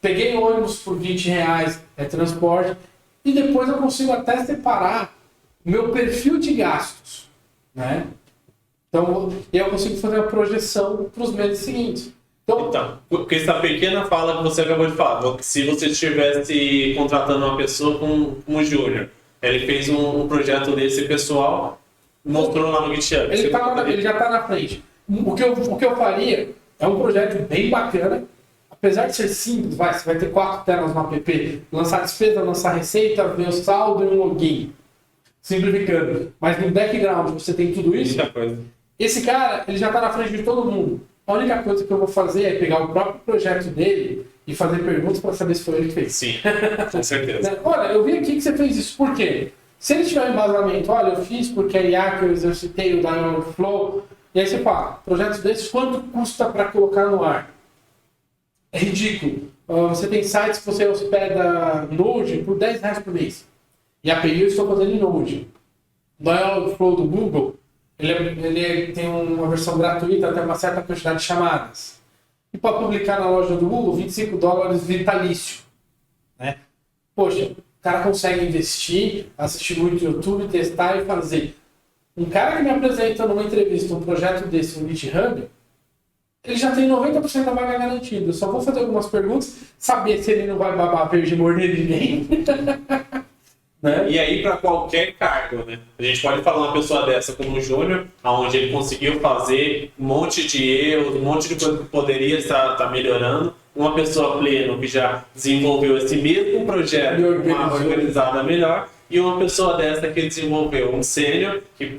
Speaker 2: peguei ônibus por R$20, transporte, e depois eu consigo até separar meu perfil de gastos, né? Então, eu consigo fazer a projeção para os meses seguintes.
Speaker 1: Então, porque essa pequena fala que você acabou de falar, se você estivesse contratando uma pessoa com um júnior, ele fez um projeto desse pessoal, mostrou lá no GitHub.
Speaker 2: Ele já está na frente. O que eu faria é um projeto bem bacana, apesar de ser simples, você vai ter 4 telas no app, lançar despesa, lançar receita, ver o saldo e um login. Simplificando. Mas no background você tem tudo isso.
Speaker 1: Muita coisa.
Speaker 2: Esse cara, ele já está na frente de todo mundo. A única coisa que eu vou fazer é pegar o próprio projeto dele e fazer perguntas para saber se foi ele que fez.
Speaker 1: Sim, com certeza.
Speaker 2: Olha, eu vi aqui que você fez isso. Por quê? Se ele tiver um embasamento, olha, eu fiz porque a IA que eu exercitei o Dialogflow, e aí você fala, projetos desses, quanto custa para colocar no ar? É ridículo. Você tem sites que você hospeda Node por R$10 por mês. E a API eu estou fazendo em Node. O Dialogflow do Google, ele tem uma versão gratuita até uma certa quantidade de chamadas. E para publicar na loja do Google, $25 vitalício. Né? Poxa, o cara consegue investir, assistir muito YouTube, testar e fazer. Um cara que me apresenta numa entrevista um projeto desse no GitHub, ele já tem 90% da vaga garantida. Eu só vou fazer algumas perguntas, saber se ele não vai babar verde e morder ninguém. Né?
Speaker 1: E aí, para qualquer cargo, né? A gente pode falar uma pessoa dessa como júnior, onde ele conseguiu fazer um monte de erros, um monte de coisa que poderia estar melhorando. Uma pessoa pleno que já desenvolveu esse mesmo projeto, uma organizada melhor. E uma pessoa dessa que desenvolveu um sênior, que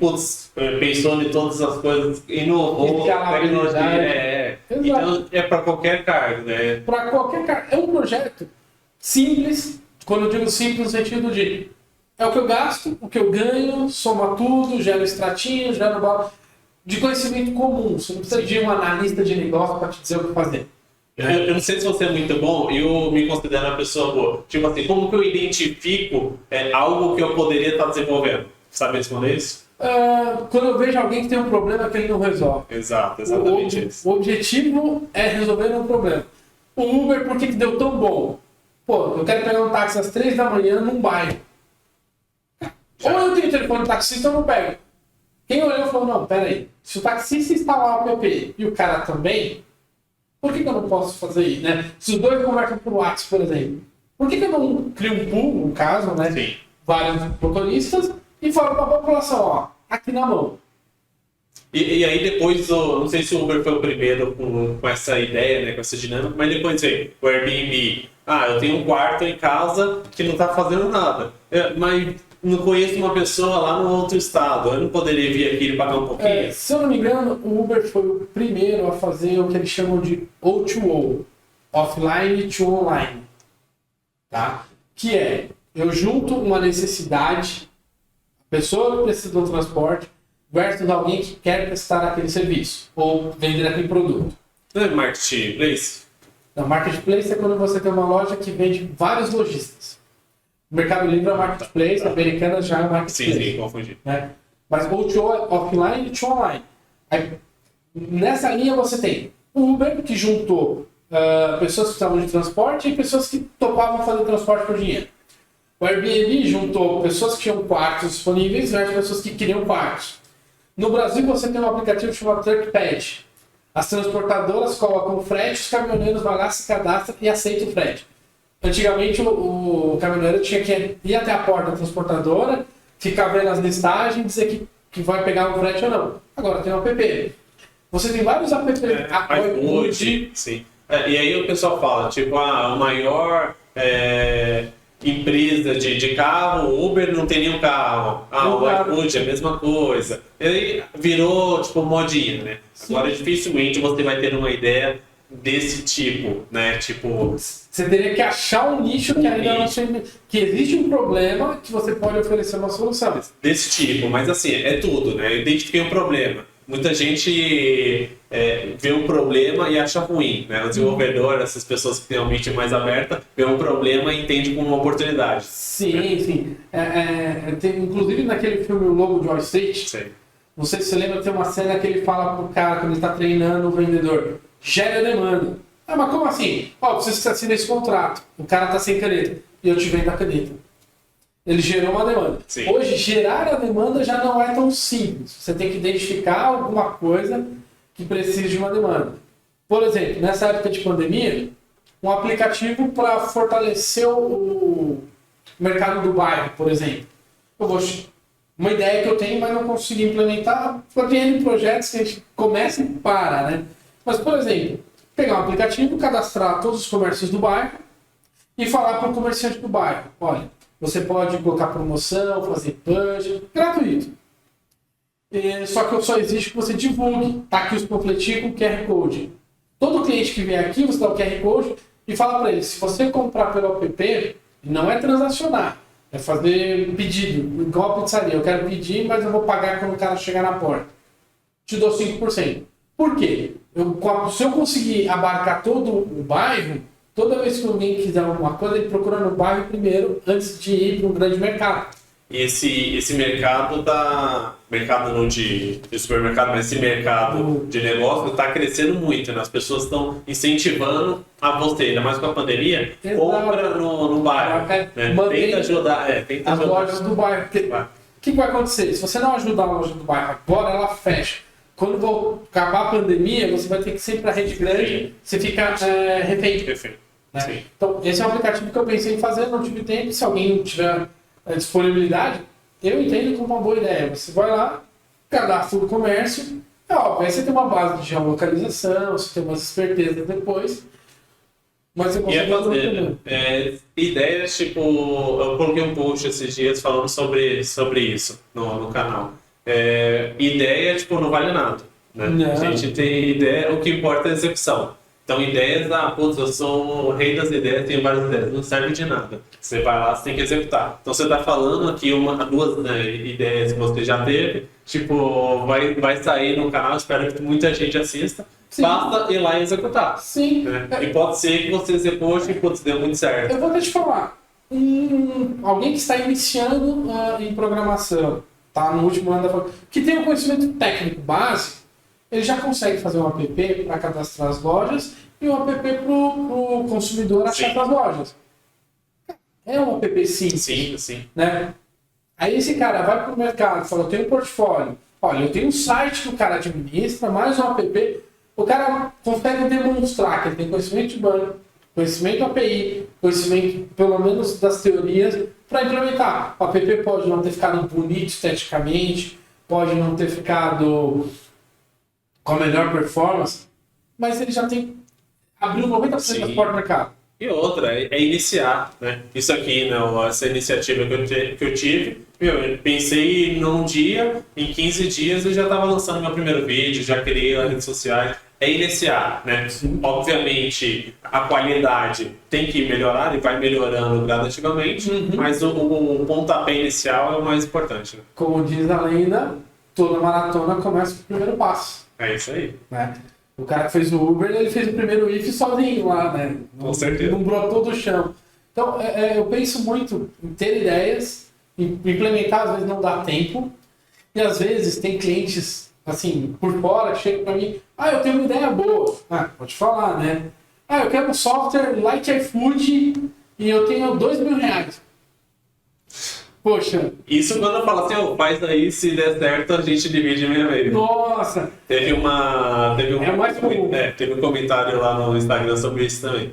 Speaker 1: pensou em todas as coisas, inovou, tecnologia. Então, é para qualquer cargo, né?
Speaker 2: Para qualquer cargo. É um projeto simples. Quando eu digo simples, no sentido de é o que eu gasto, o que eu ganho, soma tudo, gera extratinho, gera bala, de conhecimento comum. Você não precisa de um analista de negócio para te dizer o que fazer.
Speaker 1: Eu não sei se você é muito bom, eu me considero uma pessoa boa. Tipo assim, como que eu identifico algo que eu poderia estar desenvolvendo? Sabe responder isso?
Speaker 2: Quando eu vejo alguém que tem um problema que ele não resolve.
Speaker 1: Exato, exatamente isso.
Speaker 2: O objetivo é resolver um problema. O Uber, por que deu tão bom? Pô, eu quero pegar um táxi às 3 da manhã num bairro. Ou eu tenho telefone de taxista ou eu não pego. Quem olhou falou, não, peraí. Se o taxista instalar o app e o cara também, por que eu não posso fazer isso, né? Se os dois conversam por WhatsApp, por exemplo, por que eu não crio um pool, no caso, né?
Speaker 1: Sim.
Speaker 2: Vários motoristas e falo para a população, ó, aqui na mão.
Speaker 1: E aí depois, não sei se o Uber foi o primeiro com essa ideia, né, com essa dinâmica, mas depois veio o Airbnb. Eu tenho um quarto em casa que não está fazendo nada, mas não conheço uma pessoa lá no outro estado, eu não poderia vir aqui e pagar um pouquinho?
Speaker 2: Se eu não me engano, o Uber foi o primeiro a fazer o que eles chamam de O2O, Offline to Online. Tá? Que é, eu junto uma necessidade, a pessoa que precisa do transporte, versus alguém que quer prestar aquele serviço, ou vender aquele produto.
Speaker 1: Não é marketplace?
Speaker 2: Não, marketplace é quando você tem uma loja que vende vários lojistas. O Mercado Livre é marketplace, a Americanas já é marketplace.
Speaker 1: Sim, confundi.
Speaker 2: Né? Mas O2O é offline e online. Aí, nessa linha você tem o Uber, que juntou pessoas que precisavam de transporte e pessoas que topavam fazer transporte por dinheiro. O Airbnb juntou pessoas que tinham quartos disponíveis versus pessoas que queriam quartos. No Brasil você tem um aplicativo chamado Truckpad. As transportadoras colocam o frete, os caminhoneiros vão lá, se cadastram e aceitam o frete. Antigamente o caminhoneiro tinha que ir até a porta da transportadora, ficar vendo as listagens, dizer que vai pegar um frete ou não. Agora tem um app. Você tem vários apps.
Speaker 1: iFood, sim. E aí o pessoal fala, tipo, a maior empresa de carro, o Uber não tem nenhum carro. O iFood é a mesma coisa. E aí virou, tipo, modinha, né? Sim. Agora dificilmente você vai ter uma ideia desse tipo, né? Tipo...
Speaker 2: Você teria que achar um nicho que ainda não tem... Que existe um problema que você pode oferecer uma solução.
Speaker 1: Desse tipo, mas assim, é tudo, né? Eu identifiquei um problema. Muita gente vê um problema e acha ruim, né? O desenvolvedor, essas pessoas que têm a mente mais aberta, vê um problema e entende como uma oportunidade.
Speaker 2: Sim, sim. Inclusive naquele filme O Lobo de Wall Street,
Speaker 1: sim.
Speaker 2: Não sei se você lembra, tem uma cena que ele fala pro cara, quando ele está treinando o vendedor, gera demanda. Mas como assim? Preciso que você assine esse contrato. O cara está sem caneta e eu te vendo a caneta. Ele gerou uma demanda.
Speaker 1: Sim.
Speaker 2: Hoje, gerar a demanda já não é tão simples. Você tem que identificar alguma coisa que precise de uma demanda. Por exemplo, nessa época de pandemia, um aplicativo para fortalecer o mercado do bairro, por exemplo. Uma ideia que eu tenho, mas não consegui implementar, tem projetos que a gente começa e para, né? Mas, por exemplo, pegar um aplicativo, cadastrar todos os comércios do bairro e falar para o comerciante do bairro, olha, você pode colocar promoção, fazer push, gratuito. Só que só exige que você divulgue. Tá aqui os panfletinhos com QR Code. Todo cliente que vem aqui, você dá o QR Code e fala para ele, se você comprar pelo app, não é transacionar, é fazer pedido, igual a pizzaria. Eu quero pedir, mas eu vou pagar quando o cara chegar na porta. Te dou 5%. Por quê? Se eu conseguir abarcar todo o bairro, toda vez que alguém quiser alguma coisa, ele procura no bairro primeiro, antes de ir para um grande mercado.
Speaker 1: E esse mercado mercado não de supermercado, mas esse mercado de negócio está crescendo muito, né? As pessoas estão incentivando a você, ainda mais com a pandemia, compra no bairro. Né? Tenta ajudar.
Speaker 2: As lojas do bairro. O que vai acontecer? Se você não ajudar a loja do bairro agora, ela fecha. Quando acabar a pandemia, você vai ter que ir para a rede grande, você fica refém. Né? Então, esse é um aplicativo que eu pensei em fazer, não tive tempo. Se alguém tiver disponibilidade, eu entendo como uma boa ideia. Você vai lá, cadastra o comércio, aí você tem uma base de geolocalização, você tem umas espertezas depois, mas você consegue
Speaker 1: fazer ideias, tipo, eu coloquei um post esses dias falando sobre isso no canal. Ideia, tipo, não vale nada, né? A gente tem ideia, o que importa é a execução. Então, ideias, eu sou o rei das ideias, tenho várias ideias, não serve de nada. Você vai lá, você tem que executar. Então, você está falando aqui duas ideias que você já teve, tipo, vai sair no canal, espero que muita gente assista. Sim. Basta ir lá e executar.
Speaker 2: Sim.
Speaker 1: Né? E pode ser que você execute e deu muito certo.
Speaker 2: Eu vou até te falar, alguém que está iniciando em programação, tá no último ano da faculdade, que tem um conhecimento técnico básico, ele já consegue fazer um app para cadastrar as lojas e um app para o consumidor achar as lojas. É um app simples.
Speaker 1: Sim.
Speaker 2: Né? Aí esse cara vai para o mercado e fala, eu tenho um portfólio, olha, eu tenho um site que o cara administra, mais um app, o cara consegue demonstrar que ele tem conhecimento de banco, conhecimento API, conhecimento pelo menos das teorias para implementar. O app pode não ter ficado bonito esteticamente, pode não ter ficado com a melhor performance, mas ele já abriu 90% das portas do mercado.
Speaker 1: E outra, é iniciar, né? Isso aqui, né? Essa iniciativa que eu tive, eu pensei num dia, em 15 dias eu já estava lançando meu primeiro vídeo, já criei as redes sociais. É iniciar, né? Sim. Obviamente, a qualidade tem que melhorar e vai melhorando gradativamente, mas o pontapé inicial é o mais importante. Né?
Speaker 2: Como diz a lenda, toda maratona começa com o primeiro passo.
Speaker 1: É isso aí.
Speaker 2: Né? O cara que fez o Uber, ele fez o primeiro if sozinho lá, né?
Speaker 1: Com certeza.
Speaker 2: Não brotou do chão. Então, eu penso muito em ter ideias, em implementar, às vezes não dá tempo, e às vezes tem clientes, assim, por fora, que chegam para mim, eu tenho uma ideia boa. Pode falar, né? Eu quero um software like iFood e eu tenho R$2.000. Poxa,
Speaker 1: Isso quando eu falo assim, ó, faz aí, se der certo, a gente divide meia vez.
Speaker 2: nossa!
Speaker 1: Teve
Speaker 2: É mais comum.
Speaker 1: teve um comentário lá no Instagram sobre isso também.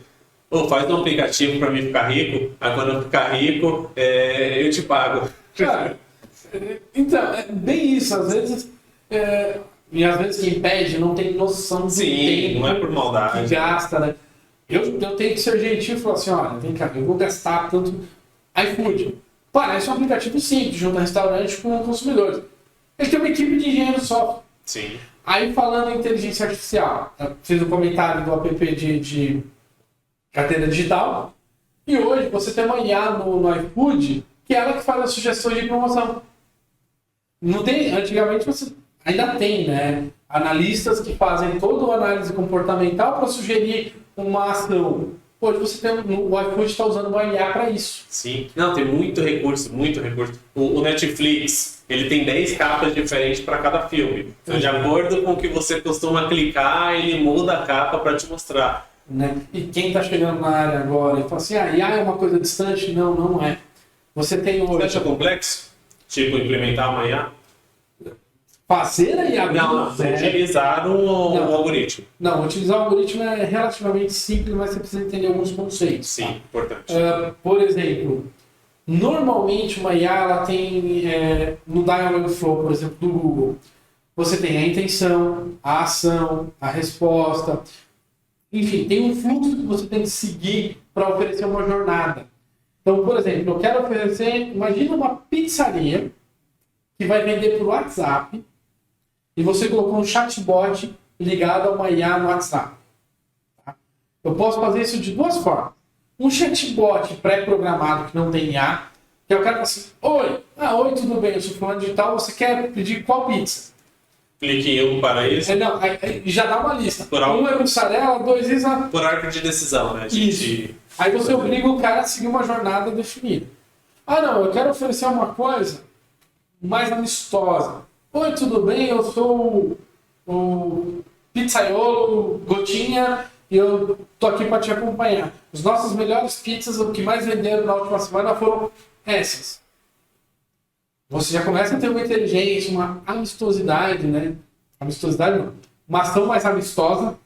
Speaker 1: Ô, faz um aplicativo pra mim ficar rico, aí quando eu ficar rico, eu te pago.
Speaker 2: Cara, então, é bem isso. Às vezes, e às vezes quem pede não tem noção do
Speaker 1: Sim,
Speaker 2: tempo
Speaker 1: não é por maldade.
Speaker 2: que gasta, né? Eu tenho que ser gentil e falar assim, olha, vem cá, eu vou gastar tanto iFood. Parece um aplicativo simples, junto a restaurante com consumidores. Ele tem uma equipe de engenheiro de software.
Speaker 1: Sim.
Speaker 2: Aí falando em inteligência artificial, eu fiz um comentário do app de carteira digital, e hoje você tem uma IA no iFood, que é ela que faz as sugestões de promoção. Não tem, antigamente você ainda tem, né? Analistas que fazem toda a análise comportamental para sugerir uma ação. Hoje você tem, o iFood está usando uma IA para isso.
Speaker 1: Sim. Não, tem muito recurso, muito recurso. O Netflix, ele tem 10 capas diferentes para cada filme. Então, de acordo com o que você costuma clicar, ele muda a capa para te mostrar.
Speaker 2: Né? E quem está chegando na área agora e fala assim, IA é uma coisa distante? Não, não é. Você tem
Speaker 1: Você
Speaker 2: hoje...
Speaker 1: acha complexo? Tipo, implementar uma IA?
Speaker 2: Fazer a IA
Speaker 1: Não, utilizar o algoritmo.
Speaker 2: Não, utilizar o algoritmo é relativamente simples, mas você precisa entender alguns conceitos.
Speaker 1: Sim, importante.
Speaker 2: Por exemplo, normalmente uma IA ela tem, no Dialogflow, por exemplo, do Google, você tem a intenção, a ação, a resposta, enfim, tem um fluxo que você tem que seguir para oferecer uma jornada. Então, por exemplo, eu quero oferecer, imagina uma pizzaria que vai vender por WhatsApp e você colocou um chatbot ligado a uma IA no WhatsApp. Tá? Eu posso fazer isso de duas formas. Um chatbot pré-programado que não tem IA, que é o cara que fala assim, oi, tudo bem, eu sou fulano de tal, você quer pedir qual pizza?
Speaker 1: Clique em um para isso.
Speaker 2: Não, aí já dá uma lista.
Speaker 1: Por
Speaker 2: Um é mussarela, 2 isa...
Speaker 1: Por arco de decisão, né?
Speaker 2: Isso. Aí você obriga o cara a seguir uma jornada definida. Ah, não, eu quero oferecer uma coisa mais amistosa. Oi, tudo bem? Eu sou o pizzaiolo Gotinha e eu tô aqui para te acompanhar. As nossas melhores pizzas, o que mais venderam na última semana foram essas. Você já começa a ter uma inteligência, uma amistosidade, né? Amistosidade não. Uma ação mais amistosa.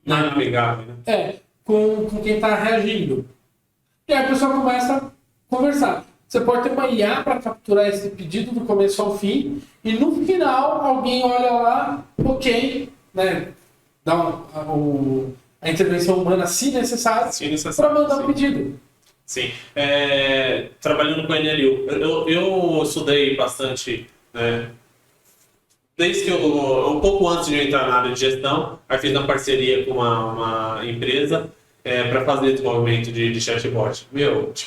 Speaker 1: Não é amigável, né?
Speaker 2: Com quem está reagindo. E aí a pessoa começa a conversar. Você pode ter uma IA para capturar esse pedido do começo ao fim e no final alguém olha lá, ok, né? Dá a intervenção humana se necessário, para mandar o pedido.
Speaker 1: Sim. Trabalhando com NLU, eu estudei bastante, né? Desde que um pouco antes de eu entrar na área de gestão, aí fiz uma parceria com uma empresa para fazer desenvolvimento de chatbot.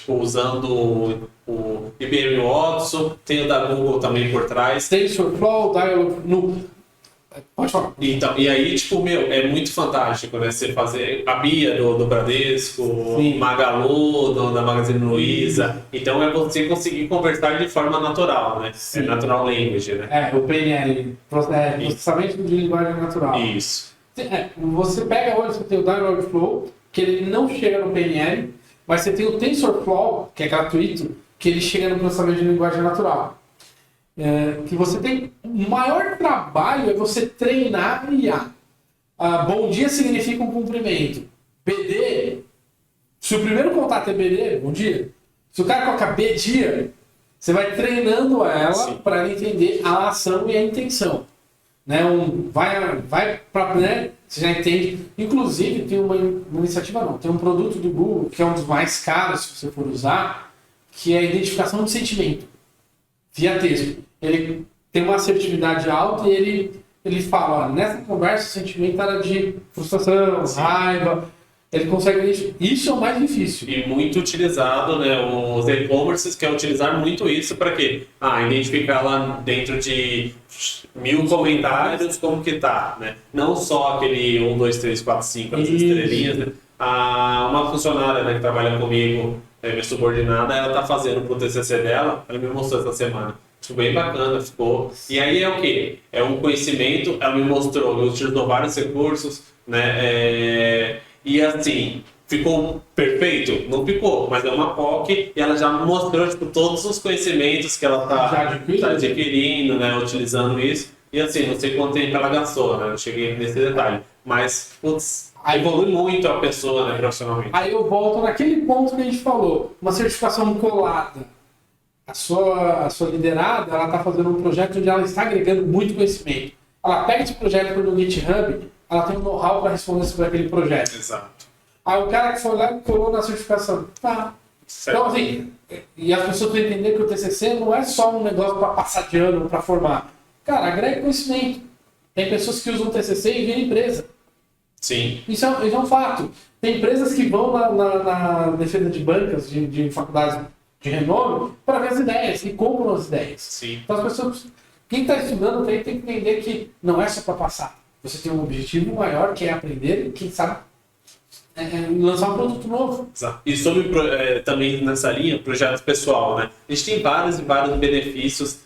Speaker 1: Usando o IBM Watson, tem o da Google também por trás.
Speaker 2: TensorFlow, Dialog... Pode falar.
Speaker 1: Então, e aí, é muito fantástico, né? Você fazer a Bia do Bradesco,
Speaker 2: Sim.
Speaker 1: Magalu da Magazine Luiza. Então, é você conseguir conversar de forma natural, né?
Speaker 2: Sim.
Speaker 1: É natural language, né?
Speaker 2: O PNL, processamento de linguagem natural.
Speaker 1: Isso.
Speaker 2: Você pega hoje, você tem o Dialogflow, que ele não chega no PNL, mas você tem o TensorFlow, que é gratuito, que ele chega no processamento de linguagem natural. Que você tem o maior trabalho é você treinar a IA. Bom dia significa um cumprimento. BD, se o primeiro contato é BD, bom dia. Se o cara coloca B dia, você vai treinando ela para ela entender a ação e a intenção. Né? Vai para, né? Você já entende. Inclusive tem uma iniciativa tem um produto do Google que é um dos mais caros se você for usar, que é a identificação de sentimento via texto. Ele tem uma assertividade alta e ele fala, nessa conversa o sentimento era de frustração, raiva. Ele consegue... Isso é o mais difícil.
Speaker 1: E muito utilizado, né? Os e-commerces querem utilizar muito isso para quê? Identificar lá dentro de 1000 comentários como que tá, né? Não só aquele 1, 2, 3, 4, 5, as estrelinhas, né? Uma funcionária, né, que trabalha comigo, minha subordinada, ela tá fazendo pro TCC dela, ela me mostrou essa semana. Bem bacana, ficou. E aí é o quê? É um conhecimento, ela me mostrou, eu utilizou vários recursos, né? E assim, ficou perfeito? Não ficou, mas é uma POC e ela já mostrou tipo, todos os conhecimentos que ela está adquirindo, né, utilizando isso. E assim, não sei quanto tempo ela gastou, né? Não cheguei nesse detalhe. Mas, putz, evolui muito a pessoa, né, profissionalmente.
Speaker 2: Aí eu volto naquele ponto que a gente falou, uma certificação colada. A sua liderada, ela está fazendo um projeto onde ela está agregando muito conhecimento. Ela pega esse projeto no GitHub, ela tem um know-how para responder sobre aquele projeto.
Speaker 1: Exato.
Speaker 2: Aí o cara que foi lá e colou na certificação. Tá.
Speaker 1: Certo.
Speaker 2: Então, assim, e as pessoas precisam entender que o TCC não é só um negócio para passar de ano, para formar. Cara, agrega conhecimento. Tem pessoas que usam o TCC e viram empresa.
Speaker 1: Sim.
Speaker 2: Isso é um fato. Tem empresas que vão na defesa de bancas, de faculdades de renome, para ver as ideias e compram as ideias.
Speaker 1: Sim.
Speaker 2: Então as pessoas, quem está estudando tem que entender que não é só para passar. Você tem um objetivo maior que é aprender e, quem sabe, lançar um produto novo.
Speaker 1: Exato. E sobre também nessa linha, projeto pessoal, né? A gente tem vários e vários benefícios.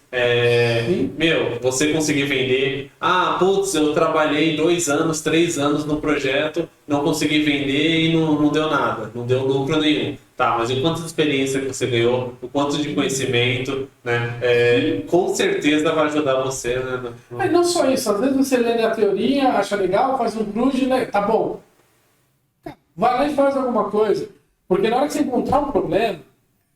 Speaker 1: Você conseguir vender. Ah, putz, eu trabalhei 2 anos, 3 anos no projeto, não consegui vender e não deu nada, não deu lucro nenhum. Tá, mas o quanto de experiência que você ganhou, o quanto de conhecimento, né? Com certeza vai ajudar você, né?
Speaker 2: Mas não só isso, às vezes você lê a teoria, acha legal, faz um crude, né? Tá bom. Vai lá e faz alguma coisa. Porque na hora que você encontrar um problema,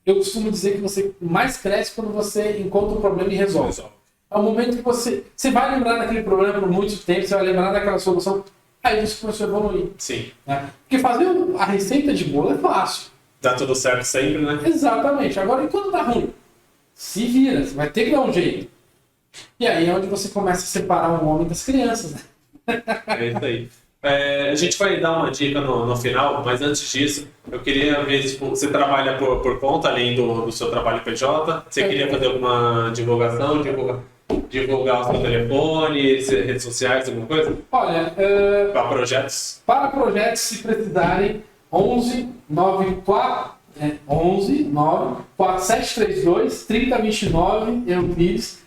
Speaker 2: eu costumo dizer que você mais cresce quando você encontra um problema e resolve. É o momento que você vai lembrar daquele problema por muito tempo, você vai lembrar daquela solução, aí você começou a evoluir.
Speaker 1: Sim.
Speaker 2: Né? Porque fazer a receita de bolo é fácil.
Speaker 1: Dá tudo certo sempre, né?
Speaker 2: Exatamente. Agora, e quando tá ruim? Se vira, você vai ter que dar um jeito. E aí é onde você começa a separar o homem das crianças, né?
Speaker 1: É isso aí. A gente vai dar uma dica no final, mas antes disso, eu queria ver se você trabalha por conta, além do seu trabalho PJ. Você queria fazer alguma divulgação, divulgar o seu telefone, redes sociais, alguma coisa?
Speaker 2: Olha,
Speaker 1: para projetos?
Speaker 2: Para projetos, se precisarem, 11 4732 3029, Euclides.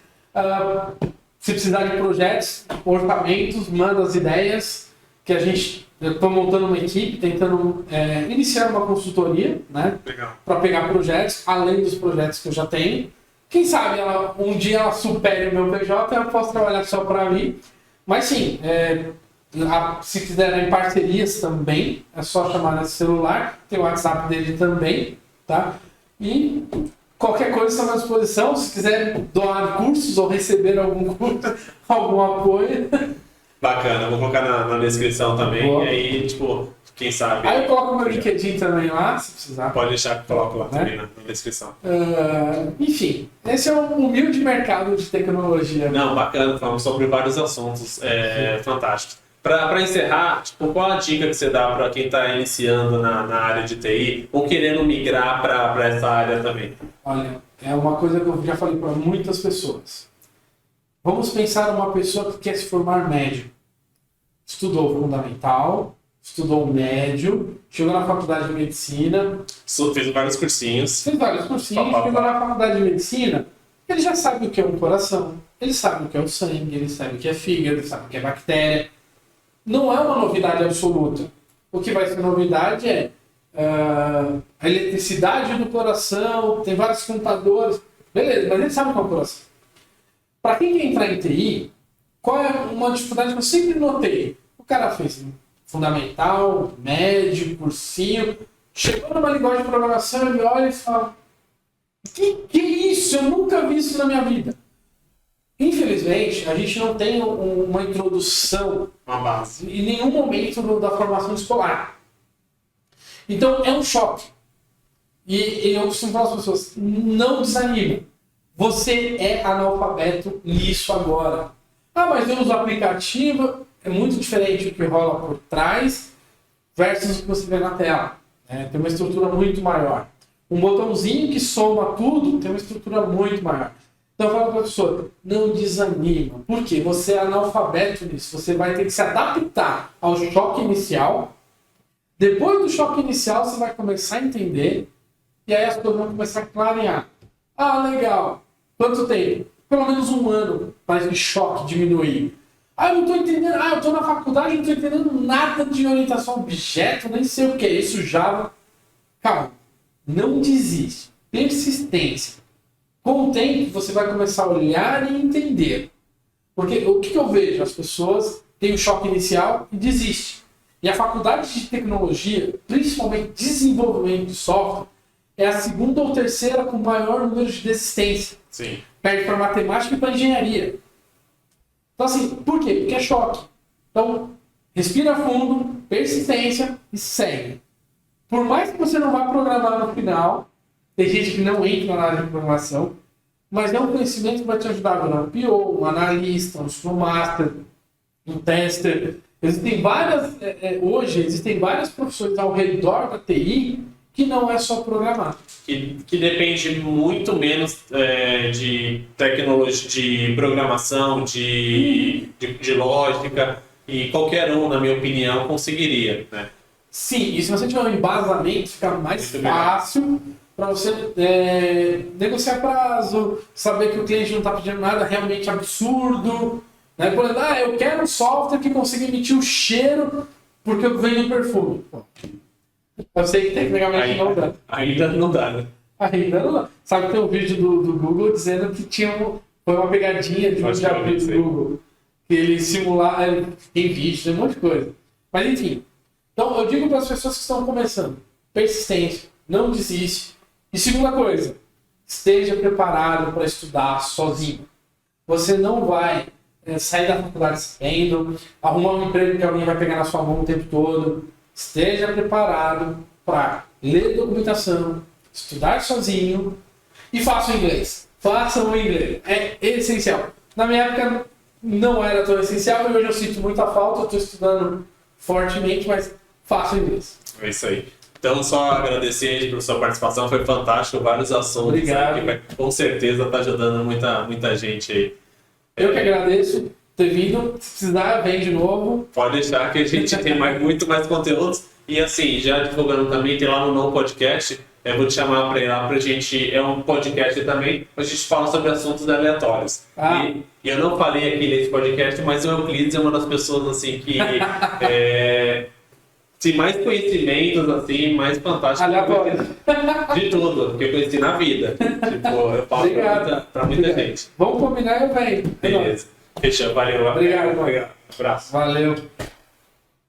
Speaker 2: Se precisar de projetos, orçamentos, manda as ideias, que eu estou montando uma equipe, tentando iniciar uma consultoria, né? Para pegar projetos, além dos projetos que eu já tenho. Quem sabe um dia ela supere o meu PJ e eu posso trabalhar só para mim. Mas sim, se quiserem parcerias também, é só chamar nesse celular, tem o WhatsApp dele também, tá? E qualquer coisa está à disposição, se quiser doar cursos ou receber algum curso, algum apoio.
Speaker 1: Bacana, vou colocar na descrição também,
Speaker 2: Boa.
Speaker 1: E aí, tipo, quem sabe...
Speaker 2: Aí eu coloco o meu LinkedIn também lá, se precisar.
Speaker 1: Pode deixar que eu coloco lá também na descrição.
Speaker 2: Enfim, esse é um humilde mercado de tecnologia.
Speaker 1: Não, bacana, falamos sobre vários assuntos fantásticos. Para encerrar, tipo, qual a dica que você dá para quem está iniciando na área de TI ou querendo migrar para essa área também?
Speaker 2: Olha, é uma coisa que eu já falei para muitas pessoas. Vamos pensar numa pessoa que quer se formar médico. Estudou fundamental, estudou médio, chegou na faculdade de medicina.
Speaker 1: Fez vários cursinhos.
Speaker 2: Chegou na faculdade de medicina, ele já sabe o que é um coração, ele sabe o que é o sangue, ele sabe o que é fígado, ele sabe o que é bactéria. Não é uma novidade absoluta. O que vai ser novidade é a eletricidade do coração, tem vários computadores. Beleza, mas ele sabe o que é um coração. Para quem quer entrar em TI, qual é uma dificuldade que eu sempre notei? O cara fez fundamental, médio, cursinho, chegou numa linguagem de programação, ele olha e fala: que é isso? Eu nunca vi isso na minha vida. Infelizmente, a gente não tem uma introdução,
Speaker 1: uma base,
Speaker 2: em nenhum momento da formação escolar. Então, é um choque. E eu costumo falar às pessoas: não desanime. Você é analfabeto nisso agora. Ah, mas eu uso aplicativo. É muito diferente o que rola por trás versus o que você vê na tela. Tem uma estrutura muito maior. Um botãozinho que soma tudo tem uma estrutura muito maior. Então eu falo para a pessoa: não desanima. Por quê? Você é analfabeto nisso. Você vai ter que se adaptar ao choque inicial. Depois do choque inicial, você vai começar a entender. E aí as coisas vão começar a clarear. Ah, legal. Quanto tempo? Pelo menos 1 ano para esse choque diminuir. Ah, eu não tô entendendo. Ah, eu tô na faculdade e não tô entendendo nada de orientação a objeto, nem sei o que é isso, Java. Calma, não desiste. Persistência. Com o tempo, você vai começar a olhar e entender. Porque o que eu vejo? As pessoas têm um choque inicial e desistem. E a faculdade de tecnologia, principalmente desenvolvimento de software, é a segunda ou terceira com maior número de desistência.
Speaker 1: Sim.
Speaker 2: Perde para matemática e para engenharia. Então assim, por quê? Porque é choque. Então, respira fundo, persistência e segue. Por mais que você não vá programar no final, tem gente que não entra na área de programação, mas é um conhecimento que vai te ajudar a virar um PO, um analista, um Scrum Master, um tester. Hoje existem várias profissões ao redor da TI que não é só programar.
Speaker 1: Que depende muito menos de tecnologia, de programação, de lógica, e qualquer um, na minha opinião, conseguiria, né?
Speaker 2: Sim, e se você tiver um embasamento, fica mais
Speaker 1: Muito
Speaker 2: fácil para você negociar prazo, saber que o cliente não está pedindo nada realmente absurdo. Né? Por exemplo, eu quero um software que consiga emitir o cheiro porque eu vendo perfume. Pô, eu sei que tecnicamente não dá.
Speaker 1: Ainda não dá, né?
Speaker 2: Ainda não dá. Sabe que tem um vídeo do Google dizendo que foi uma pegadinha de um de abrir do Google. Que ele simular, tem vídeo, tem um monte de coisa. Mas enfim. Então eu digo para as pessoas que estão começando, persistência, não desiste. E segunda coisa, esteja preparado para estudar sozinho. Você não vai sair da faculdade sabendo, arrumar um emprego que alguém vai pegar na sua mão o tempo todo. Esteja preparado para ler documentação, estudar sozinho e faça o inglês. Faça o inglês. É essencial. Na minha época não era tão essencial, e hoje eu sinto muita falta, eu estou estudando fortemente, mas faça o inglês.
Speaker 1: É isso aí. Então, só agradecer aí pela sua participação, foi fantástico, vários assuntos.
Speaker 2: Obrigado.
Speaker 1: Aí, que com certeza está ajudando muita gente aí.
Speaker 2: Eu que agradeço ter vindo. Se precisar, vem de novo.
Speaker 1: Pode deixar que a gente tem muito mais conteúdos. E assim, já divulgando também, tem lá no Não Podcast. Eu vou te chamar para ir lá pra gente. É um podcast também, a gente fala sobre assuntos aleatórios. E eu não falei aqui nesse podcast, mas o Euclides é uma das pessoas assim que tem mais conhecimentos, assim, mais fantásticos de tudo que eu conheci na vida. Tipo, eu falo pra muita gente.
Speaker 2: Vamos combinar, eu venho.
Speaker 1: Beleza. Fechou, valeu.
Speaker 2: Obrigado.
Speaker 1: Um abraço.
Speaker 2: Valeu.